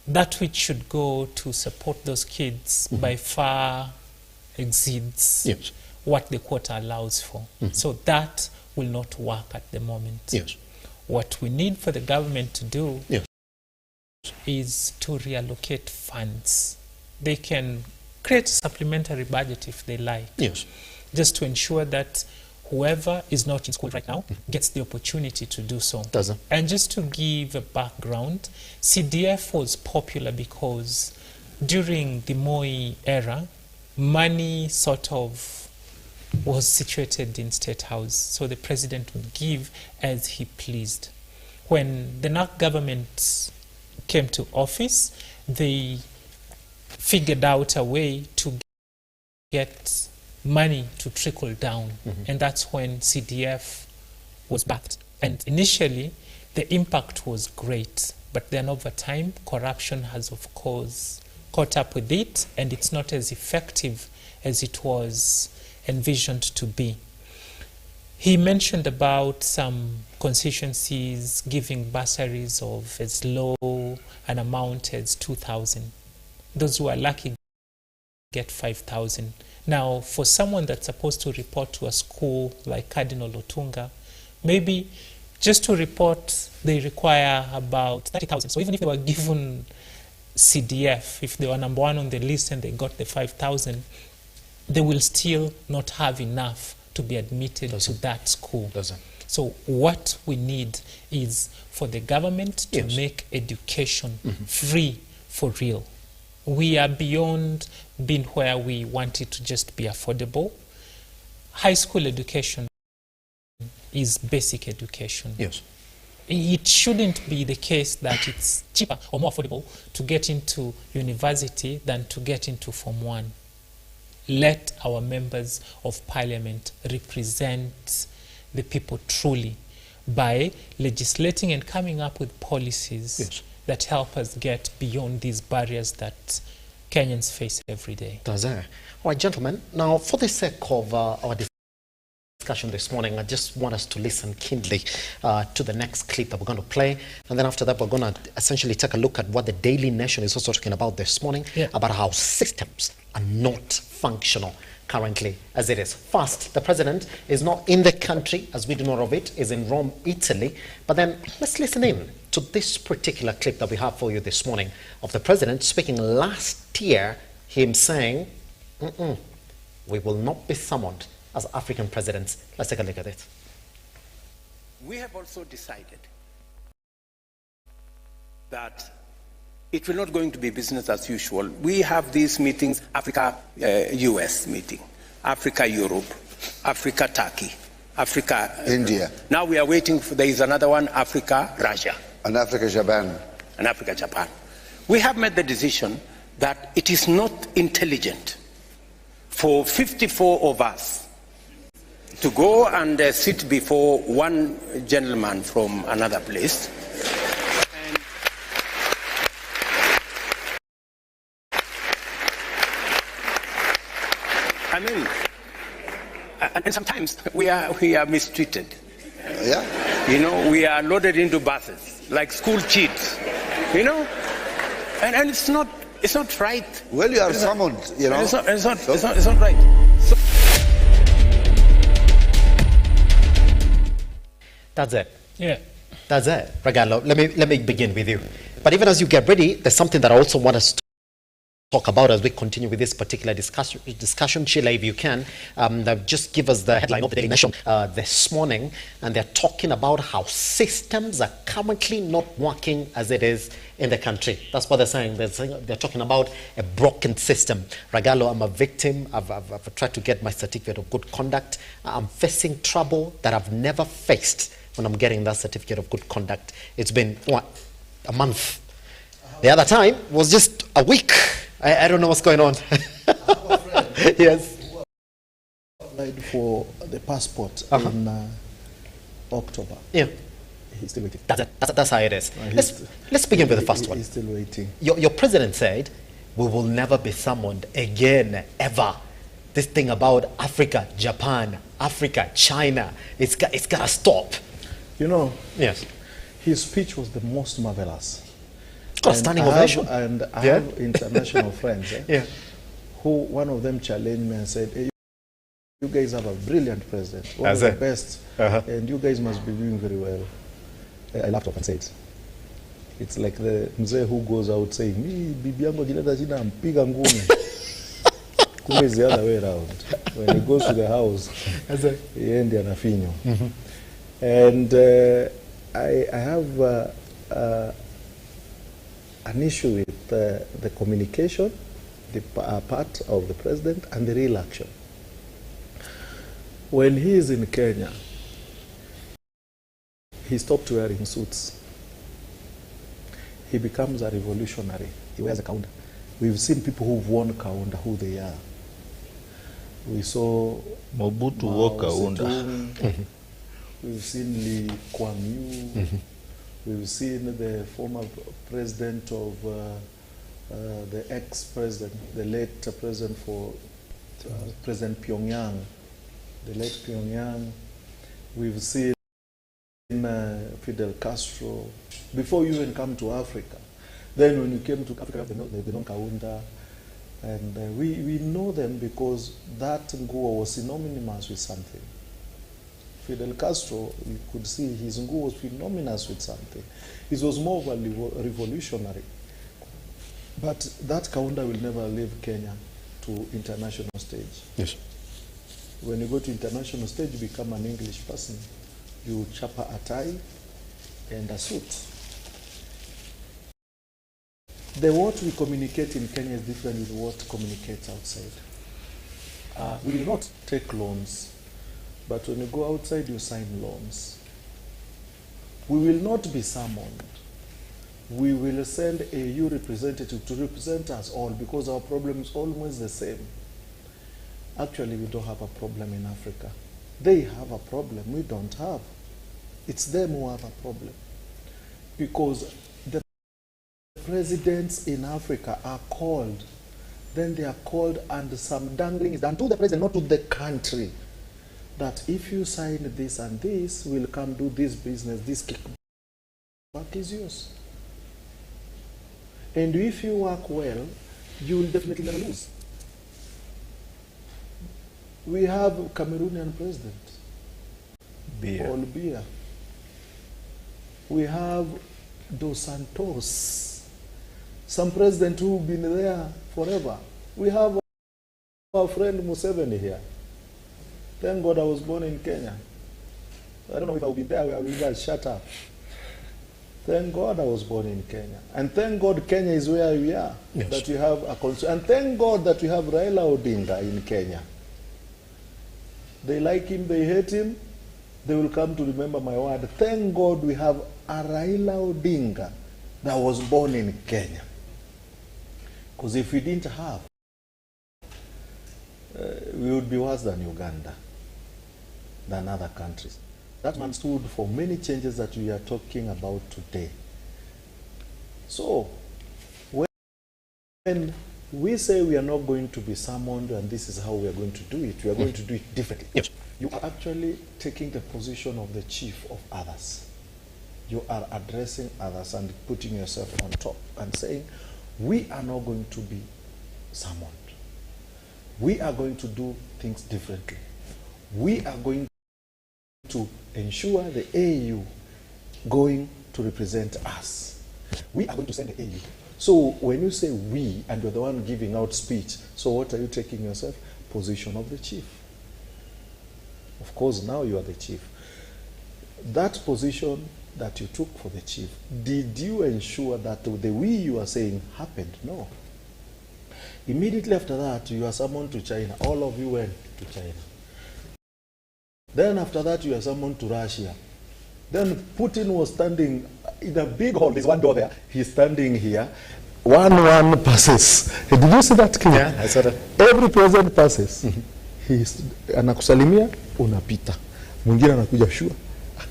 that which should go to support those kids by far exceeds what the quota allows for. So that will not work at the moment. What we need for the government to do is to reallocate funds. They can create a supplementary budget if they like, just to ensure that whoever is not in school right now gets the opportunity to do so. And just to give a background, CDF was popular because during the Moi era, money sort of was situated in State House, so the president would give as he pleased. When the NAC government came to office, they figured out a way to get money to trickle down, and that's when CDF was backed. And initially, the impact was great, but then over time, corruption has of course caught up with it, and it's not as effective as it was envisioned to be. He mentioned about some constituencies giving bursaries of as low an amount as 2,000. Those who are lucky get 5,000. Now, for someone that's supposed to report to a school like Cardinal Otunga, maybe just to report, they require about 30,000. So even if they were given CDF, if they were number one on the list and they got the 5,000, they will still not have enough to be admitted to that school. So what we need is for the government to make education free for real. We are beyond being where we want it to just be affordable. High school education is basic education. It shouldn't be the case that it's cheaper or more affordable to get into university than to get into Form 1. Let our members of parliament represent the people truly by legislating and coming up with policies that help us get beyond these barriers that Kenyans face every day. All right, gentlemen, now for the sake of our discussion this morning. I just want us to listen keenly to the next clip that we're going to play, and then after that we're going to essentially take a look at what the Daily Nation is also talking about this morning, about how systems are not functional currently as it is. First, the president is not in the country, as we do know of it, is in Rome, Italy. But then let's listen in to this particular clip that we have for you this morning of the president speaking last year, him saying, we will not be summoned as African presidents. Let's take a look at it. We have also decided that it will not going to be business as usual. We have these meetings, Africa, US meeting, Africa, Europe, Africa, Turkey, Africa, India. Now we are waiting for, there is another one, Africa, Russia. And Africa, Japan. And Africa, Japan. We have made the decision that it is not intelligent for 54 of us to go and sit before one gentleman from another place. I mean, and sometimes we are mistreated. Yeah. You know, we are loaded into buses like school kids. You know, and it's not right. Well, you are summoned. You know, it's not right. That's it. Yeah. That's it. Regalo, let me begin with you. But even as you get ready, there's something that I also want us to talk about as we continue with this particular discussion. Sheila, if you can, just give us the headline of the Daily Nation this morning. And they're talking about how systems are currently not working as it is in the country. That's what they're saying. They're talking about a broken system. Regalo, I'm a victim. I've tried to get my certificate of good conduct. I'm facing trouble that I've never faced when I'm getting that certificate of good conduct. It's been, what, a month? The other time was just a week. I don't know what's going on. Yes. Applied for the passport in October. Yeah. He's still waiting. That's how it is. Let's begin with the first one. He's still waiting. Your president said, we will never be summoned again, ever. This thing about Africa, Japan, Africa, China, it's got to stop. You know, yes, his speech was the most marvelous. Got a standing ovation. And I have international friends who, one of them challenged me and said, hey, you guys have a brilliant president, one of the best, and you guys must be doing very well. I laughed up and said, it's like the mzee who goes out saying, me, bibi yangu jileta jina ampiga ngumi. Kumbe is the other way around. When he goes to the house, he endi anafinyo. And I have an issue with the communication, the part of the president, and the real action. When he is in Kenya, he stopped wearing suits. He becomes a revolutionary. He wears a kaunda. We've seen people who've worn kaunda, who they are. We saw Mobutu wore kaunda. We've seen Lee Kuan Yew. We've seen the former president of the ex-president, the late president for President Pyongyang, the late Pyongyang. We've seen Fidel Castro. Before you even come to Africa, then when you came to Africa, they know Kaunda, and we know them because that nguo was synonymous with something. Fidel Castro, you could see his nguo was synonymous with something. It was more of a revolutionary. But that Kaunda will never leave Kenya to international stage. Yes. When you go to international stage, you become an English person. You chapa a tie and a suit. The what we communicate in Kenya is different with what communicates outside. We do not take loans. But when you go outside, you sign loans. We will not be summoned. We will send a EU representative to represent us all because our problem is always the same. Actually, we don't have a problem in Africa. They have a problem we don't have. It's them who have a problem. Because the presidents in Africa are called. Then they are called and some dangling is done to the president, not to the country. that if you sign this and this, we'll come do this business, this kickback is yours. And if you work well, you will definitely never lose. We have Cameroonian president, Paul Biya. We have Dos Santos, some president who've been there forever. We have our friend Museveni here. Thank God I was born in Kenya. I don't know if I will be there, we guys shut up. Thank God I was born in Kenya. And thank God Kenya is where we are. Yes. That we have a and thank God that we have Raila Odinga in Kenya. They like him, they hate him, they will come to remember my word. Thank God we have a Raila Odinga that was born in Kenya. Because if we didn't have, we would be worse than Uganda, than other countries. That man stood for many changes that we are talking about today. So, when we say we are not going to be summoned and this is how we are going to do it, we are going to do it differently. Yes. You are actually taking the position of the chief of others. You are addressing others and putting yourself on top and saying, we are not going to be summoned. We are going to do things differently. We are going to ensure the AU going to represent us. We are going to send the AU. So when you say we and you're the one giving out speech, so what are you taking yourself? Position of the chief. Of course, now you are the chief. That position that you took for the chief, did you ensure that the we you are saying happened? No. Immediately after that, you are summoned to China. All of you went to China. Then after that, you are summoned to Russia. Then Putin was standing in a big hall. There's one door there. He's standing here. One passes. Did you see that? Yeah, I saw that. Every president passes. He's anakusalimia, unapita. Mwingine anakuja sure.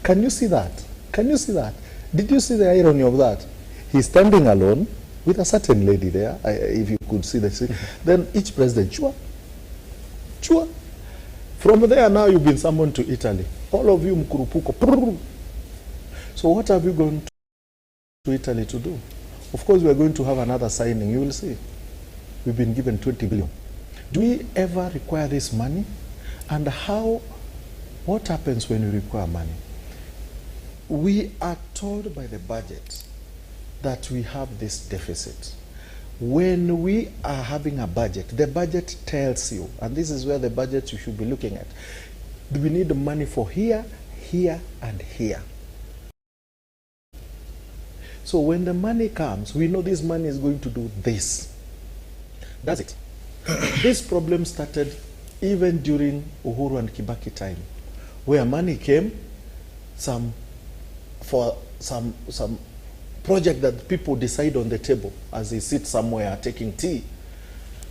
Can you see that? Can you see that? Did you see the irony of that? He's standing alone with a certain lady there, if you could see the scene. Then each president, chua. From there now you've been summoned to Italy. All of you mkurupuko. So what have you gone to Italy to do? Of course we are going to have another signing, you will see. We've been given 20 billion. Do we ever require this money? And what happens when we require money? We are told by the budget that we have this deficit. When we are having a budget, the budget tells you, and this is where the budget you should be looking at, do we need money for here, here, and here? So when the money comes, we know this money is going to do this. That's it. This problem started even during Uhuru and Kibaki time, where money came for some project that people decide on the table as they sit somewhere taking tea.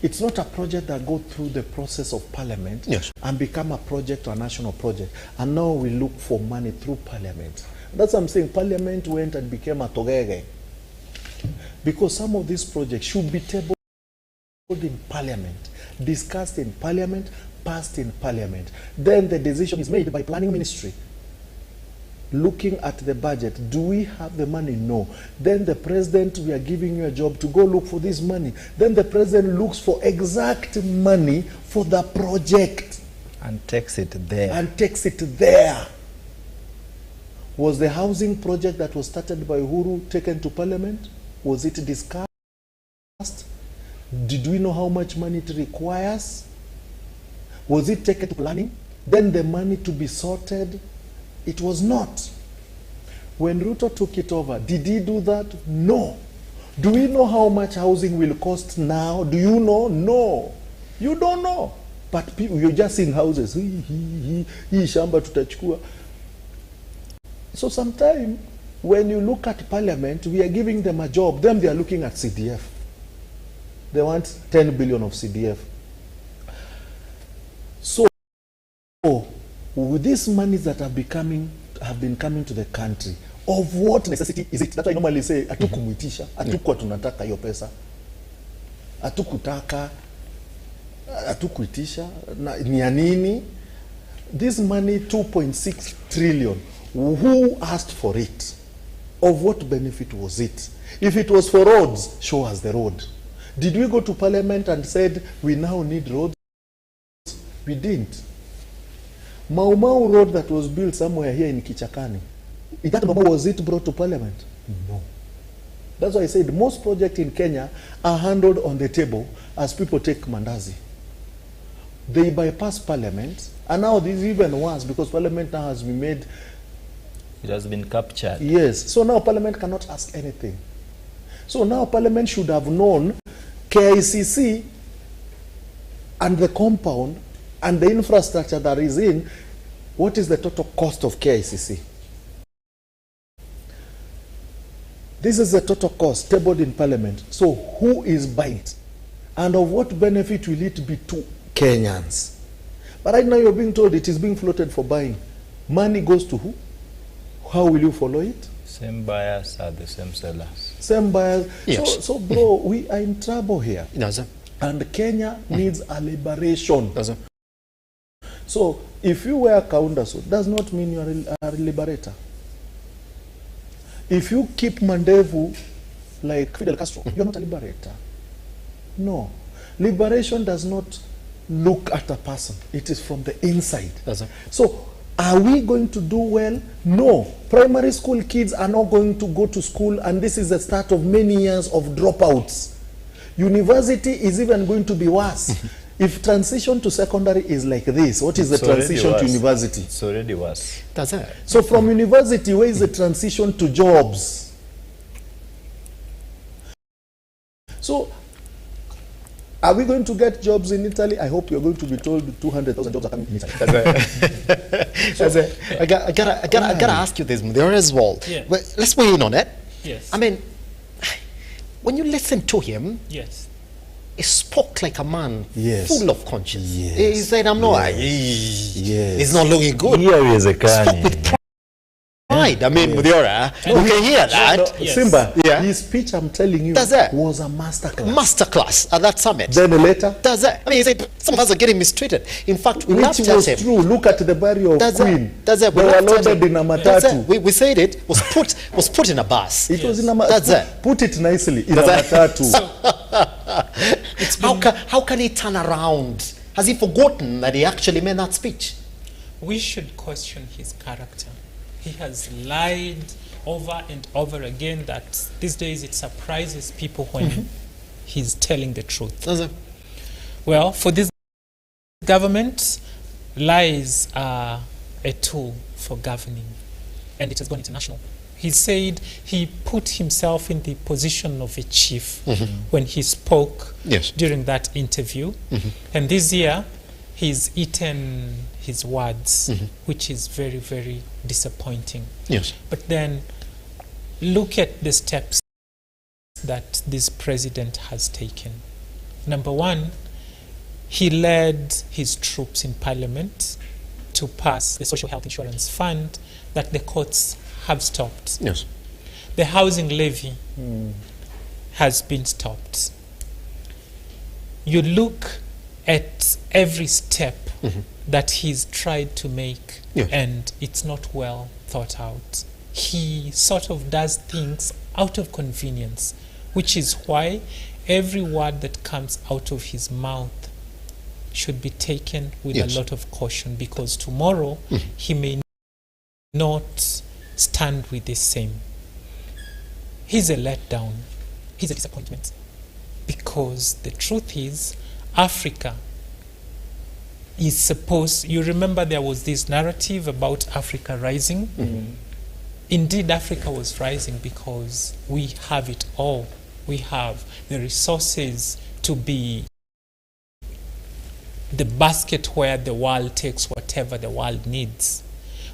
It's not a project that goes through the process of parliament and become a project or a national project. And now we look for money through parliament. That's what I'm saying. Parliament went and became a togege. Because some of these projects should be tabled in parliament, discussed in parliament, passed in parliament. Then the decision is made by planning ministry. Looking at the budget, do we have the money? No. Then the president, we are giving you a job to go look for this money. Then the president looks for exact money for the project. And takes it there. And takes it there. Was the housing project that was started by Uhuru taken to parliament? Was it discussed? Did we know how much money it requires? Was it taken to planning? Then the money to be sorted? It was not. When RUTO took it over, did he do that? No. Do we know how much housing will cost now? Do you know? No. You don't know. But people, you're just seeing houses. Hii shamba tutachukua. So sometimes, when you look at parliament, we are giving them a job. Them, they are looking at CDF. They want 10 billion of CDF. So, with these monies that have been coming to the country, of what necessity is it? That's why I normally say, atukumuitisha, atukwa tunataka hiyo pesa, atukutaka, atukuitisha, ni ya nini? this money, 2.6 trillion, who asked for it? Of what benefit was it? If it was for roads, show us the road. Did we go to parliament and said we now need roads? We didn't. Mau Mau road that was built somewhere here in Kichakani, was it brought to parliament? No. That's why I said most projects in Kenya are handled on the table as people take mandazi. They bypass parliament, and now this is even worse because parliament now has been made. It has been captured. Yes. So now parliament cannot ask anything. So now parliament should have known KICC and the compound and the infrastructure that is in, what is the total cost of KICC? This is the total cost tabled in parliament. So who is buying it? And of what benefit will it be to Kenyans? But right now you're being told it is being floated for buying. Money goes to who? How will you follow it? Same buyers are the same sellers. Same buyers. Yes. So bro, we are in trouble here. And Kenya needs a liberation. So if you wear a counter suit, does not mean you are a liberator. If you keep Mandevu like Fidel Castro, you're not a liberator. No. Liberation does not look at a person. It is from the inside. So are we going to do well? No. Primary school kids are not going to go to school, and this is the start of many years of dropouts. University is even going to be worse. If transition to secondary is like this, what is the transition to university? It's already worse. That's it. So from university, where is the transition to jobs? So are we going to get jobs in Italy? I hope you're going to be told 200,000 jobs are coming in Italy. That's it. I gotta ask you this, Mudira, as well. Yeah. Well, let's weigh in on it. Yes. I mean, when you listen to him, yes, he spoke like a man full of conscience. Yes. He said, I'm not, it's not looking good. Here is a spoke with pride. I mean, Mudira, you can hear that. Simba, his speech, I'm telling you, was a masterclass. Masterclass at that summit. Then later, I mean, he said some of us are getting mistreated. In fact, we laughed which at was him. true. Look at the burial of Queen. They were loaded in a matatu. We said it was put in a bus. It was in a matatu. Put it nicely, in a matatu. How can he turn around? Has he forgotten that he actually made that speech? We should question his character. He has lied over and over again that these days it surprises people when he's telling the truth. Well, for this government, lies are a tool for governing, and it has gone international. He said he put himself in the position of a chief when he spoke during that interview. And this year, he's eaten his words, which is very, very disappointing. Yes. But then, look at the steps that this president has taken. Number one, he led his troops in parliament to pass the social health insurance fund that the courts have stopped. Yes. The housing levy has been stopped. You look at every step that he's tried to make, and it's not well thought out. He sort of does things out of convenience, which is why every word that comes out of his mouth should be taken with a lot of caution, because tomorrow he may not stand with the same. He's a letdown. He's a disappointment. Because the truth is, Africa is supposed, you remember there was this narrative about Africa rising? Indeed, Africa was rising because we have it all. We have the resources to be the basket where the world takes whatever the world needs.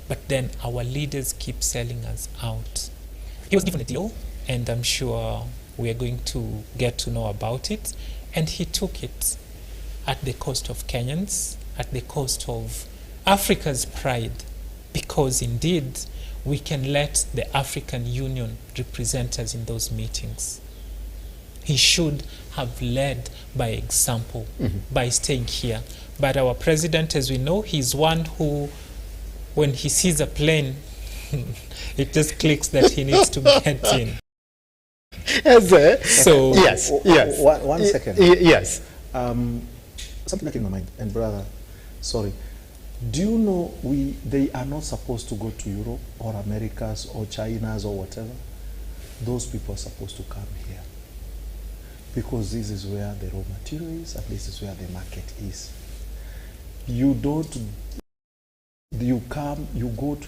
But then our leaders keep selling us out. He was given a deal, and I'm sure we are going to get to know about it. And he took it at the cost of Kenyans, at the cost of Africa's pride, because indeed we can let the African Union represent us in those meetings. He should have led by example, by staying here But our president, as we know, he's one who, when he sees a plane, it just clicks that he needs to get in. So yes. One second. Yes. Something that came to my mind, and brother, sorry. Do you know they are not supposed to go to Europe or Americas or China's or whatever? Those people are supposed to come here. Because this is where the raw material is, and this is where the market is. You go to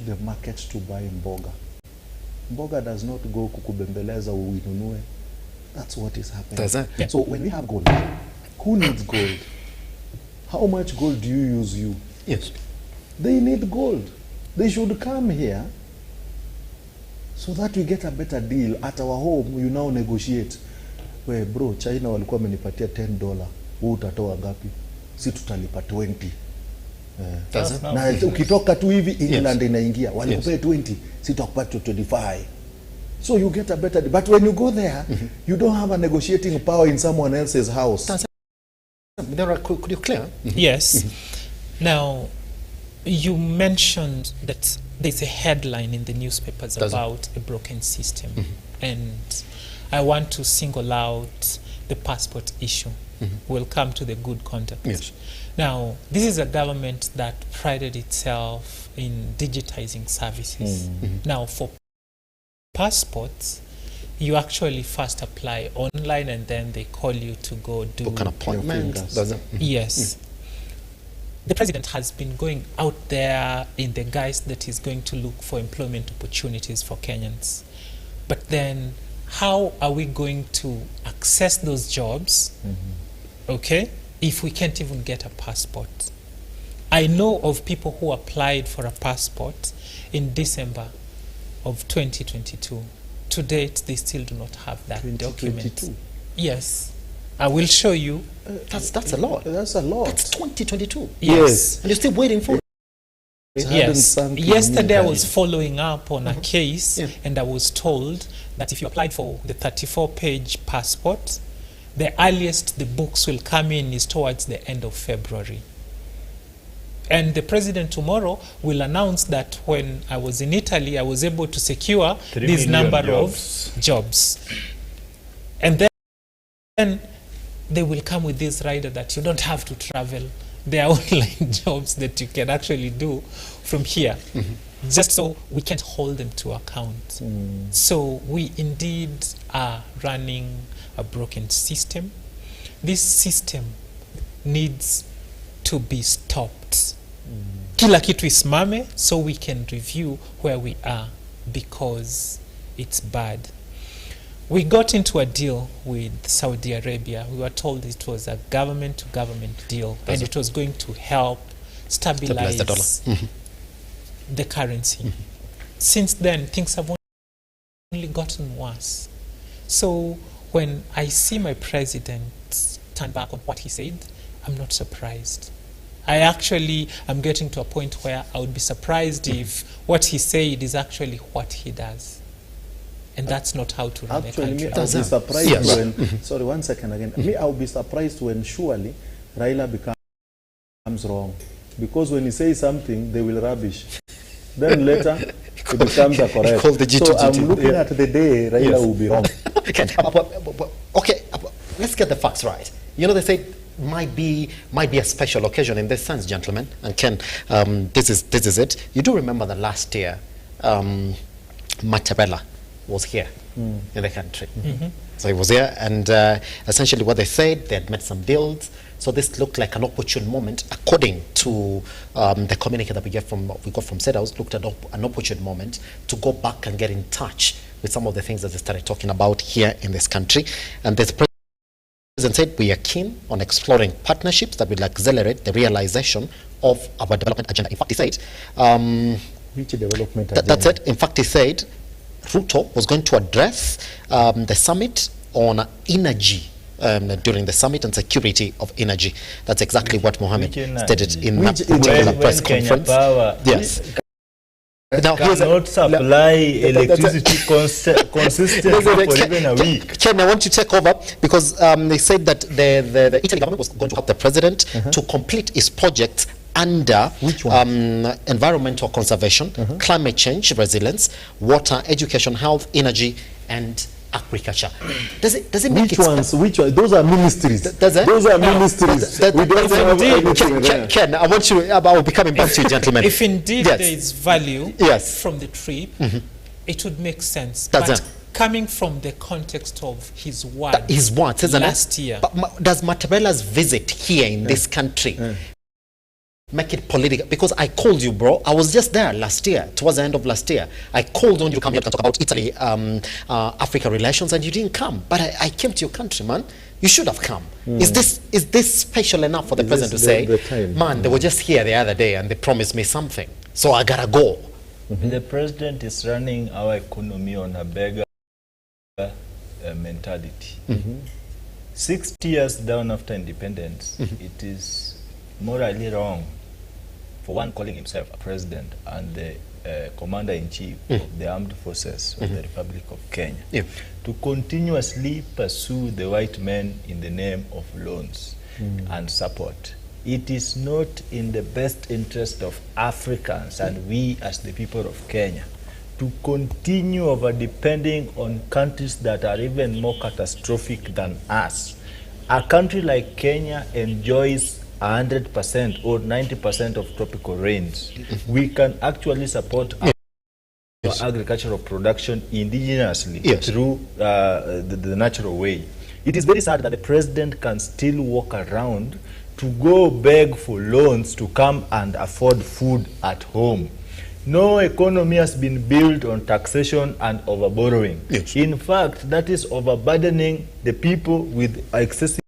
the market to buy mboga. Mboga does not go kukubembeleza uinunue. That's what is happening. Does that? Yeah. So when we have gold, who needs gold? How much gold do you use? Yes. They need gold. They should come here so that we get a better deal. At our home, you now negotiate. Where bro, China walikuwa wamenipatia $10. Wewe utatoa ngapi? Si tutalipa 20. Na ukitoka tu hivi England inaingia. Walikupea 20, si tutakupata 25. So you get a better deal. But when you go there, you don't have a negotiating power in someone else's house. Could you clear? Yes. Now, you mentioned that there's a headline in the newspapers about a broken system. And I want to single out the passport issue. We'll come to the good conduct. Yes. Now, this is a government that prided itself in digitizing services. Now, for passports, you actually first apply online and then they call you to go do an appointment. Yes. The president has been going out there in the guise that he's going to look for employment opportunities for Kenyans. But then how are we going to access those jobs, okay, if we can't even get a passport? I know of people who applied for a passport in December of 2022. To date, they still do not have that document. Yes. I will show you. That's a lot. That's a lot. That's 2022. Yes. And you're still waiting for it. Yes. Yesterday I was following up on a case and I was told that if you applied for the 34-page passport, the earliest the books will come in is towards the end of February. And the president tomorrow will announce that when I was in Italy, I was able to secure this number of jobs. And then they will come with this rider that you don't have to travel. There are online jobs that you can actually do from here, just so we can't hold them to account. So we indeed are running a broken system. This system needs to be stopped. Kila kitu isimame so we can review where we are, because it's bad. We got into a deal with Saudi Arabia. We were told it was a government-to-government deal, and it was going to help stabilize the dollar. The currency. Since then, things have only gotten worse. So when I see my president turn back on what he said, I'm not surprised. I actually am getting to a point where I would be surprised if what he said is actually what he does. And that's not how to run a country. I'll be surprised when, sorry, one second again. Me, I'll be surprised when surely Raila becomes wrong. Because when he says something, they will rubbish. Then later, it becomes a correct. So I'm looking at the day Raila will be wrong. Okay, let's get the facts right. You know, they say might be a special occasion in this sense, gentlemen. And Ken, this is it. You do remember that last year, Matabella was here in the country. So he was here, and essentially what they said, they had made some deals. So this looked like an opportune moment, according to the communique that we got from State House, looked at an opportune moment to go back and get in touch with some of the things that they started talking about here in this country. And the president said, we are keen on exploring partnerships that will accelerate the realization of our development agenda. In fact, he said, which development agenda? That's it. In fact, he said, RUTO was going to address the summit on energy during the summit and security of energy. That's exactly what Mohammed stated in that particular press conference. Power. Yes. Now, cannot supply electricity consistently for even a week. Ken, I want to take over because they said that the Italy government was going to help the president to complete his projects under environmental conservation, climate change resilience, water, education, health, energy, and agriculture. Does it make which ones? Those are ministries. Those are ministries. We don't have anything. Ken, I want you. I will be coming back to you, gentlemen. If indeed yes. there is value from the trip, it would make sense. But coming from the context of his words, last year. But does Mattarela's visit here in this country make it political? Because I called you, bro. I was just there last year, towards the end of last year. I called on you to come here to talk about Italy, Africa relations, and you didn't come. But I came to your country, man. You should have come. Is this special enough for the president to say, man, they were just here the other day and they promised me something, so I gotta go? The president is running our economy on a beggar mentality. 60 years down after independence, it is morally wrong for one calling himself a president and the commander-in-chief of the armed forces of the Republic of Kenya to continuously pursue the white men in the name of loans and support. It is not in the best interest of Africans and we as the people of Kenya to continue over-depending on countries that are even more catastrophic than us. A country like Kenya enjoys 100% or 90% of tropical rains. We can actually support our agricultural production indigenously through the natural way. It is very sad that the president can still walk around to go beg for loans to come and afford food at home. No economy has been built on taxation and overborrowing. In fact, that is overburdening the people with excessive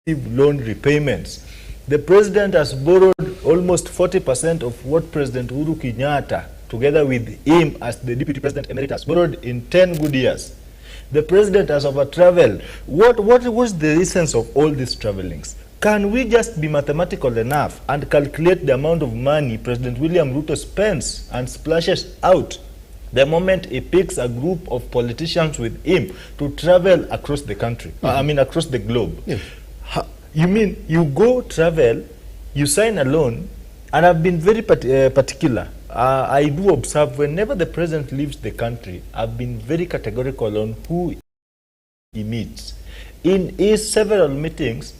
loan repayments. The president has borrowed almost 40% of what President Uhuru Kenyatta, together with him as the deputy president emeritus, borrowed in 10 good years. The president has over-traveled. What was the essence of all these travelings? Can we just be mathematical enough and calculate the amount of money President William Ruto spends and splashes out the moment he picks a group of politicians with him to travel across the country, across the globe? You mean you go travel, you sign a loan, and I've been very particular. I do observe whenever the president leaves the country, I've been very categorical on who he meets. In his several meetings,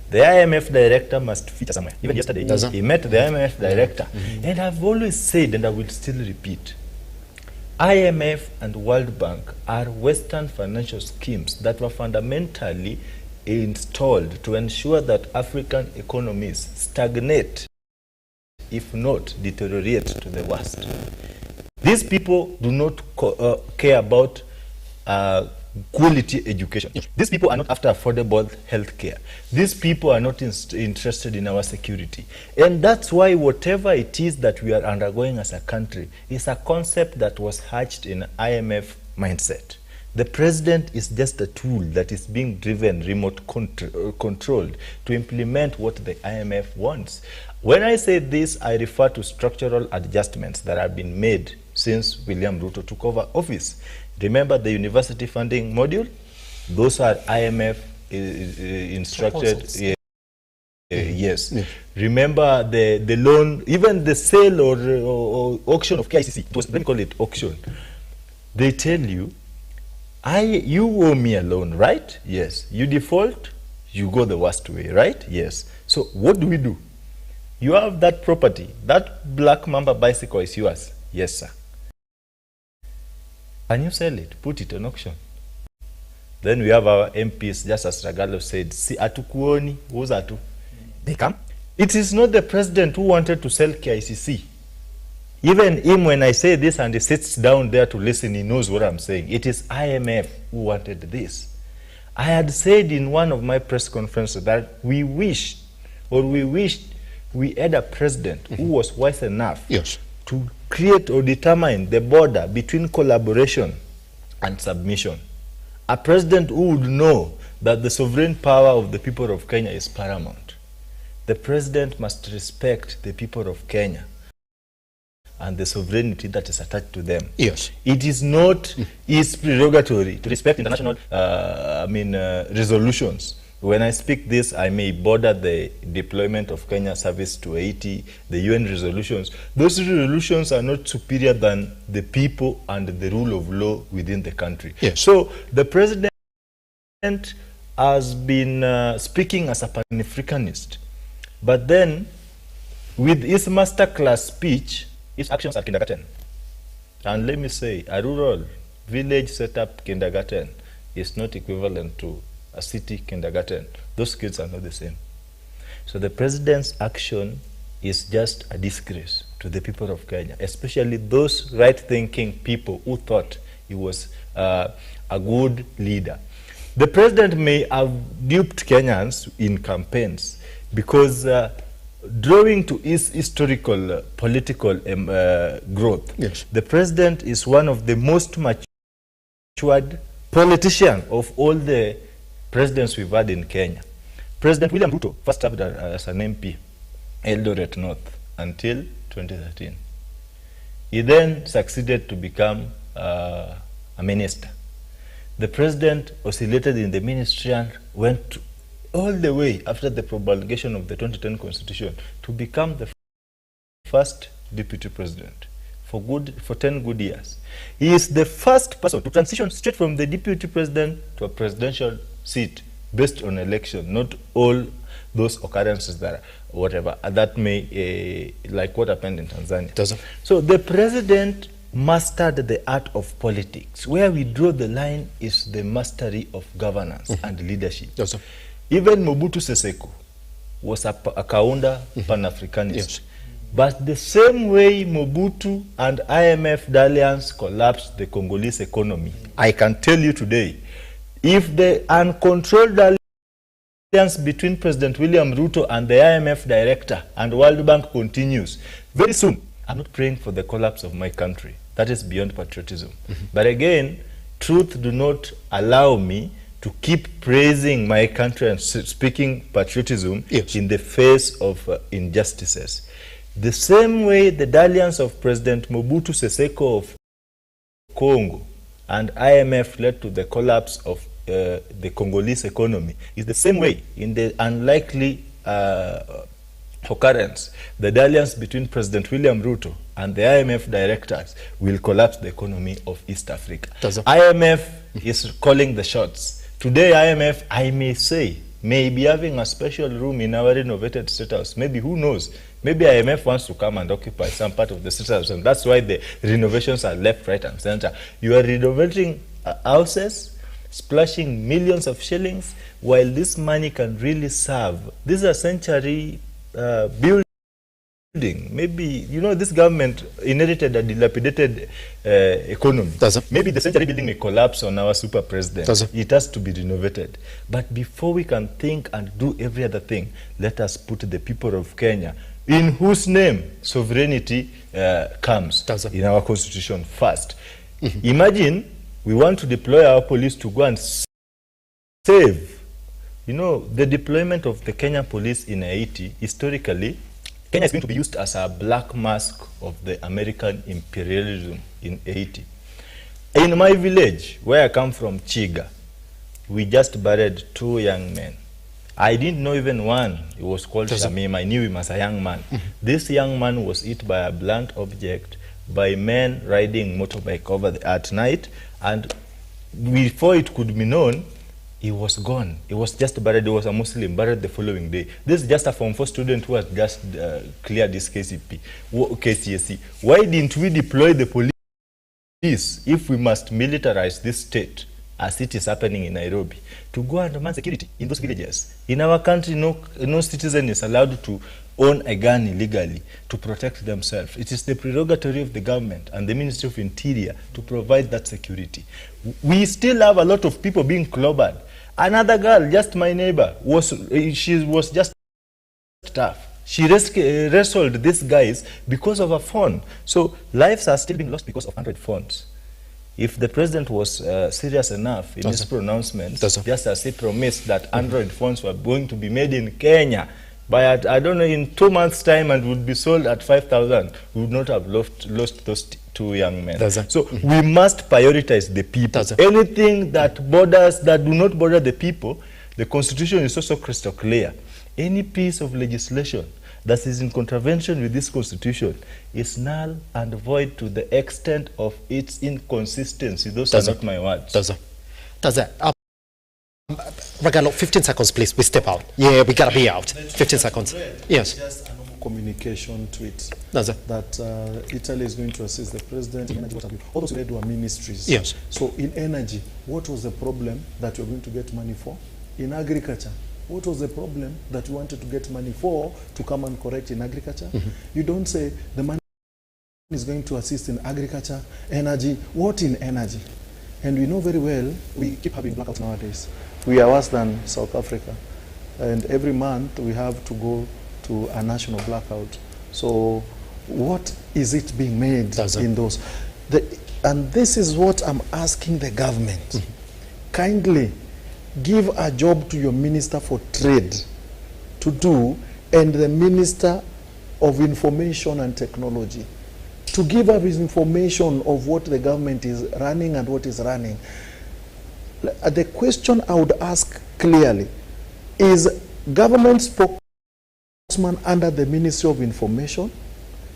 the IMF director must feature somewhere. Even yesterday, he met the IMF director. And I've always said, and I will still repeat, IMF and World Bank are Western financial schemes that were fundamentally installed to ensure that African economies stagnate, if not deteriorate to the worst. These people do not care about quality education. These people are not after affordable health care. These people are not interested in our security. And that's why whatever it is that we are undergoing as a country is a concept that was hatched in IMF mindset. The president is just a tool that is being driven, remote controlled to implement what the IMF wants. When I say this, I refer to structural adjustments that have been made since William Ruto took over office. Remember the university funding module? Those are IMF instructed. Yes. Remember the loan, even the sale or auction of KICC. It was, let me call it auction. They tell you, you owe me a loan, right? Yes. You default, you go the worst way, right? Yes. So what do? You have that property, that black Mamba bicycle is yours. Yes, sir. Can you sell it? Put it on auction. Then we have our MPs, just as Ragalo said, si atukuoni, who's atu? They come. It is not the president who wanted to sell KICC. Even him, when I say this and he sits down there to listen, he knows what I'm saying. It is IMF who wanted this. I had said in one of my press conferences that we wished we had a president who was wise enough to create or determine the border between collaboration and submission. A president who would know that the sovereign power of the people of Kenya is paramount. The president must respect the people of Kenya and the sovereignty that is attached to them. Yes. It is not his prerogatory to respect international resolutions. When I speak this, I may border the deployment of Kenya service to Haiti, the UN resolutions. Those resolutions are not superior than the people and the rule of law within the country. Yes. So the president has been speaking as a Pan-Africanist, but then with his masterclass speech, his actions are kindergarten. And let me say, a rural village setup kindergarten is not equivalent to a city kindergarten. Those kids are not the same. So the president's action is just a disgrace to the people of Kenya, especially those right-thinking people who thought he was a good leader. The president may have duped Kenyans in campaigns because drawing to his historical political growth, yes, the president is one of the most matured politicians of all the presidents we've had in Kenya. President William RUTO first served as an MP, Eldoret North, until 2013. He then succeeded to become a minister. The president oscillated in the ministry and went all the way after the promulgation of the 2010 constitution to become the first deputy president for 10 good years. He is the first person to transition straight from the deputy president to a presidential seat based on election, not all those occurrences that whatever that may like what happened in Tanzania. So the president mastered the art of politics. Where we draw the line is the mastery of governance and leadership. Even Mobutu Sese Seko was a Kaunda Pan-Africanist. Yes. But the same way Mobutu and IMF dalliance collapsed the Congolese economy, I can tell you today, if the uncontrolled alliance between President William Ruto and the IMF director and World Bank continues, very soon, I'm not praying for the collapse of my country. That is beyond patriotism. But again, truth do not allow me to keep praising my country and speaking patriotism in the face of injustices. The same way the dalliance of President Mobutu Sese Seko of Congo and IMF led to the collapse of the Congolese economy is the same way in the unlikely occurrence, the dalliance between President William Ruto and the IMF directors will collapse the economy of East Africa. IMF is calling the shots. Today, IMF, I may say, may be having a special room in our renovated State House. Maybe, who knows? Maybe IMF wants to come and occupy some part of the State House, and that's why the renovations are left, right, and center. You are renovating houses, splashing millions of shillings, while this money can really serve. This is a century building. Maybe, you know, this government inherited a dilapidated economy. Maybe the century building may collapse on our super president. It has to be renovated. But before we can think and do every other thing, let us put the people of Kenya, in whose name sovereignty comes in our constitution first. Imagine we want to deploy our police to go and save. You know, the deployment of the Kenyan police in Haiti, historically, Kenya is going to be used as a black mask of the American imperialism in Haiti. In my village, where I come from, Chiga, we just buried 2 young men. I didn't know even one. He was called Shamim. I knew him as a young man. This young man was hit by a blunt object by men riding motorbike over at night, and before it could be known, he was gone. He was just buried. He was a Muslim, buried the following day. This is just a Form 4 student who has just cleared this KCSE. Why didn't we deploy the police if we must militarize this state, as it is happening in Nairobi, to go and man security in those villages? In our country, no citizen is allowed to own a gun illegally to protect themselves. It is the prerogative of the government and the Ministry of Interior to provide that security. We still have a lot of people being clobbered. Another girl, just my neighbor, she was just tough. She wrestled these guys because of a phone. So lives are still being lost because of Android phones. If the president was serious enough in his pronouncements, just as he promised that Android phones were going to be made in Kenya, But I don't know, in 2 months' time, and would be sold at 5,000, we would not have lost those two young men. So we must prioritize the people. Anything that do not bother the people, the Constitution is also crystal clear. Any piece of legislation that is in contravention with this Constitution is null and void to the extent of its inconsistency. Those are not my words. Regalo, 15 seconds, please. We step out. Yeah, we gotta be out. 15 seconds. Yes. Just a normal communication tweet that Italy is going to assist the president in energy. All those led were ministries. Yes. So in energy, what was the problem that you're going to get money for? In agriculture, what was the problem that you wanted to get money for to come and correct in agriculture? You don't say the money is going to assist in agriculture, energy. What in energy? And we know very well, we keep having blackouts nowadays. We are worse than South Africa. And every month we have to go to a national blackout. So what is it being made in those? And this is what I'm asking the government. Kindly give a job to your Minister for Trade to do, and the Minister of Information and Technology to give us information of what the government is running and what is running. The question I would ask clearly is, government spokesman under the Ministry of Information,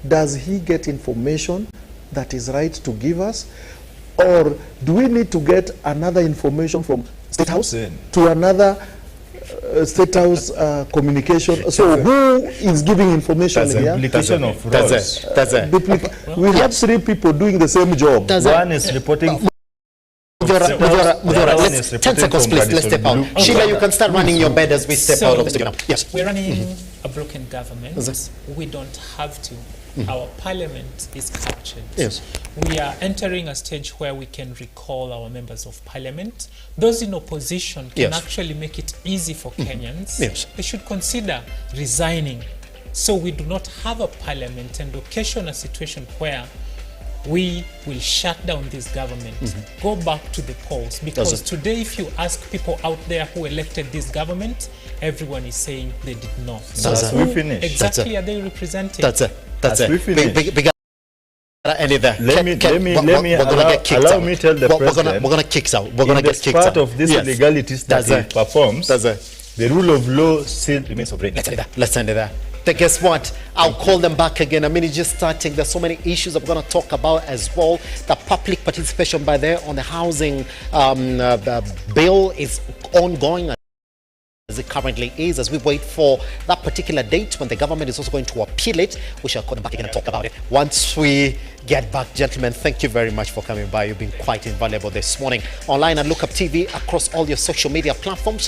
does he get information that is right to give us? Or do we need to get another information from State House to another State House communication? So who is giving information here? Implication of roles. We have 3 people doing the same job. One is reporting. 10 seconds, please. Let's step out. Sheila, you can start running your bed as we step out of the studio now. Yes. We're running a broken government. We don't have to. Our parliament is captured. Yes. We are entering a stage where we can recall our members of parliament. Those in opposition can actually make it easy for Kenyans. Yes. They should consider resigning, so we do not have a parliament and occasion a situation where we will shut down this government, go back to the polls. Because today, if you ask people out there who elected this government, everyone is saying they did not. So we finish. Exactly are they representing? That's it. We finish. Let me tell the president. We're gonna kick out. We're gonna get kicked out. Part of this illegalities that he performs, the rule of law still remains supreme. Let's end it there. Then guess what? I'll call them back again. I mean, it's just starting. There's so many issues that we're going to talk about as well. The public participation by there on the housing bill is ongoing as it currently is, as we wait for that particular date when the government is also going to appeal it. We shall call them back again and talk about it once we get back. Gentlemen, thank you very much for coming by. You've been quite invaluable this morning. Online at Lookuptv, across all your social media platforms.